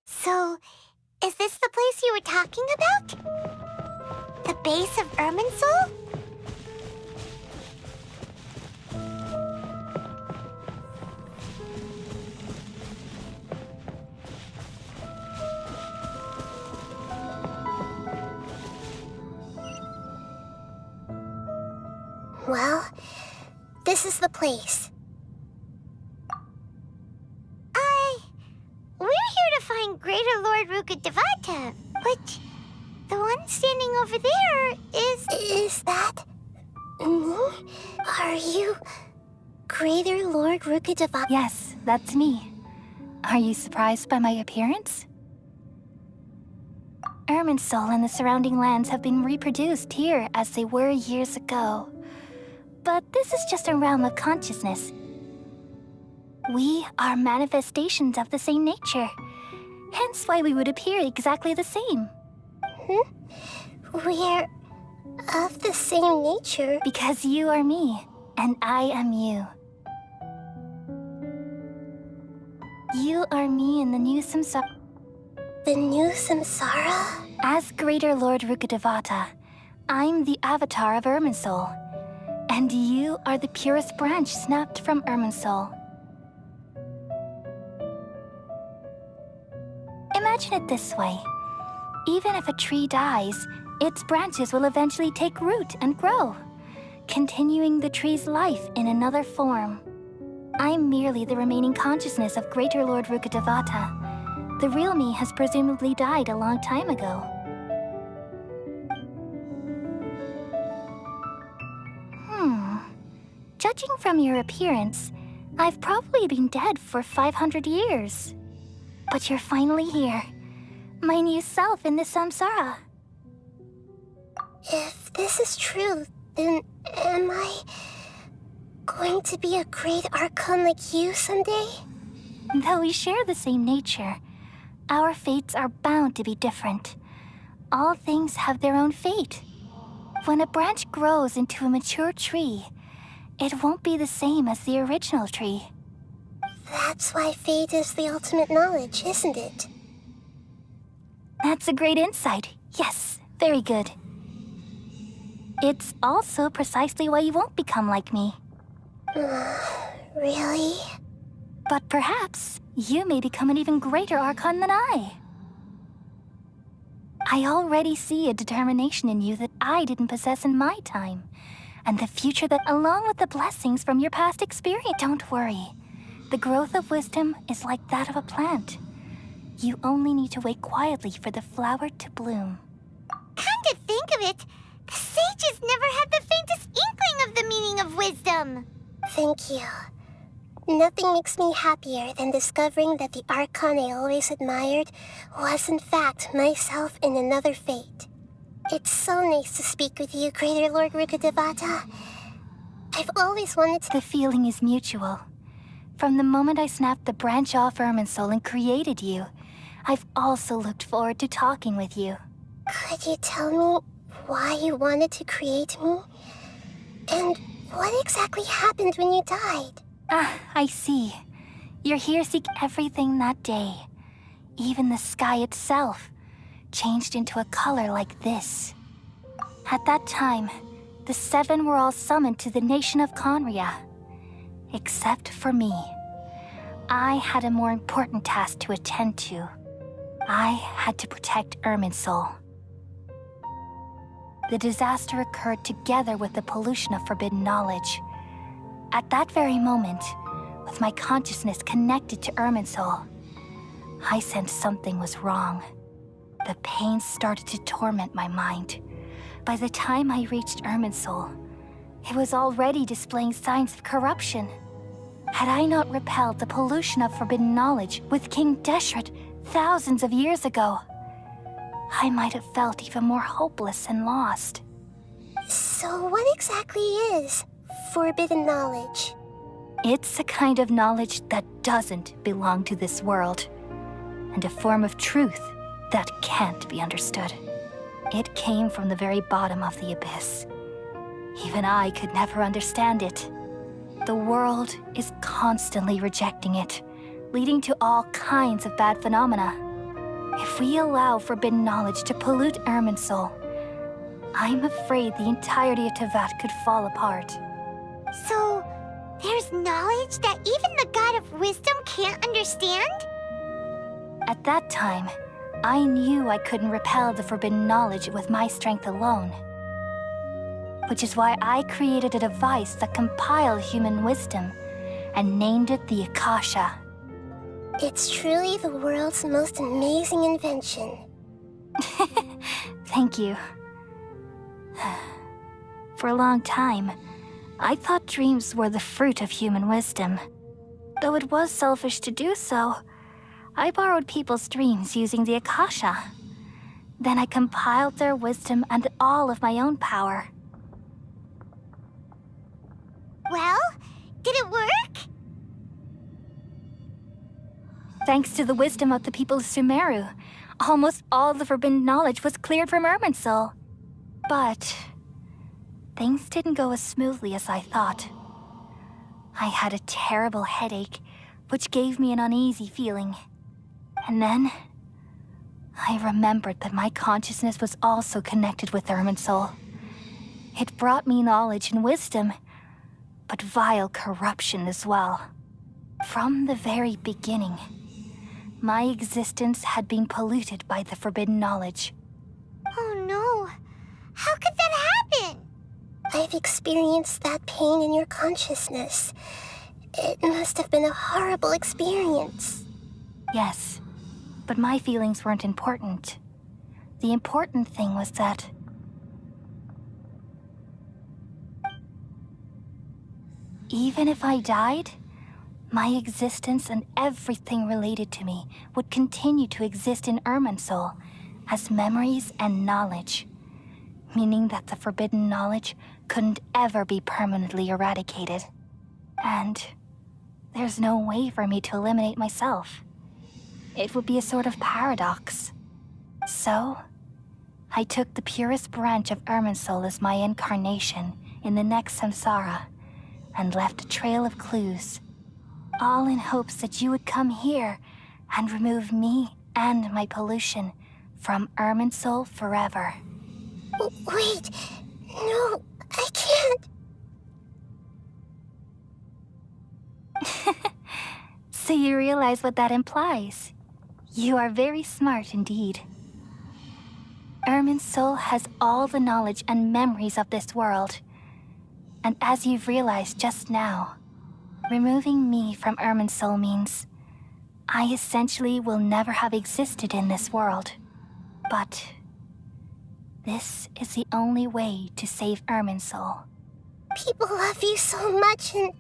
So, is this the place you were talking about? The base of Irminsul? Well, this is the place. We're here to find Greater Lord Rukkhadevata, but the one standing over there is... Is that... me? Are you... Greater Lord Rukkhadevata? Yes, that's me. Are you surprised by my appearance? Irminsul and the surrounding lands have been reproduced here as they were years ago. But this is just a realm of consciousness. We are manifestations of the same nature. Hence why we would appear exactly the same. We're of the same nature. Because you are me, and I am you. You are me in the new samsara. The new samsara? As Greater Lord Rukkhadevata, I'm the avatar of Irminsul. And you are the purest branch snapped from Irminsul. Imagine it this way. Even if a tree dies, its branches will eventually take root and grow, continuing the tree's life in another form. I'm merely the remaining consciousness of Greater Lord Rukkhadevata. The real me has presumably died a long time ago. Judging from your appearance, I've probably been dead for 500 years. But you're finally here. My new self in the samsara. If this is true, then am I going to be a great Archon like you someday? Though we share the same nature, our fates are bound to be different. All things have their own fate. When a branch grows into a mature tree, it won't be the same as the original tree. That's why fate is the ultimate knowledge, isn't it? That's a great insight. Yes, very good. It's also precisely why you won't become like me. Really? But perhaps you may become an even greater Archon than I. I already see a determination in you that I didn't possess in my time, and the future that, along with the blessings from your past experience. Don't worry. The growth of wisdom is like that of a plant. You only need to wait quietly for the flower to bloom. Come to think of it, the sages never had the faintest inkling of the meaning of wisdom. Thank you. Nothing makes me happier than discovering that the Archon I always admired was in fact myself in another fate. It's so nice to speak with you, Greater Lord Rukkhadevata. I've always wanted to... The feeling is mutual. From the moment I snapped the branch off Irminsul and created you, I've also looked forward to talking with you. Could you tell me why you wanted to create me? And what exactly happened when you died? Ah, I see. You're here to seek everything that day. Even the sky itself changed into a color like this. At that time, the seven were all summoned to the nation of Conria. Except for me. I had a more important task to attend to. I had to protect Irminsul. The disaster occurred together with the pollution of forbidden knowledge. At that very moment, with my consciousness connected to Irminsul, I sensed something was wrong. The pain started to torment my mind. By the time I reached Irminsul, it was already displaying signs of corruption. Had I not repelled the pollution of forbidden knowledge with King Deshret thousands of years ago, I might have felt even more hopeless and lost. So what exactly is forbidden knowledge? It's a kind of knowledge that doesn't belong to this world, and a form of truth that can't be understood. It came from the very bottom of the abyss. Even I could never understand it. The world is constantly rejecting it, leading to all kinds of bad phenomena. If we allow forbidden knowledge to pollute Irminsul, I'm afraid the entirety of Tevat could fall apart. So, there's knowledge that even the God of Wisdom can't understand? At that time, I knew I couldn't repel the forbidden knowledge with my strength alone. Which is why I created a device that compiled human wisdom and named it the Akasha. It's truly the world's most amazing invention. Thank you. For a long time, I thought dreams were the fruit of human wisdom. Though it was selfish to do so, I borrowed people's dreams using the Akasha. Then I compiled their wisdom and all of my own power. Well, did it work? Thanks to the wisdom of the people of Sumeru, almost all the forbidden knowledge was cleared from Irminsul. But things didn't go as smoothly as I thought. I had a terrible headache, which gave me an uneasy feeling. And then I remembered that my consciousness was also connected with Irminsul. It brought me knowledge and wisdom, but vile corruption as well. From the very beginning, my existence had been polluted by the forbidden knowledge. Oh no. How could that happen? I've experienced that pain in your consciousness. It must have been a horrible experience. Yes, but my feelings weren't important. The important thing was that even if I died, my existence and everything related to me would continue to exist in Irminsul as memories and knowledge, meaning that the forbidden knowledge couldn't ever be permanently eradicated. And there's no way for me to eliminate myself. It would be a sort of paradox. So, I took the purest branch of Irminsul as my incarnation in the next samsara, and left a trail of clues, all in hopes that you would come here and remove me and my pollution from Irminsul forever. Wait, no, I can't. So you realize what that implies. You are very smart indeed. Irminsul has all the knowledge and memories of this world. And as you've realized just now, removing me from Irminsul means I essentially will never have existed in this world. But this is the only way to save Irminsul. People love you so much, and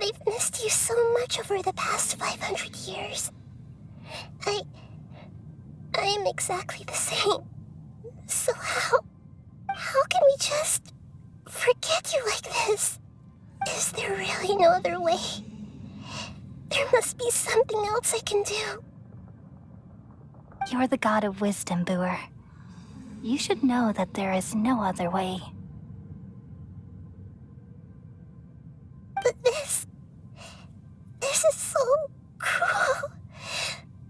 they've missed you so much over the past 500 years. I am exactly the same. So how can we just forget you like this. Is there really no other way? There must be something else I can do. You're the god of wisdom, Booer. You should know that there is no other way. But this is so cruel.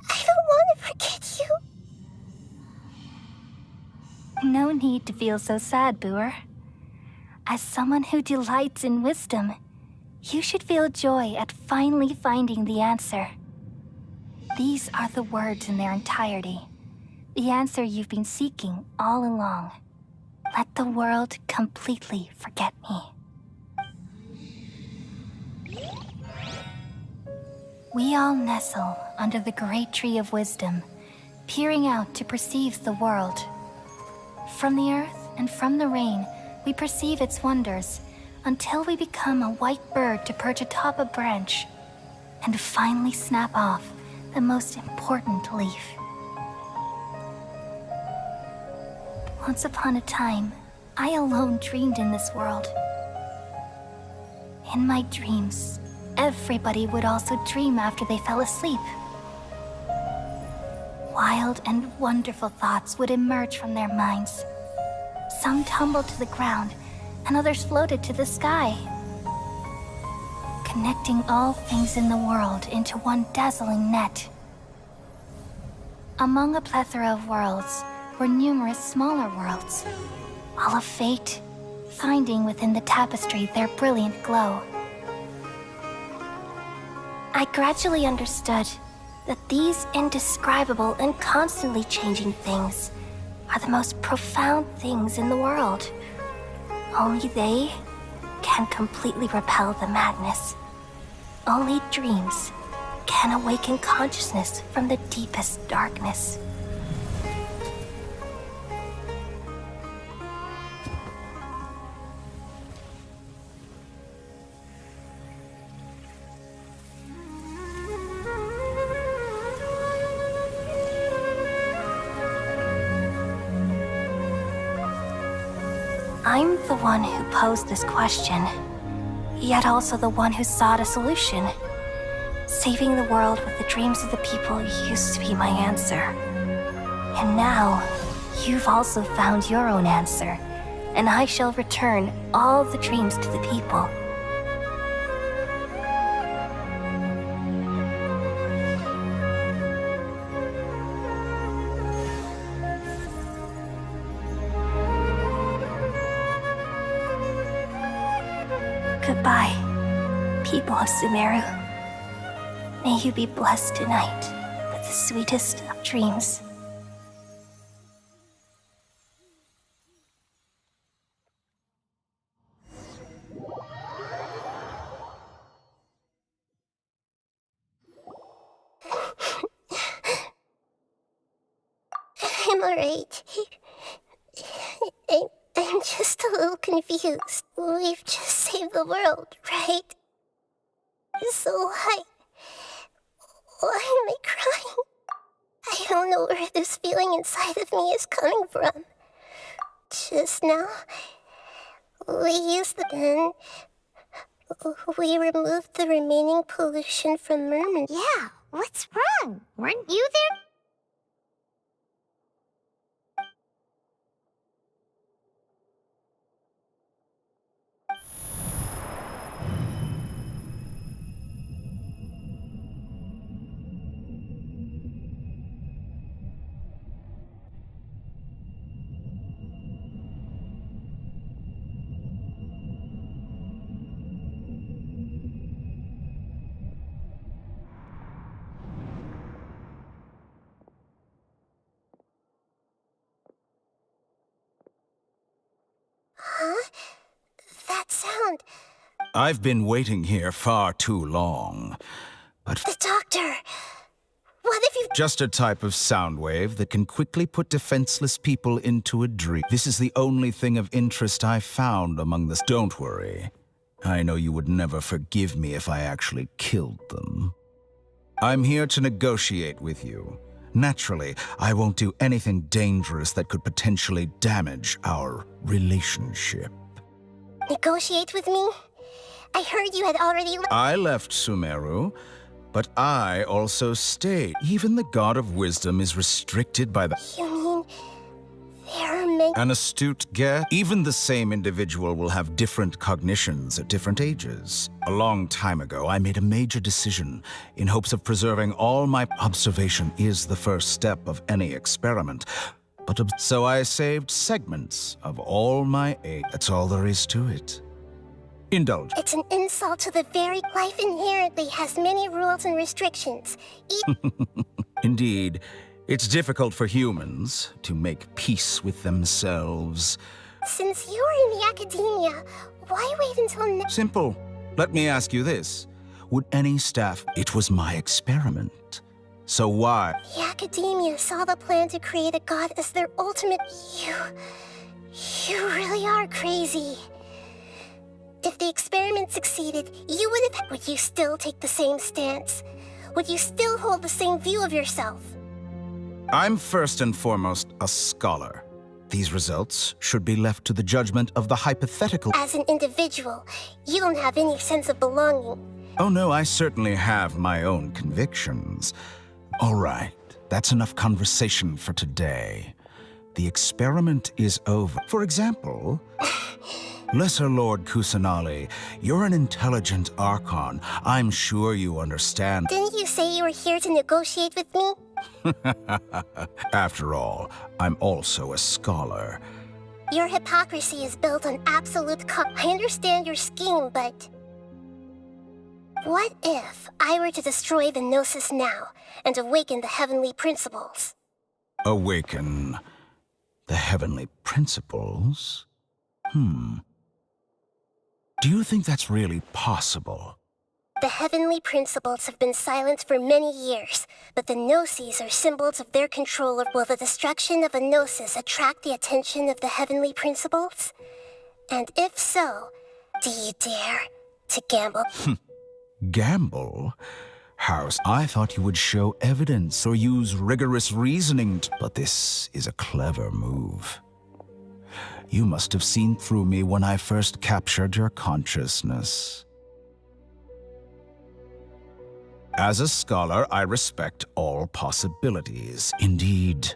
I don't want to forget you. No need to feel so sad, Booer. As someone who delights in wisdom, you should feel joy at finally finding the answer. These are the words in their entirety. The answer you've been seeking all along. Let the world completely forget me. We all nestle under the great tree of wisdom, peering out to perceive the world. From the earth and from the rain, we perceive its wonders, until we become a white bird to perch atop a branch, and finally snap off the most important leaf. Once upon a time, I alone dreamed in this world. In my dreams, everybody would also dream after they fell asleep. Wild and wonderful thoughts would emerge from their minds. Some tumbled to the ground, and others floated to the sky, connecting all things in the world into one dazzling net. Among a plethora of worlds were numerous smaller worlds, all of fate, finding within the tapestry their brilliant glow. I gradually understood that these indescribable and constantly changing things are the most profound things in the world. Only they can completely repel the madness. Only dreams can awaken consciousness from the deepest darkness. I'm the one who posed this question, yet also the one who sought a solution. Saving the world with the dreams of the people used to be my answer. And now, you've also found your own answer, and I shall return all the dreams to the people. Goodbye, people of Sumeru. May you be blessed tonight with the sweetest of dreams. I'm alright. I'm just a little confused. We've just saved the world, right? So why am I crying? I don't know where this feeling inside of me is coming from. Just now, we used the bin. We removed the remaining pollution from Merman. Yeah, what's wrong? Weren't you there? Huh? That sound. I've been waiting here far too long. But The doctor! What if you... just a type of sound wave that can quickly put defenseless people into a dream. This is the only thing of interest I found among the... Don't worry. I know you would never forgive me if I actually killed them. I'm here to negotiate with you. Naturally, I won't do anything dangerous that could potentially damage our relationship. Negotiate with me? I heard you had already I left Sumeru, but I also stayed. Even the God of Wisdom is restricted by the... You mean there are many... An astute guess. Even the same individual will have different cognitions at different ages. A long time ago, I made a major decision in hopes of preserving all my... Observation is the first step of any experiment. But so I saved segments of all my age. That's all there is to it. Indulge. It's an insult to the very... Life inherently has many rules and restrictions. Indeed, it's difficult for humans to make peace with themselves. Since you are in the academia, why wait until now? Simple. Let me ask you this. Would any staff... It was my experiment. So why? The academia saw the plan to create a god as their ultimate... You really are crazy. If the experiment succeeded, you would have... Would you still take the same stance? Would you still hold the same view of yourself? I'm first and foremost a scholar. These results should be left to the judgment of the hypothetical... As an individual, you don't have any sense of belonging. Oh no, I certainly have my own convictions. All right, that's enough conversation for today. The experiment is over. For example, Lesser Lord Kusanali, you're an intelligent Archon. I'm sure you understand. Didn't you say you were here to negotiate with me? After all, I'm also a scholar. Your hypocrisy is built on absolute I understand your scheme, but... What if I were to destroy the Gnosis now and awaken the heavenly principles? Awaken the heavenly principles? Do you think that's really possible? The heavenly principles have been silent for many years, but the Gnosis are symbols of their control. Will the destruction of a Gnosis attract the attention of the heavenly principles? And if so, do you dare to gamble? Gamble? House, I thought you would show evidence or use rigorous reasoning, but this is a clever move. You must have seen through me when I first captured your consciousness. As a scholar, I respect all possibilities. Indeed,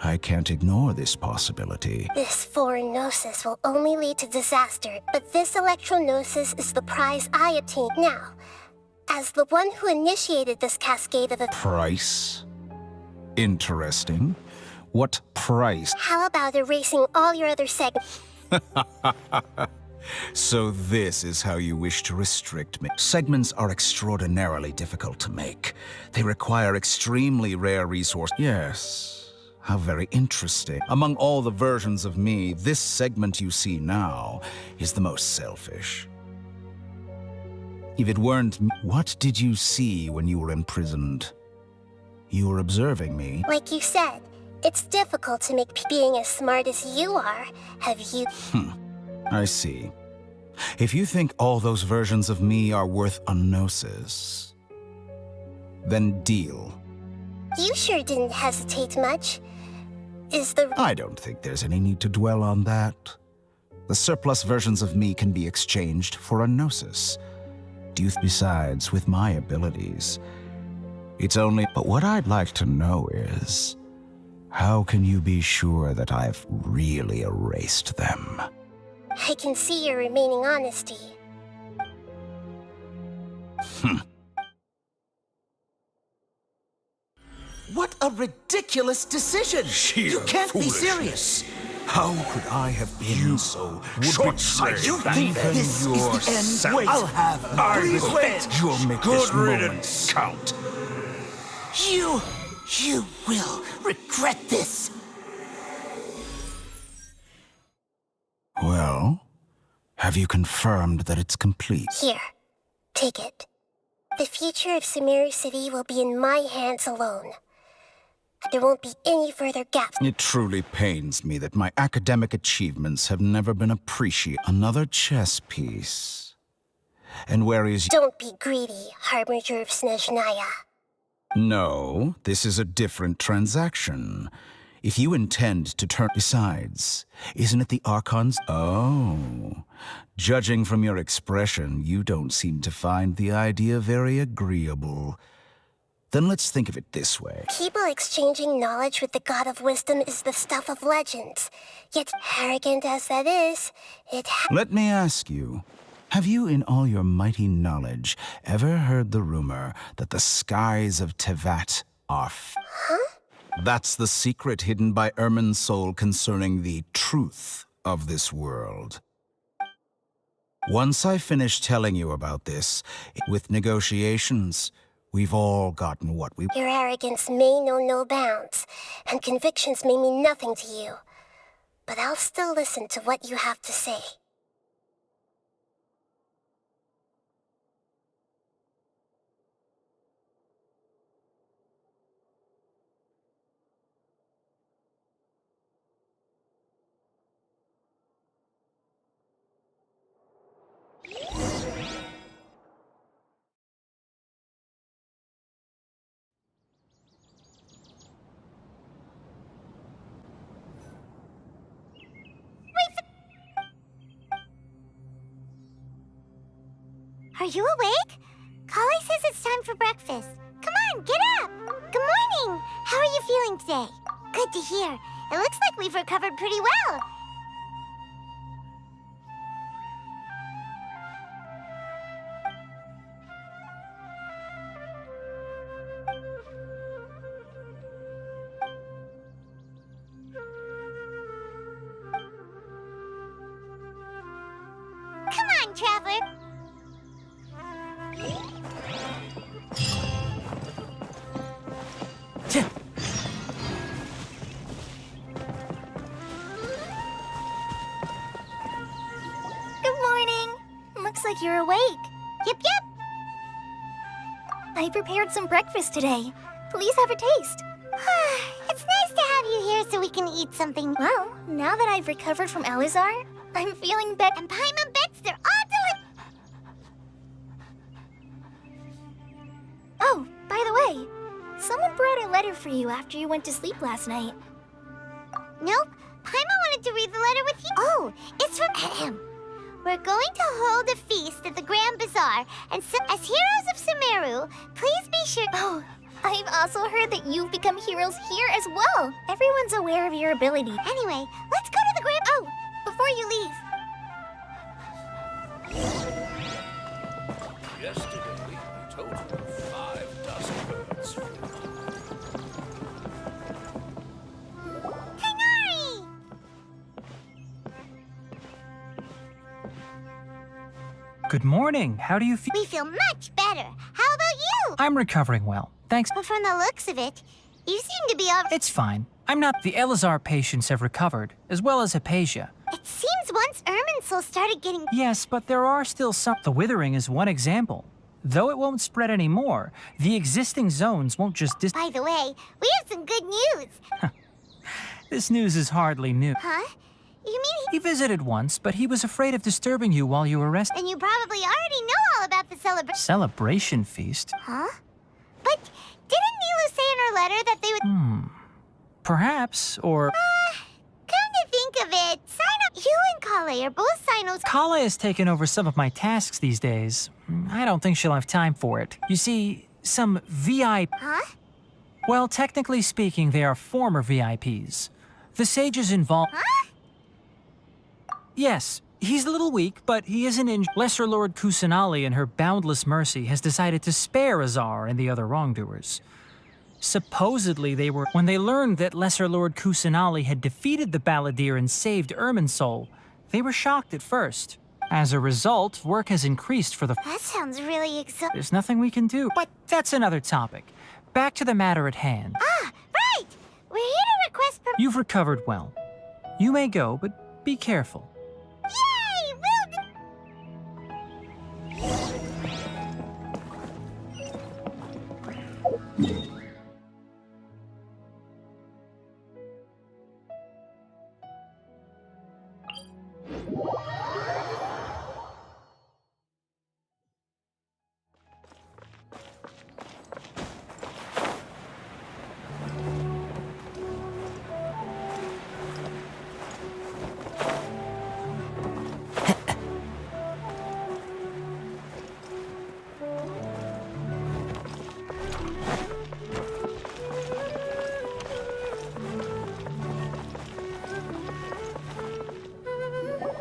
I can't ignore this possibility. This foreign Gnosis will only lead to disaster, but this Electro-Gnosis is the prize I obtained now. As the one who initiated this cascade of... Price? Interesting. What price? How about erasing all your other segments? So this is how you wish to restrict me. Segments are extraordinarily difficult to make. They require extremely rare resources. Yes, how very interesting. Among all the versions of me, this segment you see now is the most selfish. If it weren't me, what did you see when you were imprisoned? You were observing me. Like you said, it's difficult to make being as smart as you are. Have you... I see. If you think all those versions of me are worth a Gnosis, then deal. You sure didn't hesitate much. Is the... I don't think there's any need to dwell on that. The surplus versions of me can be exchanged for a Gnosis. Besides, with my abilities, it's only... But what I'd like to know is, how can you be sure that I've really erased them? I can see your remaining honesty. What a ridiculous decision! You can't be serious! How could I have been so short-sighted? You think this is the end? Wait, I'll have... Please wait! You'll make Good this riddance, Count. You will regret this! Well, have you confirmed that it's complete? Here, take it. The future of Sumeru City will be in my hands alone. There won't be any further gaps. It truly pains me that my academic achievements have never been appreciated. Another chess piece. And where is... Don't be greedy, Harbinger of Snezhnaya. No, this is a different transaction. If you intend to turn... Besides, isn't it the Archon's... Oh. Judging from your expression, you don't seem to find the idea very agreeable. Then let's think of it this way. People exchanging knowledge with the God of Wisdom is the stuff of legends. Yet, arrogant as that is, Let me ask you, have you in all your mighty knowledge ever heard the rumor that the skies of Tevat are Huh? That's the secret hidden by Irminsul concerning the truth of this world. Once I finish telling you about this, with negotiations, we've all gotten what we... Your arrogance may know no bounds, and convictions may mean nothing to you. But I'll still listen to what you have to say. Are you awake? Kali says it's time for breakfast. Come on, get up! Good morning! How are you feeling today? Good to hear. It looks like we've recovered pretty well. Come on, Traveler. Good morning. Looks like you're awake. Yep, yep. I prepared some breakfast today. Please have a taste. It's nice to have you here so we can eat something. Well, now that I've recovered from Elazar, I'm feeling better. And Paimon bets they're all delicious. Oh, by the way, someone brought a letter for you after you went to sleep last night. Nope. Paimon wanted to read the letter with you. Oh, it's from... We're going to hold a feast at the Grand Bazaar, and so, as heroes of Sumeru, please be sure... Oh, I've also heard that you've become heroes here as well. Everyone's aware of your ability. Anyway, let's go to the Grand... Oh, before you leave. Yesterday, we totaled 5 dozen birds. Tighnari! Good morning. How do you feel? We feel much better. How about you? I'm recovering well. Thanks. But from the looks of it, you seem to be all... It's fine. I'm not... The Elazar patients have recovered, as well as Hypatia. It seems once Irminsul started getting... Yes, but there are still some... The withering is one example. Though it won't spread anymore, the existing zones won't just By the way, we have some good news. This news is hardly new. Huh? You mean He visited once, but he was afraid of disturbing you while you were resting. And you probably already know all about the celebration. Celebration feast? Huh? But didn't Nilu say in her letter that they would... Perhaps, or... Come to think of it, you and Kale are both Sinos... Kala has taken over some of my tasks these days. I don't think she'll have time for it. You see, some VIP... Huh? Well, technically speaking, they are former VIPs. The sages involved... Huh? Yes, he's a little weak, but he isn't in... Lesser Lord Kusanali, in her boundless mercy, has decided to spare Azar and the other wrongdoers. Supposedly they were... When they learned that Lesser Lord Kusanali had defeated the Balladeer and saved Irminsul, they were shocked at first. As a result, work has increased for the... That sounds really exciting. There's nothing we can do, but that's another topic. Back to the matter at hand. Ah, right! We're here to request You've recovered well. You may go, but be careful. Yay!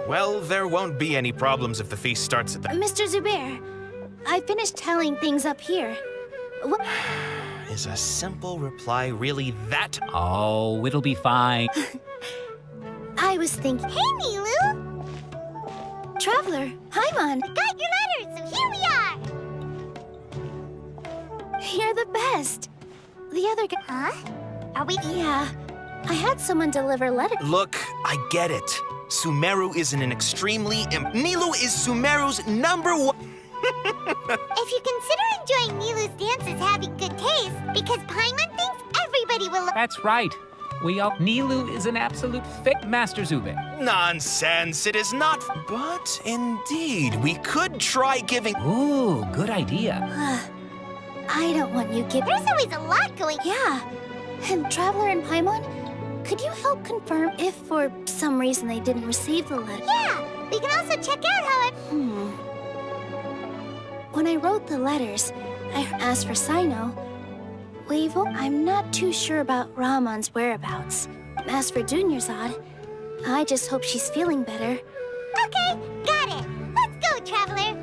Well, there won't be any problems if the feast starts at the... Mr. Zubair, I finished tallying things up here. What? Is a simple reply really that... Oh, it'll be fine. I was thinking... Hey, Nilu! Traveler, Paimon, Got your letters, so here we are! you're the best. The other guy... Huh? Are we... Yeah, I had someone deliver letters. Look, I get it. Sumeru is in an extremely... Nilu is Sumeru's #1... If you consider enjoying Nilu's dances having good taste, because Paimon thinks everybody will... That's right. We all... Nilu is an absolute fit, Master Zubair. Nonsense, it is not... But indeed, we could try giving... Ooh, good idea. I don't want you giving... There's always a lot going... Yeah. And Traveler and Paimon, could you help confirm if for some reason they didn't receive the letter? Yeah, we can also check out how it... When I wrote the letters, I asked for Sino. I'm not too sure about Ramon's whereabouts. As for Dunyarzad, I just hope she's feeling better. Okay, got it. Let's go, Traveler.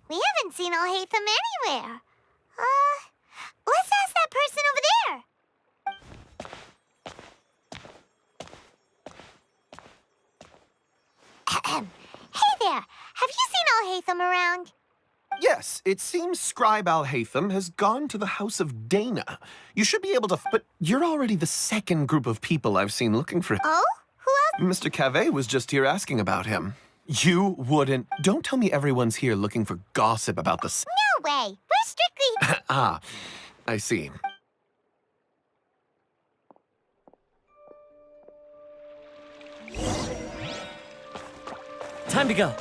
We haven't seen Alhaitham anywhere. Let's ask that person over there. Hey there, have you seen Alhaitham around? Yes, it seems Scribe Alhaitham has gone to the House of Dana. You should be able to... But you're already the second group of people I've seen looking for... Oh? Who else? Mr. Cave was just here asking about him. You wouldn't... Don't tell me everyone's here looking for gossip about the... No way. We're strictly... Ah, I see. Time to go.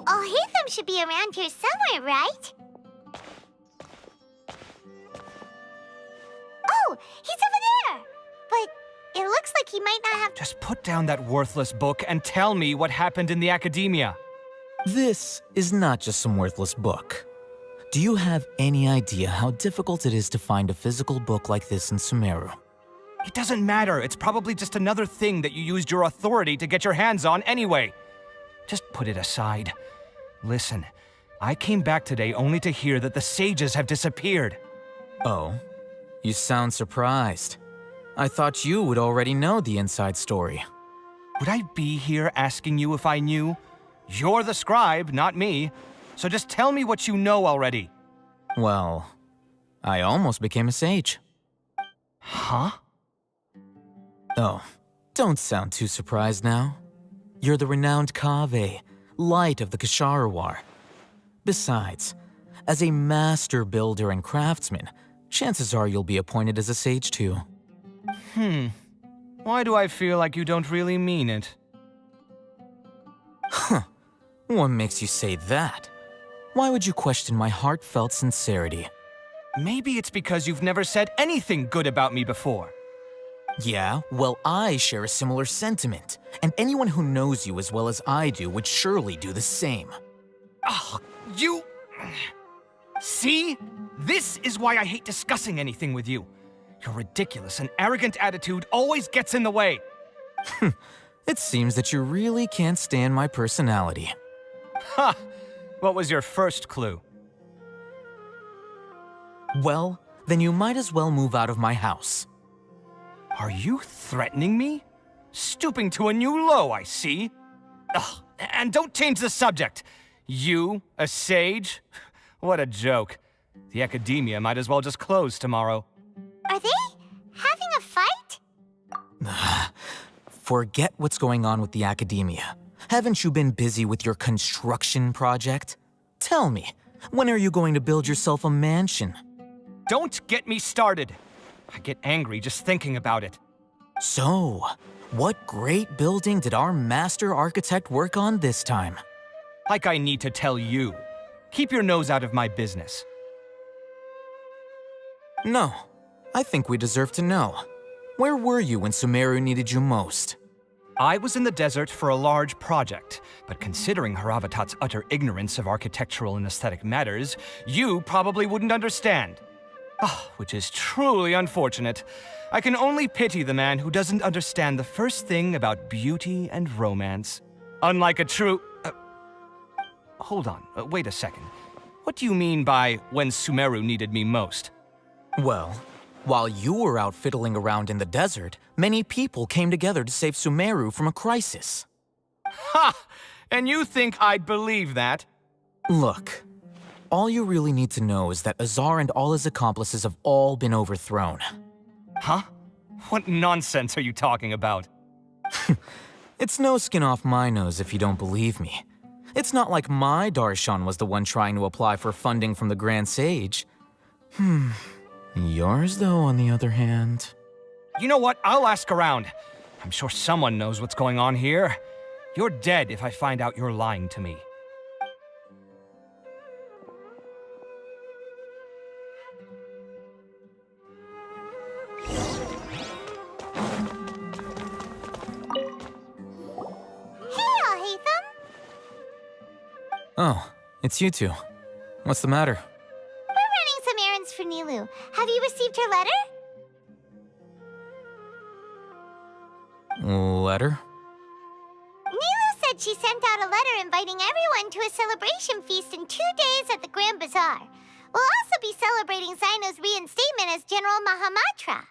Alhaitham should be around here somewhere, right? Oh, he's over there! But it looks like he might not have... Just put down that worthless book and tell me what happened in the academia. This is not just some worthless book. Do you have any idea how difficult it is to find a physical book like this in Sumeru? It doesn't matter. It's probably just another thing that you used your authority to get your hands on anyway. Just put it aside. Listen, I came back today only to hear that the sages have disappeared. Oh, you sound surprised. I thought you would already know the inside story. Would I be here asking you if I knew? You're the scribe, not me. So just tell me what you know already. Well, I almost became a sage. Huh? Oh, don't sound too surprised now. You're the renowned Kaveh, light of the Ksharawar. Besides, as a master builder and craftsman, chances are you'll be appointed as a sage too. Why do I feel like you don't really mean it? Huh. What makes you say that? Why would you question my heartfelt sincerity? Maybe it's because you've never said anything good about me before. Yeah, well, I share a similar sentiment, and anyone who knows you as well as I do would surely do the same. Ugh, you... See? This is why I hate discussing anything with you. Your ridiculous and arrogant attitude always gets in the way. It seems that you really can't stand my personality. Ha! What was your first clue? Well, then you might as well move out of my house. Are you threatening me? Stooping to a new low, I see. Ugh, and don't change the subject. You, a sage? What a joke. The academia might as well just close tomorrow. Are they having a fight? Forget what's going on with the academia. Haven't you been busy with your construction project? Tell me, when are you going to build yourself a mansion? Don't get me started. I get angry just thinking about it. So, what great building did our master architect work on this time? Like I need to tell you. Keep your nose out of my business. No, I think we deserve to know. Where were you when Sumeru needed you most? I was in the desert for a large project, but considering Haravatat's utter ignorance of architectural and aesthetic matters, you probably wouldn't understand. Which is truly unfortunate. I can only pity the man who doesn't understand the first thing about beauty and romance. Unlike a true... hold on, wait a second. What do you mean by when Sumeru needed me most? Well, while you were out fiddling around in the desert, many people came together to save Sumeru from a crisis. Ha! And you think I'd believe that? Look, all you really need to know is that Azar and all his accomplices have all been overthrown. Huh? What nonsense are you talking about? It's no skin off my nose if you don't believe me. It's not like my Darshan was the one trying to apply for funding from the Grand Sage. Yours, though, on the other hand... You know what? I'll ask around. I'm sure someone knows what's going on here. You're dead if I find out you're lying to me. Oh, it's you two. What's the matter? We're running some errands for Nilu. Have you received her letter? Letter? Nilu said she sent out a letter inviting everyone to a celebration feast in 2 days at the Grand Bazaar. We'll also be celebrating Zaino's reinstatement as General Mahamatra.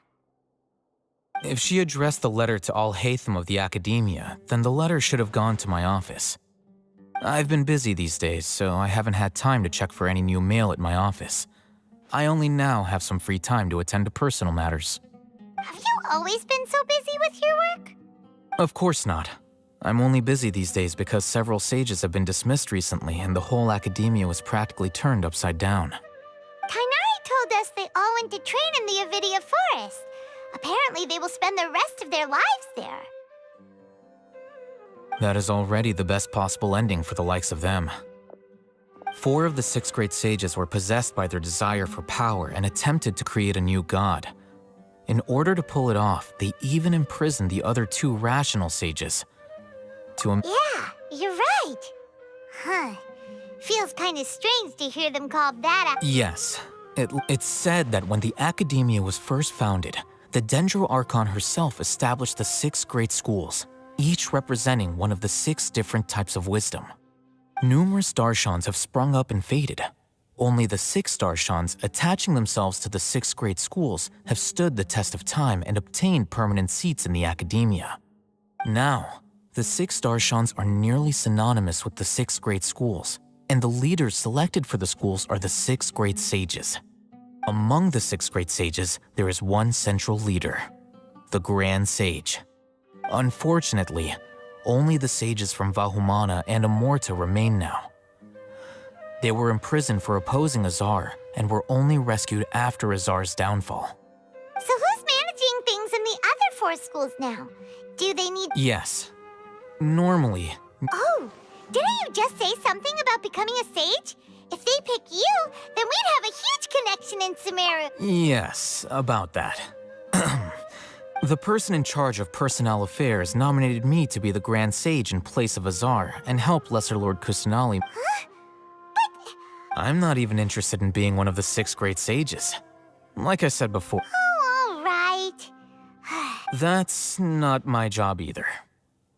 If she addressed the letter to Al Haytham of the Academia, then the letter should have gone to my office. I've been busy these days, so I haven't had time to check for any new mail at my office. I only now have some free time to attend to personal matters. Have you always been so busy with your work? Of course not. I'm only busy these days because several sages have been dismissed recently and the whole academia was practically turned upside down. Kainari told us they all went to train in the Avidia Forest. Apparently they will spend the rest of their lives there. That is already the best possible ending for the likes of them. 4 of the 6 great sages were possessed by their desire for power and attempted to create a new god. In order to pull it off, they even imprisoned the other 2 rational sages. Yeah, you're right. Huh. Feels kinda strange to hear them called that. Yes. It's said that when the Academia was first founded, the Dendro Archon herself established the 6 great schools, each representing one of the 6 different types of wisdom. Numerous Darshans have sprung up and faded. Only the 6 Darshans attaching themselves to the 6 great schools have stood the test of time and obtained permanent seats in the Academia. Now, the 6 Darshans are nearly synonymous with the 6 great schools, and the leaders selected for the schools are the 6 great sages. Among the 6 great sages, there is one central leader, the Grand Sage. Unfortunately, only the sages from Vahumana and Amorta remain now. They were imprisoned for opposing Azar and were only rescued after Azar's downfall. So who's managing things in the other 4 schools now? Do they need— Yes. Normally. Oh, didn't you just say something about becoming a sage? If they pick you, then we'd have a huge connection in Sumeru. Yes, about that. The person in charge of personnel affairs nominated me to be the Grand Sage in place of Azar and help Lesser Lord Kusanali. Huh? I'm not even interested in being one of the 6 great sages. Like I said before. Oh, all right. That's not my job either.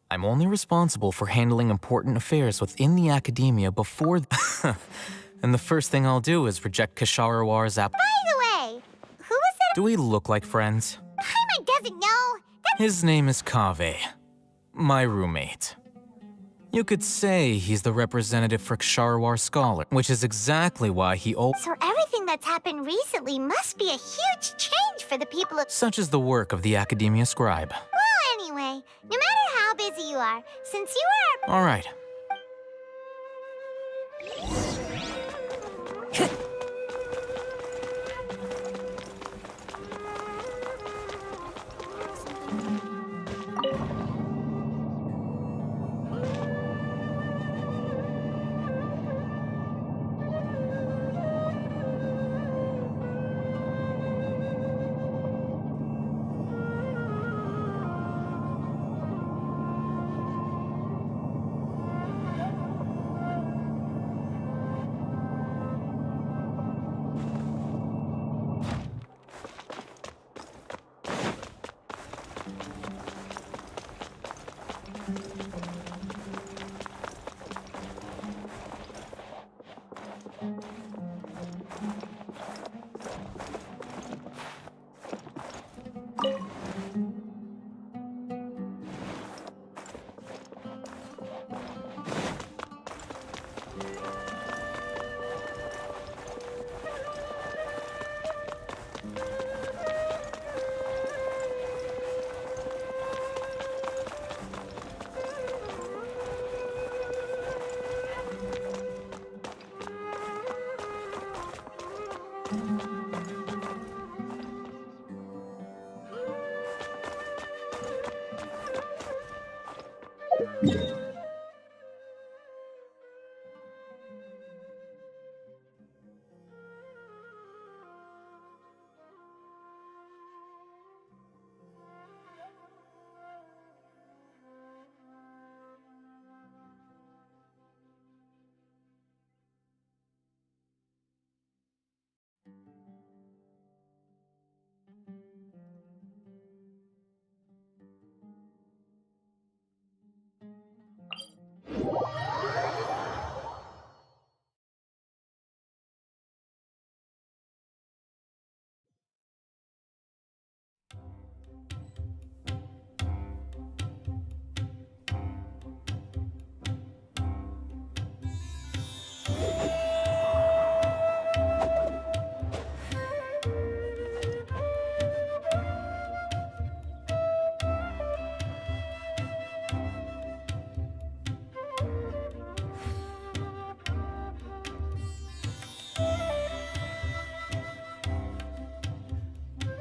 I'm only responsible for handling important affairs within the Academia before and the first thing I'll do is reject Kasharawar's By the Do we look like friends? Paimon doesn't know. His name is Kaveh, my roommate. You could say he's the representative for Ksharwar Scholar, which is exactly why he So everything that's happened recently must be a huge change for the people of... such as the work of the Academia Scribe. Well, anyway, no matter how busy you are, since you are... All right.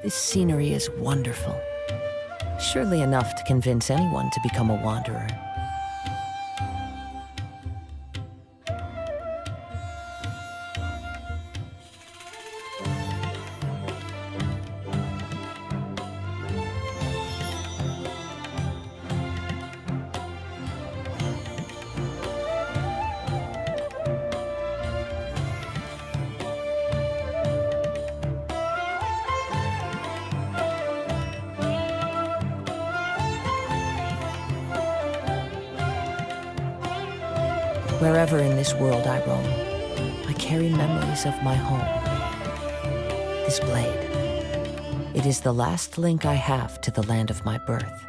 This scenery is wonderful. Surely enough to convince anyone to become a wanderer. Wherever in this world I roam, I carry memories of my home. This blade, it is the last link I have to the land of my birth.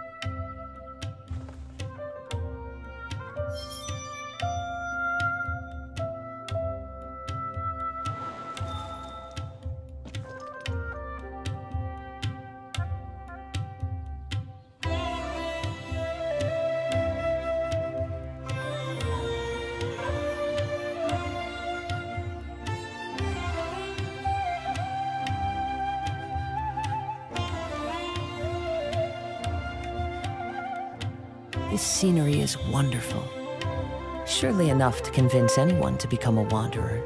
This scenery is wonderful. Surely enough to convince anyone to become a wanderer.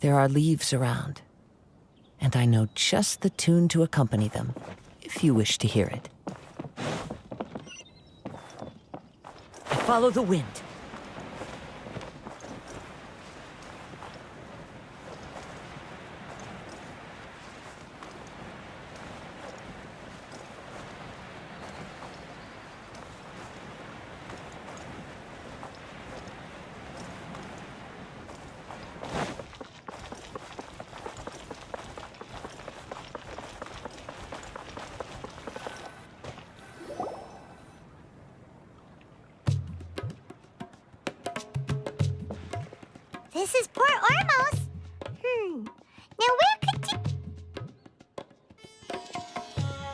There are leaves around, and I know just the tune to accompany them, if you wish to hear it. I follow the wind. This is Port Ormos. Now where could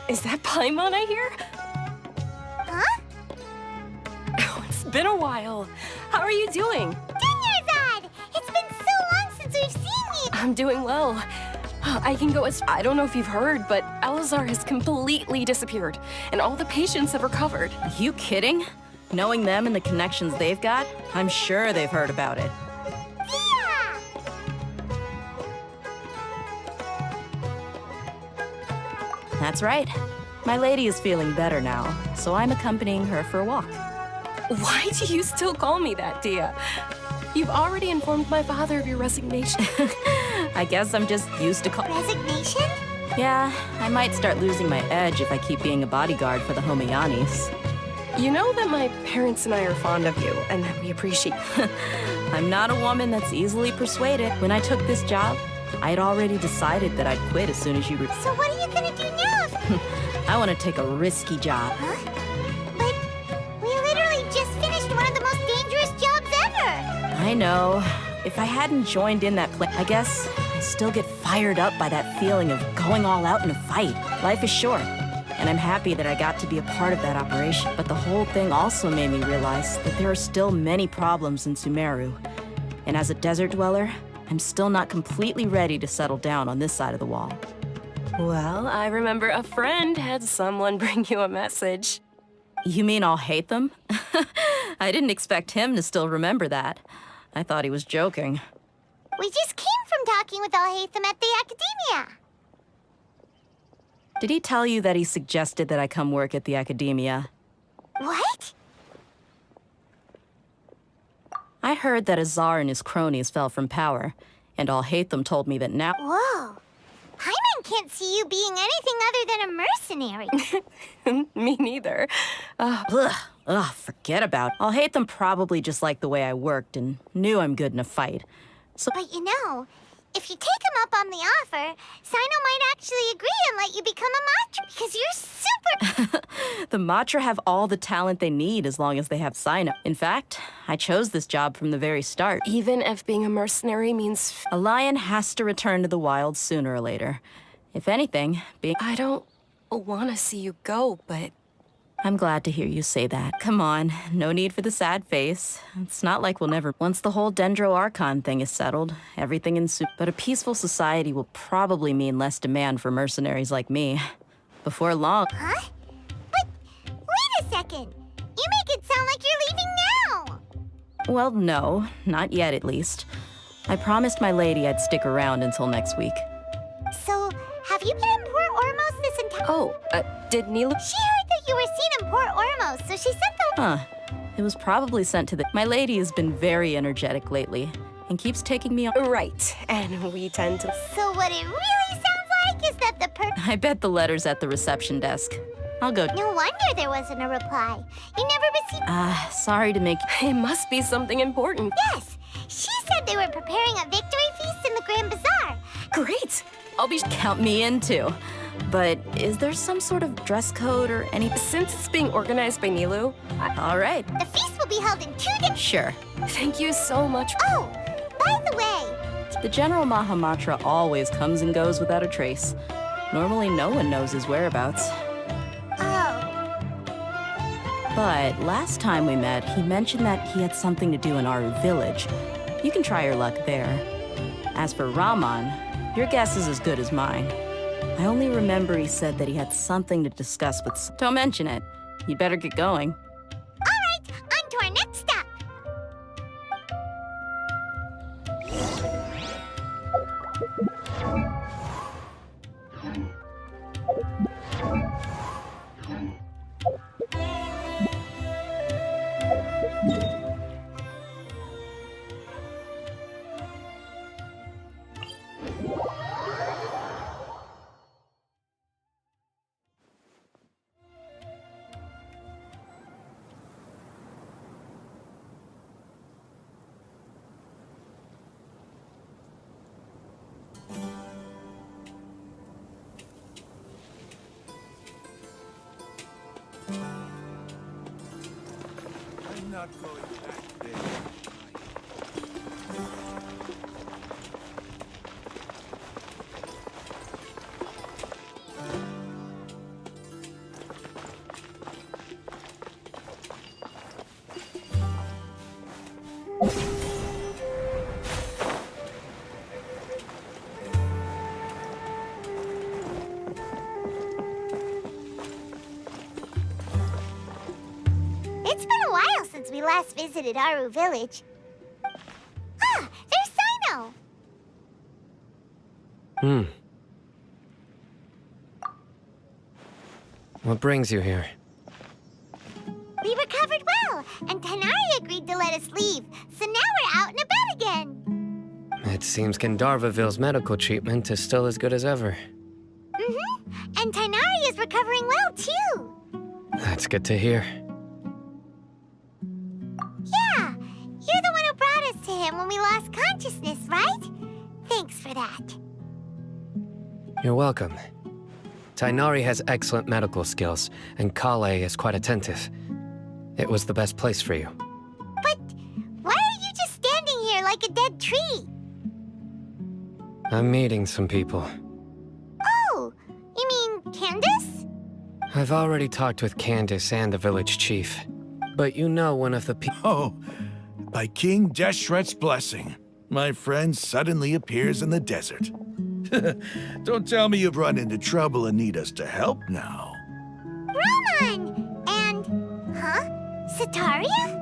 Is that Paimon I hear? Huh? Oh, it's been a while. How are you doing? Dunyarzad! It's been so long since we've seen you! I'm doing well. I can go as... I don't know if you've heard, but Elazar has completely disappeared, and all the patients have recovered. You kidding? Knowing them and the connections they've got, I'm sure they've heard about it. That's right. My lady is feeling better now, so I'm accompanying her for a walk. Why do you still call me that, Dia? You've already informed my father of your resignation. I guess I'm just used to Resignation? Yeah, I might start losing my edge if I keep being a bodyguard for the Homeyanis. You know that my parents and I are fond of you, and that we appreciate... I'm not a woman that's easily persuaded. When I took this job, I had already decided that I'd quit as soon as you... So what are you gonna do now? I want to take a risky job. Huh? But we literally just finished one of the most dangerous jobs ever! I know. If I hadn't joined in that play, I guess I still get fired up by that feeling of going all out in a fight. Life is short, and I'm happy that I got to be a part of that operation. But the whole thing also made me realize that there are still many problems in Sumeru. And as a desert dweller, I'm still not completely ready to settle down on this side of the wall. Well, I remember a friend had someone bring you a message. You mean I'll hate them? I didn't expect him to still remember that. I thought he was joking. We just came from talking with Alhaitham at the Academia. Did he tell you that he suggested that I come work at the Academia? What? I heard that Azar and his cronies fell from power, and Alhaitham told me that now— Whoa. Paimon can't see you being anything other than a mercenary. Me neither. Ugh, forget about it. Alhaitham probably just liked the way I worked and knew I'm good in a fight. So— But you know, if you take him up on the offer, Sino might actually agree and let you become a Matra, because you're super— The Matra have all the talent they need as long as they have Sino. In fact, I chose this job from the very start. Even if being a mercenary means... A lion has to return to the wild sooner or later. If anything, being— I don't want to see you go, but... I'm glad to hear you say that. Come on, no need for the sad face. It's not like we'll never— Once the whole Dendro Archon thing is settled, everything in But a peaceful society will probably mean less demand for mercenaries like me. Before long— Huh? But wait a second. You make it sound like you're leaving now. Well, no, not yet at least. I promised my lady I'd stick around until next week. So, have you been in Port Ormos this entire— Oh, did Nilu— She heard that you were seen in Port Ormos, so she sent the— Huh. It was probably sent to the— My lady has been very energetic lately, and keeps taking me on— Right, and we tend to— So what it really sounds like is that the I bet the letter's at the reception desk. I'll go— No wonder there wasn't a reply. You never received— sorry to make— It must be something important. Yes! She said they were preparing a victory feast in the Grand Bazaar. Great! I'll be— Count me in, too. But is there some sort of dress code or any— Since it's being organized by Nilu, All right. The feast will be held in 2 days. Sure. Thank you so much. Oh, by the way— The General Mahamatra always comes and goes without a trace. Normally no one knows his whereabouts. Oh. But last time we met, he mentioned that he had something to do in Aru Village. You can try your luck there. As for Rahman, your guess is as good as mine. I only remember he said that he had something to discuss with— Don't mention it. You'd better get going. All right, on to our next stop. I'm not going back there. It's been a while since we last visited Aru Village. Ah, there's Sino! What brings you here? We recovered well, and Tanari agreed to let us leave, so now we're out and about again. It seems Gandharvaville's medical treatment is still as good as ever. And Tanari is recovering well, too. That's good to hear. Yeah, you're the one who brought us to him when we lost consciousness, right? Thanks for that. You're welcome. Tainari has excellent medical skills, and Kale is quite attentive. It was the best place for you. But why are you just standing here like a dead tree? I'm meeting some people. Oh, you mean Candace? I've already talked with Candace and the village chief. But you know one of the Oh, by King Deshret's blessing, my friend suddenly appears in the desert. Don't tell me you've run into trouble and need us to help now. Roman! And, Sataria?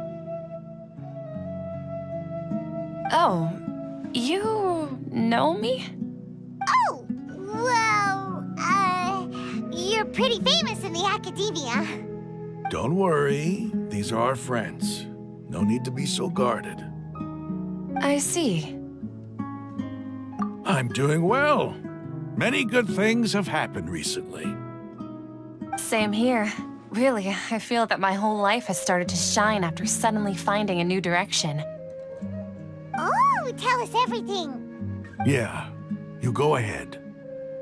Oh, you know me? Oh, well, you're pretty famous in the academia. Don't worry, these are our friends. No need to be so guarded. I see. I'm doing well. Many good things have happened recently. Same here. Really, I feel that my whole life has started to shine after suddenly finding a new direction. Oh, tell us everything. Yeah, you go ahead.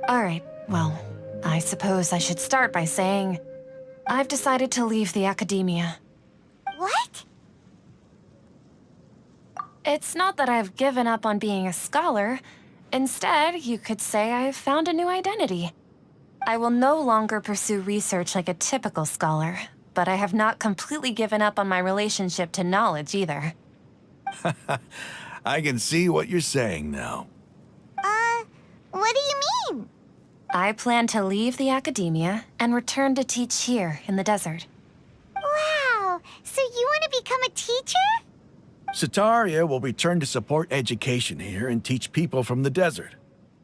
All right, well, I suppose I should start by saying I've decided to leave the academia. What? It's not that I've given up on being a scholar. Instead, you could say I've found a new identity. I will no longer pursue research like a typical scholar, but I have not completely given up on my relationship to knowledge either. I can see what you're saying now. What do you mean? I plan to leave the academia and return to teach here in the desert. Wow, so you want to become a teacher? Sataria will return to support education here and teach people from the desert.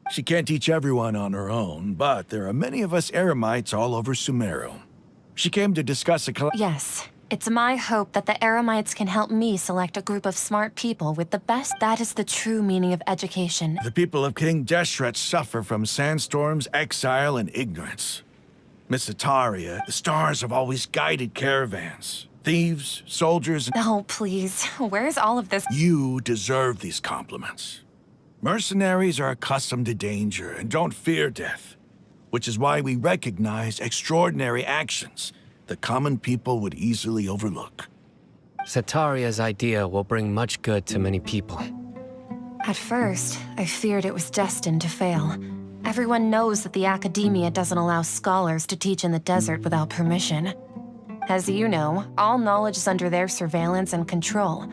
She can't teach everyone on her own, but there are many of us Eremites all over Sumeru. She came to discuss a Yes, it's my hope that the Eremites can help me select a group of smart people with the best. That is the true meaning of education. The people of King Deshret suffer from sandstorms, exile, and ignorance. Miss Sataria, the stars have always guided caravans. Thieves, soldiers... Oh, please. Where's all of this? You deserve these compliments. Mercenaries are accustomed to danger and don't fear death, which is why we recognize extraordinary actions that common people would easily overlook. Sataria's idea will bring much good to many people. At first, I feared it was destined to fail. Everyone knows that the academia doesn't allow scholars to teach in the desert without permission. As you know, all knowledge is under their surveillance and control.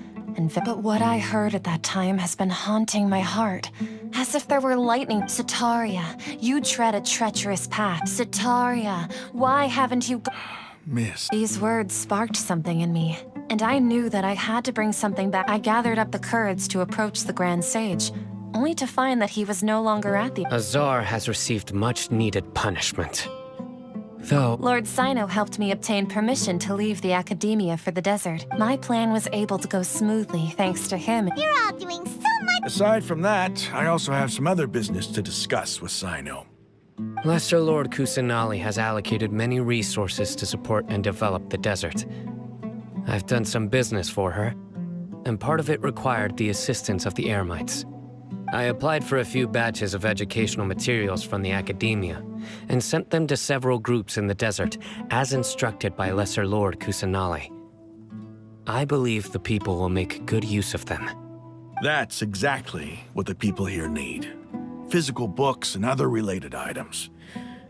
But what I heard at that time has been haunting my heart. As if there were lightning. Sataria, you tread a treacherous path. Sataria, why haven't you... Miss. These words sparked something in me, and I knew that I had to bring something back. I gathered up the courage to approach the Grand Sage. only to find that he was no longer at the... Azar has received much-needed punishment. Though... Lord Sino helped me obtain permission to leave the academia for the desert. My plan was able to go smoothly thanks to him. You're all doing so much. Aside from that, I also have some other business to discuss with Sino. Lesser Lord Kusanali has allocated many resources to support and develop the desert. I've done some business for her, and part of it required the assistance of the Eremites. I applied for a few batches of educational materials from the academia, and sent them to several groups in the desert, as instructed by Lesser Lord Kusanali. I believe the people will make good use of them. That's exactly what the people here need. Physical books and other related items.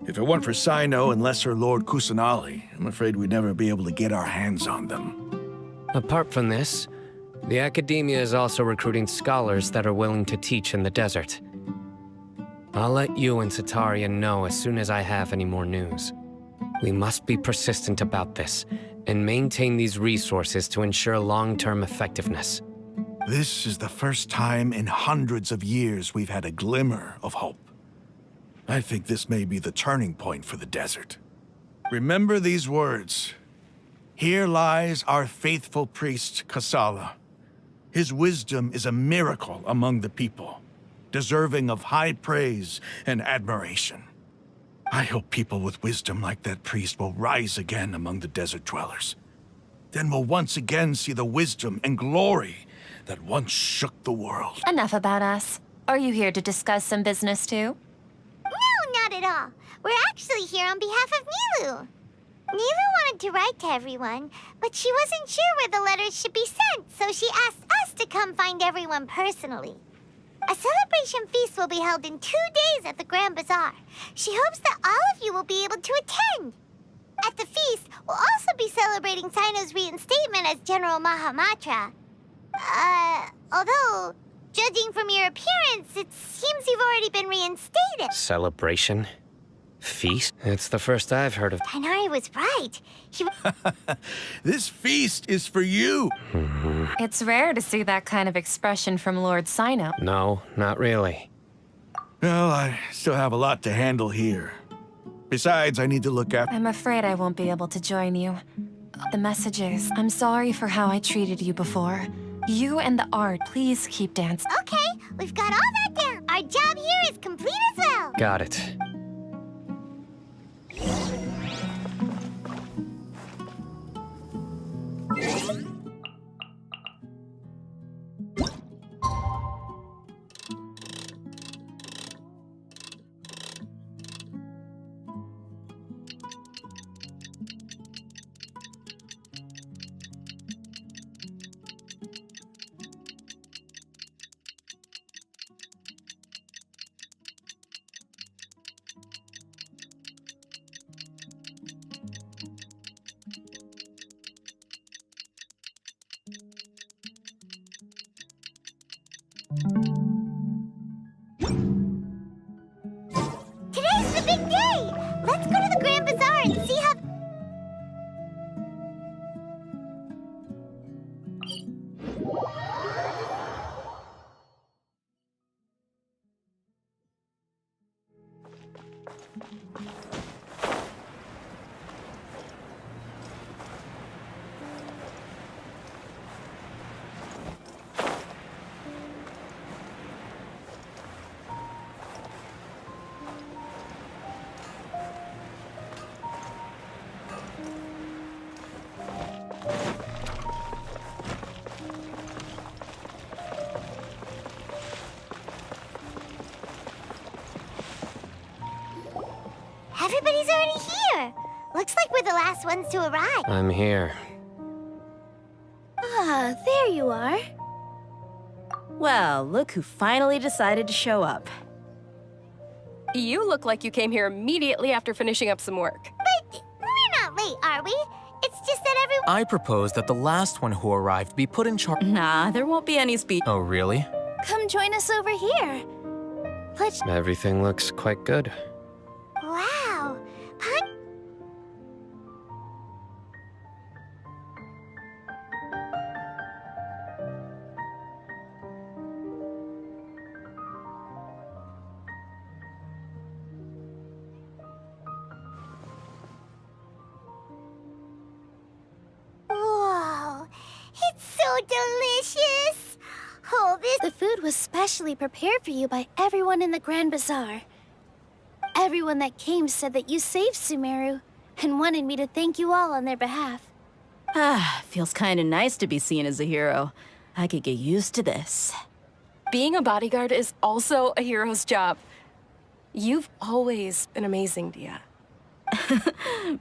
If it weren't for Sino and Lesser Lord Kusanali, I'm afraid we'd never be able to get our hands on them. Apart from this, the academia is also recruiting scholars that are willing to teach in the desert. I'll let you and Satarian know as soon as I have any more news. We must be persistent about this, and maintain these resources to ensure long-term effectiveness. This is the first time in hundreds of years we've had a glimmer of hope. I think this may be the turning point for the desert. Remember these words. Here lies our faithful priest, Kasala. His wisdom is a miracle among the people, deserving of high praise and admiration. I hope people with wisdom like that priest will rise again among the desert dwellers. Then we'll once again see the wisdom and glory that once shook the world. Enough about us. Are you here to discuss some business too? No, not at all. We're actually here on behalf of Nilu. Nilu wanted to write to everyone, but she wasn't sure where the letters should be sent, so she asked us to come find everyone personally. A celebration feast will be held in 2 days at the Grand Bazaar. She hopes that all of you will be able to attend. At the feast, we'll also be celebrating Sino's reinstatement as General Mahamatra. Although, judging from your appearance, it seems you've already been reinstated. Celebration? Feast? It's the first I've heard of. Tainari was right. This feast is for you. It's rare to see that kind of expression from Lord Sino. No, not really. Well, I still have a lot to handle here. Besides, I need to look after... I'm afraid I won't be able to join you. The messages. I'm sorry for how I treated you before. You and the art, please keep dancing. Okay, we've got all that down. Our job here is complete as well. Got it. Today's the big day! Let's go to the Grand Bazaar and see how... Everybody's already here. Looks like we're the last ones to arrive. I'm here. Ah, there you are. Well, look who finally decided to show up. You look like you came here immediately after finishing up some work. But we're not late, are we? It's just that everyone... I propose that the last one who arrived be put in charge. Nah, there won't be any speech. Oh, really? Come join us over here. Everything looks quite good. Wow. Pun... delicious! Oh, this... The food was specially prepared for you by everyone in the Grand Bazaar. Everyone that came said that you saved Sumeru and wanted me to thank you all on their behalf. Ah, feels kind of nice to be seen as a hero. I could get used to this. Being a bodyguard is also a hero's job. You've always been amazing, Dia.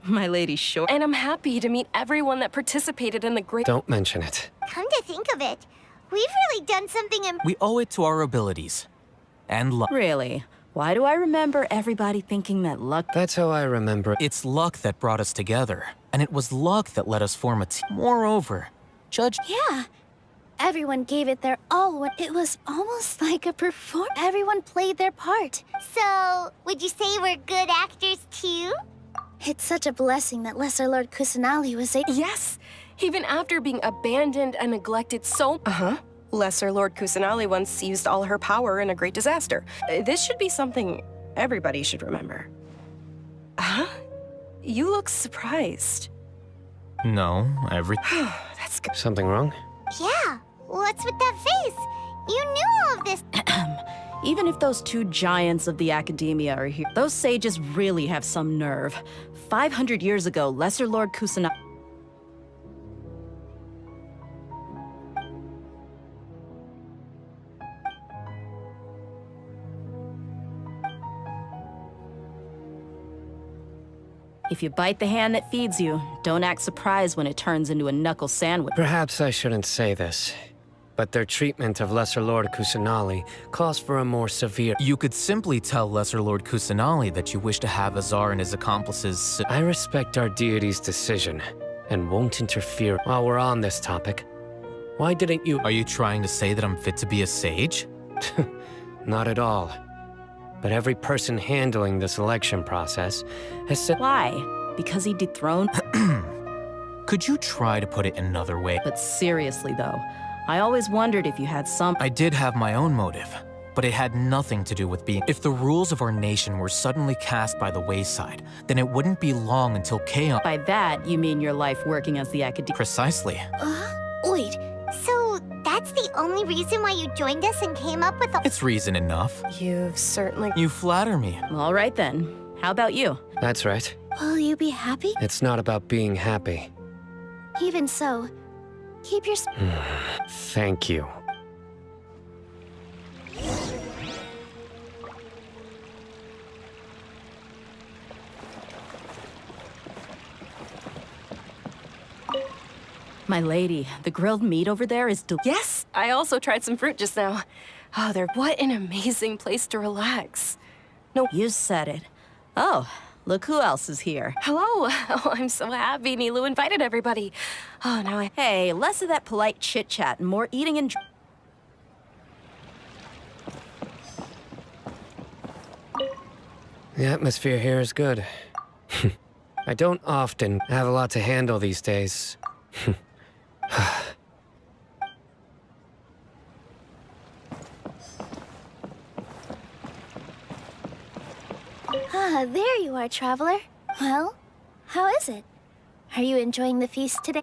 My lady sure. And I'm happy to meet everyone that participated in the great... Don't mention it. Come to think of it, we've really done something We owe it to our abilities. And luck. Really? Why do I remember everybody thinking that luck... That's how I remember it. It's luck that brought us together. And it was luck that let us form a team. Moreover, Judge... Yeah. Everyone gave it their all when it was almost like a performance. Everyone played their part. So, would you say we're good actors too? It's such a blessing that Lesser Lord Kusanali was a- Yes! Even after being abandoned and neglected so... Lesser Lord Kusanali once used all her power in a great disaster. This should be something everybody should remember. Huh? You look surprised. No, That's good. Something wrong? Yeah, what's with that face? You knew all of this. Even if those two giants of the academia are here, those sages really have some nerve. 500 years ago, Lesser Lord Kusanali... If you bite the hand that feeds you, don't act surprised when it turns into a knuckle sandwich. Perhaps I shouldn't say this, but their treatment of Lesser Lord Kusanali calls for a more severe... You could simply tell Lesser Lord Kusanali that you wish to have Azar and his accomplices... I respect our deity's decision, and won't interfere. While we're on this topic, why didn't you... Are you trying to say that I'm fit to be a sage? Not at all. But every person handling the selection process has said... Why? Because he dethroned... Could you try to put it another way? But seriously, though, I always wondered if you had some... I did have my own motive, but it had nothing to do with being... If the rules of our nation were suddenly cast by the wayside, then it wouldn't be long until chaos... By that, you mean your life working as the academic... Precisely. Wait, so that's the only reason why you joined us and came up with a... It's reason enough. You've certainly... You flatter me. All right, then. How about you? That's right. Will you be happy? It's not about being happy. Even so, keep your... Thank you. My lady, the grilled meat over there is Yes, I also tried some fruit just now. Oh, what an amazing place to relax. No, You said it. Oh, look who else is here. hello. Oh, I'm so happy Nilu invited everybody. Oh, now I... Hey, less of that polite chit-chat and more eating and... The atmosphere here is good. I don't often have a lot to handle these days. Ah, there you are, traveler. Well, how is it? Are you enjoying the feast today?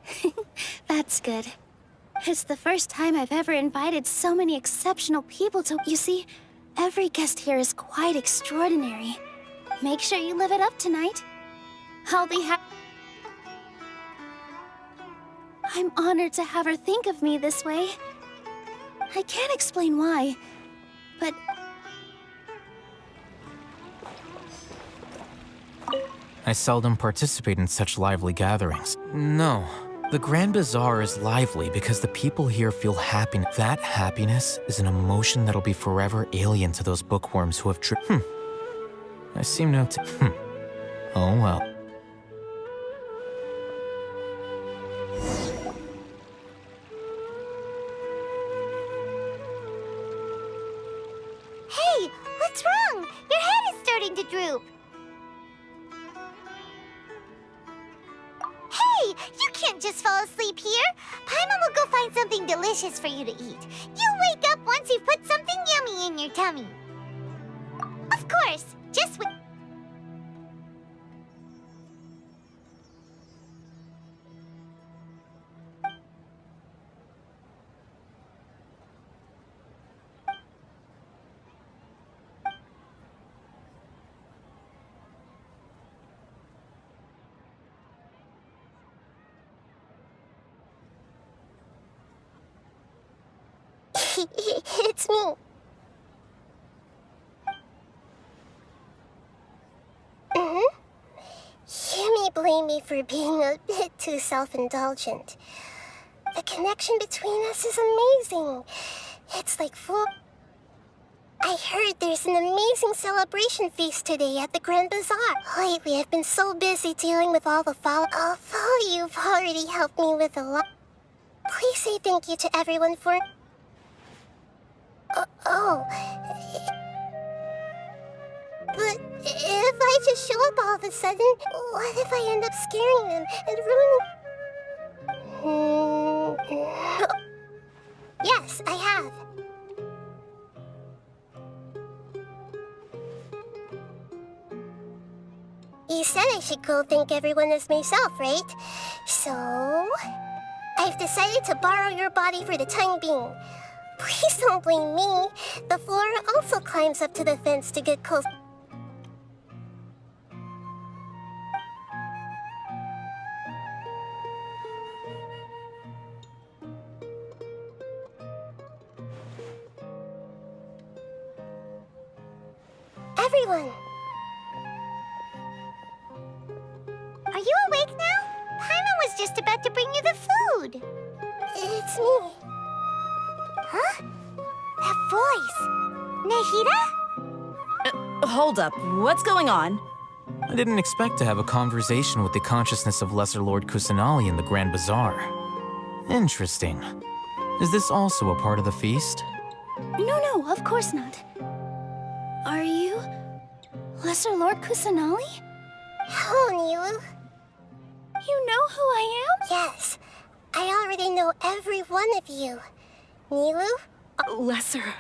That's good. It's the first time I've ever invited so many exceptional people to... You see, every guest here is quite extraordinary. Make sure you live it up tonight. I'll be I'm honored to have her think of me this way. I can't explain why, but... I seldom participate in such lively gatherings. No, the Grand Bazaar is lively because the people here feel happy. That happiness is an emotion that'll be forever alien to those bookworms who have I seem to have Oh well. Hey, what's wrong? Your head is starting to droop. Hey, you can't just fall asleep here. Paimon will go find something delicious for you to eat. You'll wake up once you've put something yummy in your tummy. Of course, just wait. It's me. You may blame me for being a bit too self-indulgent. The connection between us is amazing. It's like I heard there's an amazing celebration feast today at the Grand Bazaar. Lately, I've been so busy dealing with all the although you've already helped me with a lot. Please say thank you to everyone for... oh. But if I just show up all of a sudden, what if I end up scaring them and ruining... Yes, I have. You said I should go thank everyone as myself, right? So... I've decided to borrow your body for the time being. Please don't blame me. The Flora also climbs up to the fence to get close. Everyone! Are you awake now? Paimon was just about to bring you the food. It's me. Huh? That voice. Nahida? Hold up. What's going on? I didn't expect to have a conversation with the consciousness of Lesser Lord Kusanali in the Grand Bazaar. Interesting. Is this also a part of the feast? No, of course not. Are you Lesser Lord Kusanali? Hello, Nilu. You know who I am? Yes. I already know every one of you. Nilu? Lesser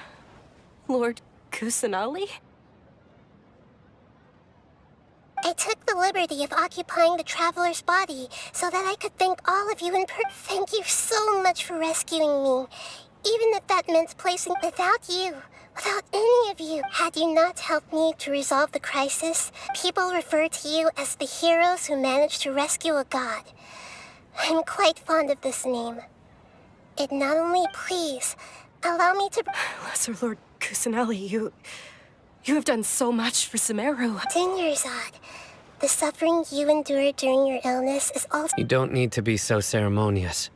Lord Kusanali? I took the liberty of occupying the Traveler's body so that I could thank all of you in person. Thank you so much for rescuing me. Even if that meant placing without you, without any of you. Had you not helped me to resolve the crisis, people refer to you as the heroes who managed to rescue a god. I'm quite fond of this name. It not only... Please, allow me to... Lesser Lord Kusanali, you have done so much for Sumeru. Dinyarzad, the suffering you endured during your illness is also... You don't need to be so ceremonious.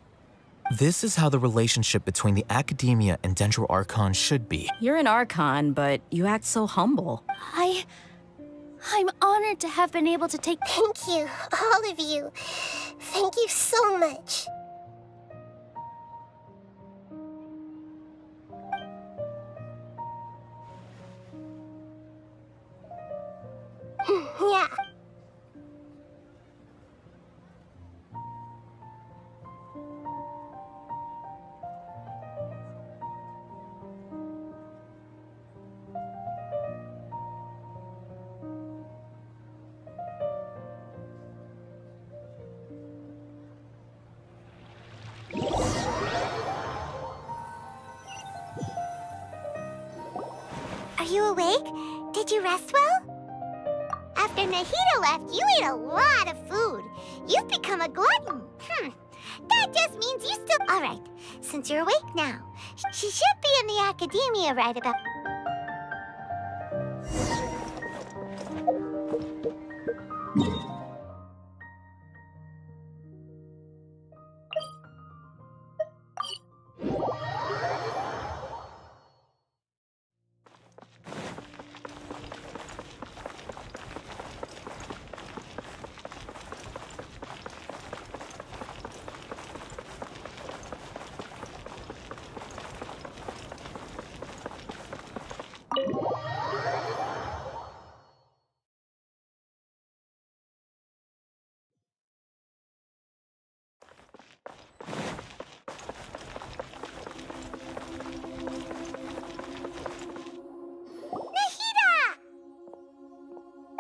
This is how the relationship between the Academia and Dendro Archon should be. You're an Archon, but you act so humble. I'm honored to have been able to take... Thank you, all of you. Thank you so much. Yeah. Are you awake? Did you rest well? After Nahida left, you ate a lot of food. You've become a glutton. That just means you still... All right, since you're awake now, she should be in the Academia right about...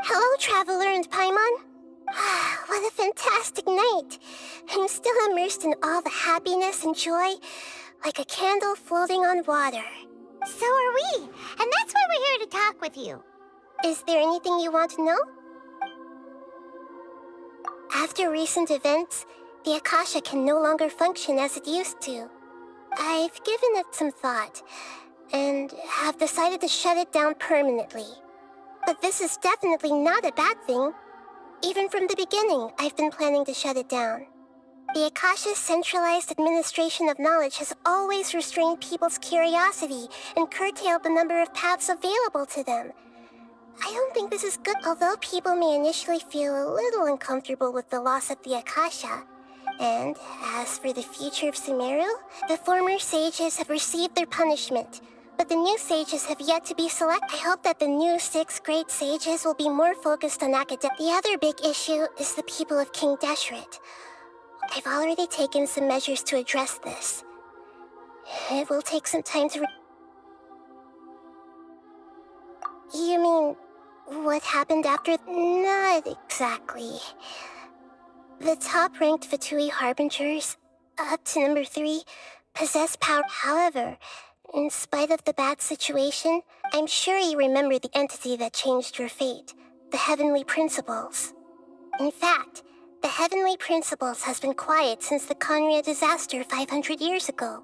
Hello, Traveler and Paimon. What a fantastic night. I'm still immersed in all the happiness and joy, like a candle floating on water. So are we, and that's why we're here to talk with you. Is there anything you want to know? After recent events, the Akasha can no longer function as it used to. I've given it some thought, and have decided to shut it down permanently. But this is definitely not a bad thing. Even from the beginning, I've been planning to shut it down. The Akasha's centralized administration of knowledge has always restrained people's curiosity and curtailed the number of paths available to them. I don't think this is good, although people may initially feel a little uncomfortable with the loss of the Akasha. And as for the future of Sumeru, the former sages have received their punishment, but the new sages have yet to be selected. I hope that the new 6 great sages will be more focused on academic. The other big issue is the people of King Deshret. I've already taken some measures to address this. It will take some time to You mean, what happened after? Not exactly. The top-ranked Fatui Harbingers, up to number 3, possess power. However, in spite of the bad situation, I'm sure you remember the entity that changed your fate, the Heavenly Principles. In fact, the Heavenly Principles has been quiet since the Conria disaster 500 years ago.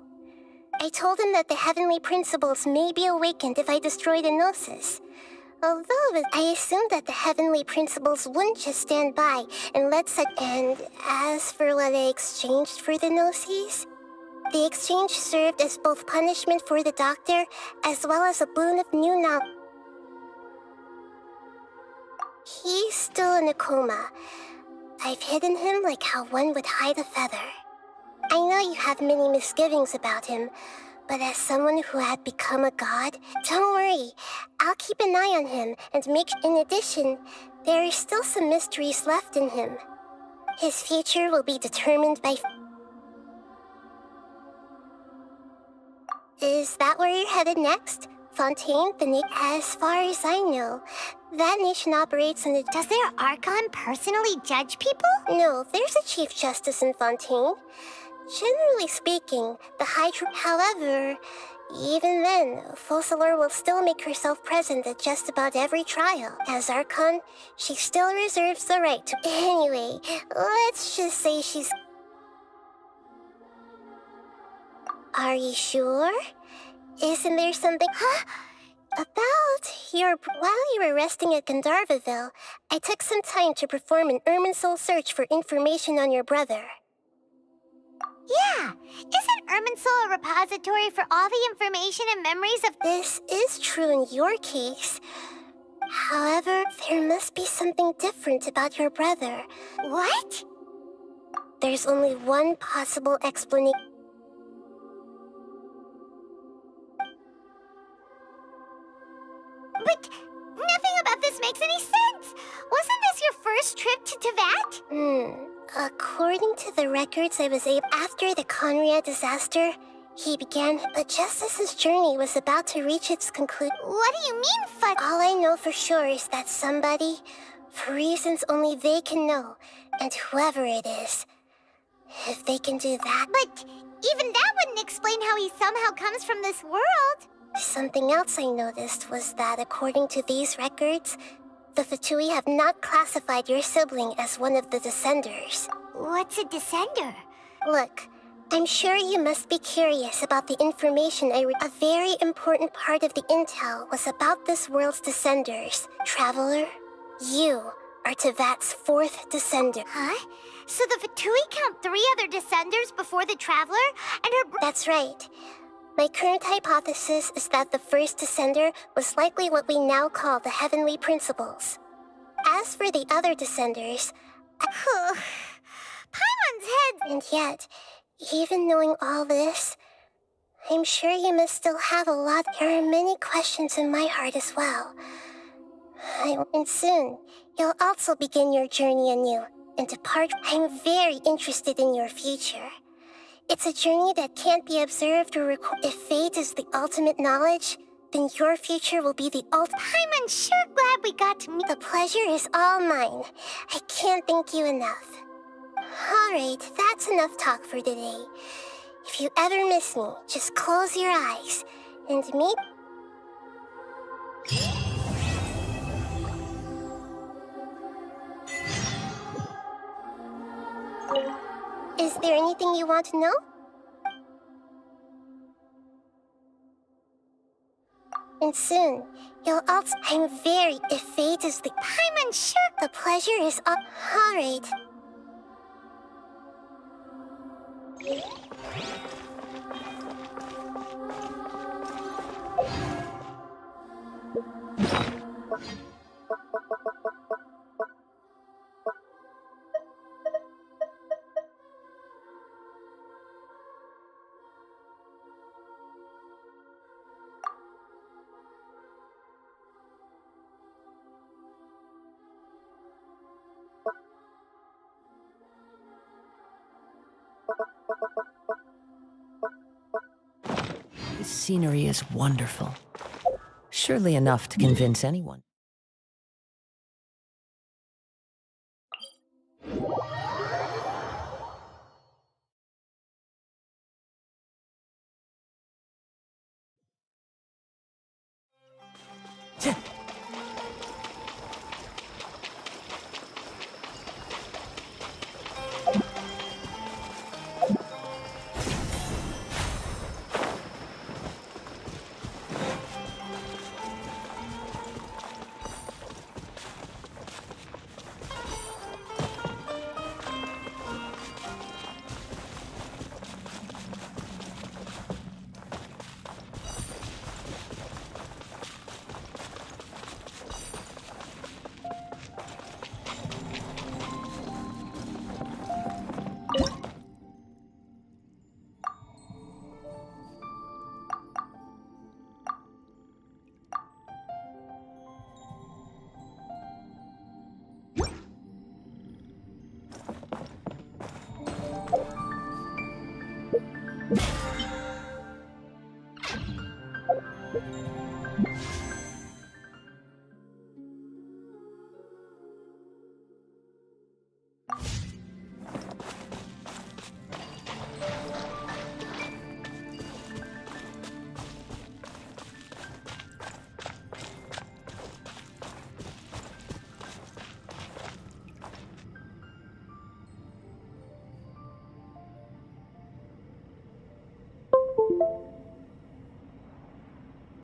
I told him that the Heavenly Principles may be awakened if I destroy the Gnosis. Although I assumed that the Heavenly Principles wouldn't just stand by and let such... And as for what I exchanged for the Gnosis, the exchange served as both punishment for the Doctor as well as a boon of new knowledge. He's still in a coma. I've hidden him like how one would hide a feather. I know you have many misgivings about him, but as someone who had become a god, don't worry. I'll keep an eye on him and make... In addition, there are still some mysteries left in him. His future will be determined by... Is that where you're headed next? Fontaine, as far as I know, that nation operates on a... Does their Archon personally judge people? No, there's a Chief Justice in Fontaine. Generally speaking, the Hydra... However, even then, Focalor will still make herself present at just about every trial. As Archon, she still reserves the right to... Anyway, let's just say she's... Are you sure? Isn't there something... Huh? While you were resting at Gandharvaville, I took some time to perform an Irminsul search for information on your brother. Yeah! Isn't Irminsul a repository for all the information and memories of... This is true in your case. However, there must be something different about your brother. What? There's only one possible explanation. But nothing about this makes any sense! Wasn't this your first trip to Teyvat? According to the records I was able... After the Conria disaster, he began... But just as his journey was about to reach its conclusion... What do you mean, Fud? All I know for sure is that somebody, for reasons only they can know, and whoever it is, if they can do that... But even that wouldn't explain how he somehow comes from this world. Something else I noticed was that according to these records, the Fatui have not classified your sibling as one of the Descenders. What's a Descender? Look, I'm sure you must be curious about the information I read. A very important part of the intel was about this world's Descenders. Traveler, you are Teyvat's 4th Descender. Huh? So the Fatui count 3 other Descenders before the Traveler and her... That's right. My current hypothesis is that the first Descender was likely what we now call the Heavenly Principles. As for the other Descenders... Paimon's head... And yet, even knowing all this, I'm sure you must still have a lot... There are many questions in my heart as well. And soon, you'll also begin your journey anew and depart. I'm very interested in your future. It's a journey that can't be observed or recorded. If fate is the ultimate knowledge, then your future will be the ultimate. I'm sure glad we got to meet. The pleasure is all mine. I can't thank you enough. Alright, that's enough talk for today. If you ever miss me, just close your eyes and meet... Is there anything you want to know? And soon, you'll also... I'm very... If fate is the... I'm unsure. The pleasure is all... Alright. This scenery is wonderful. Surely enough to convince anyone.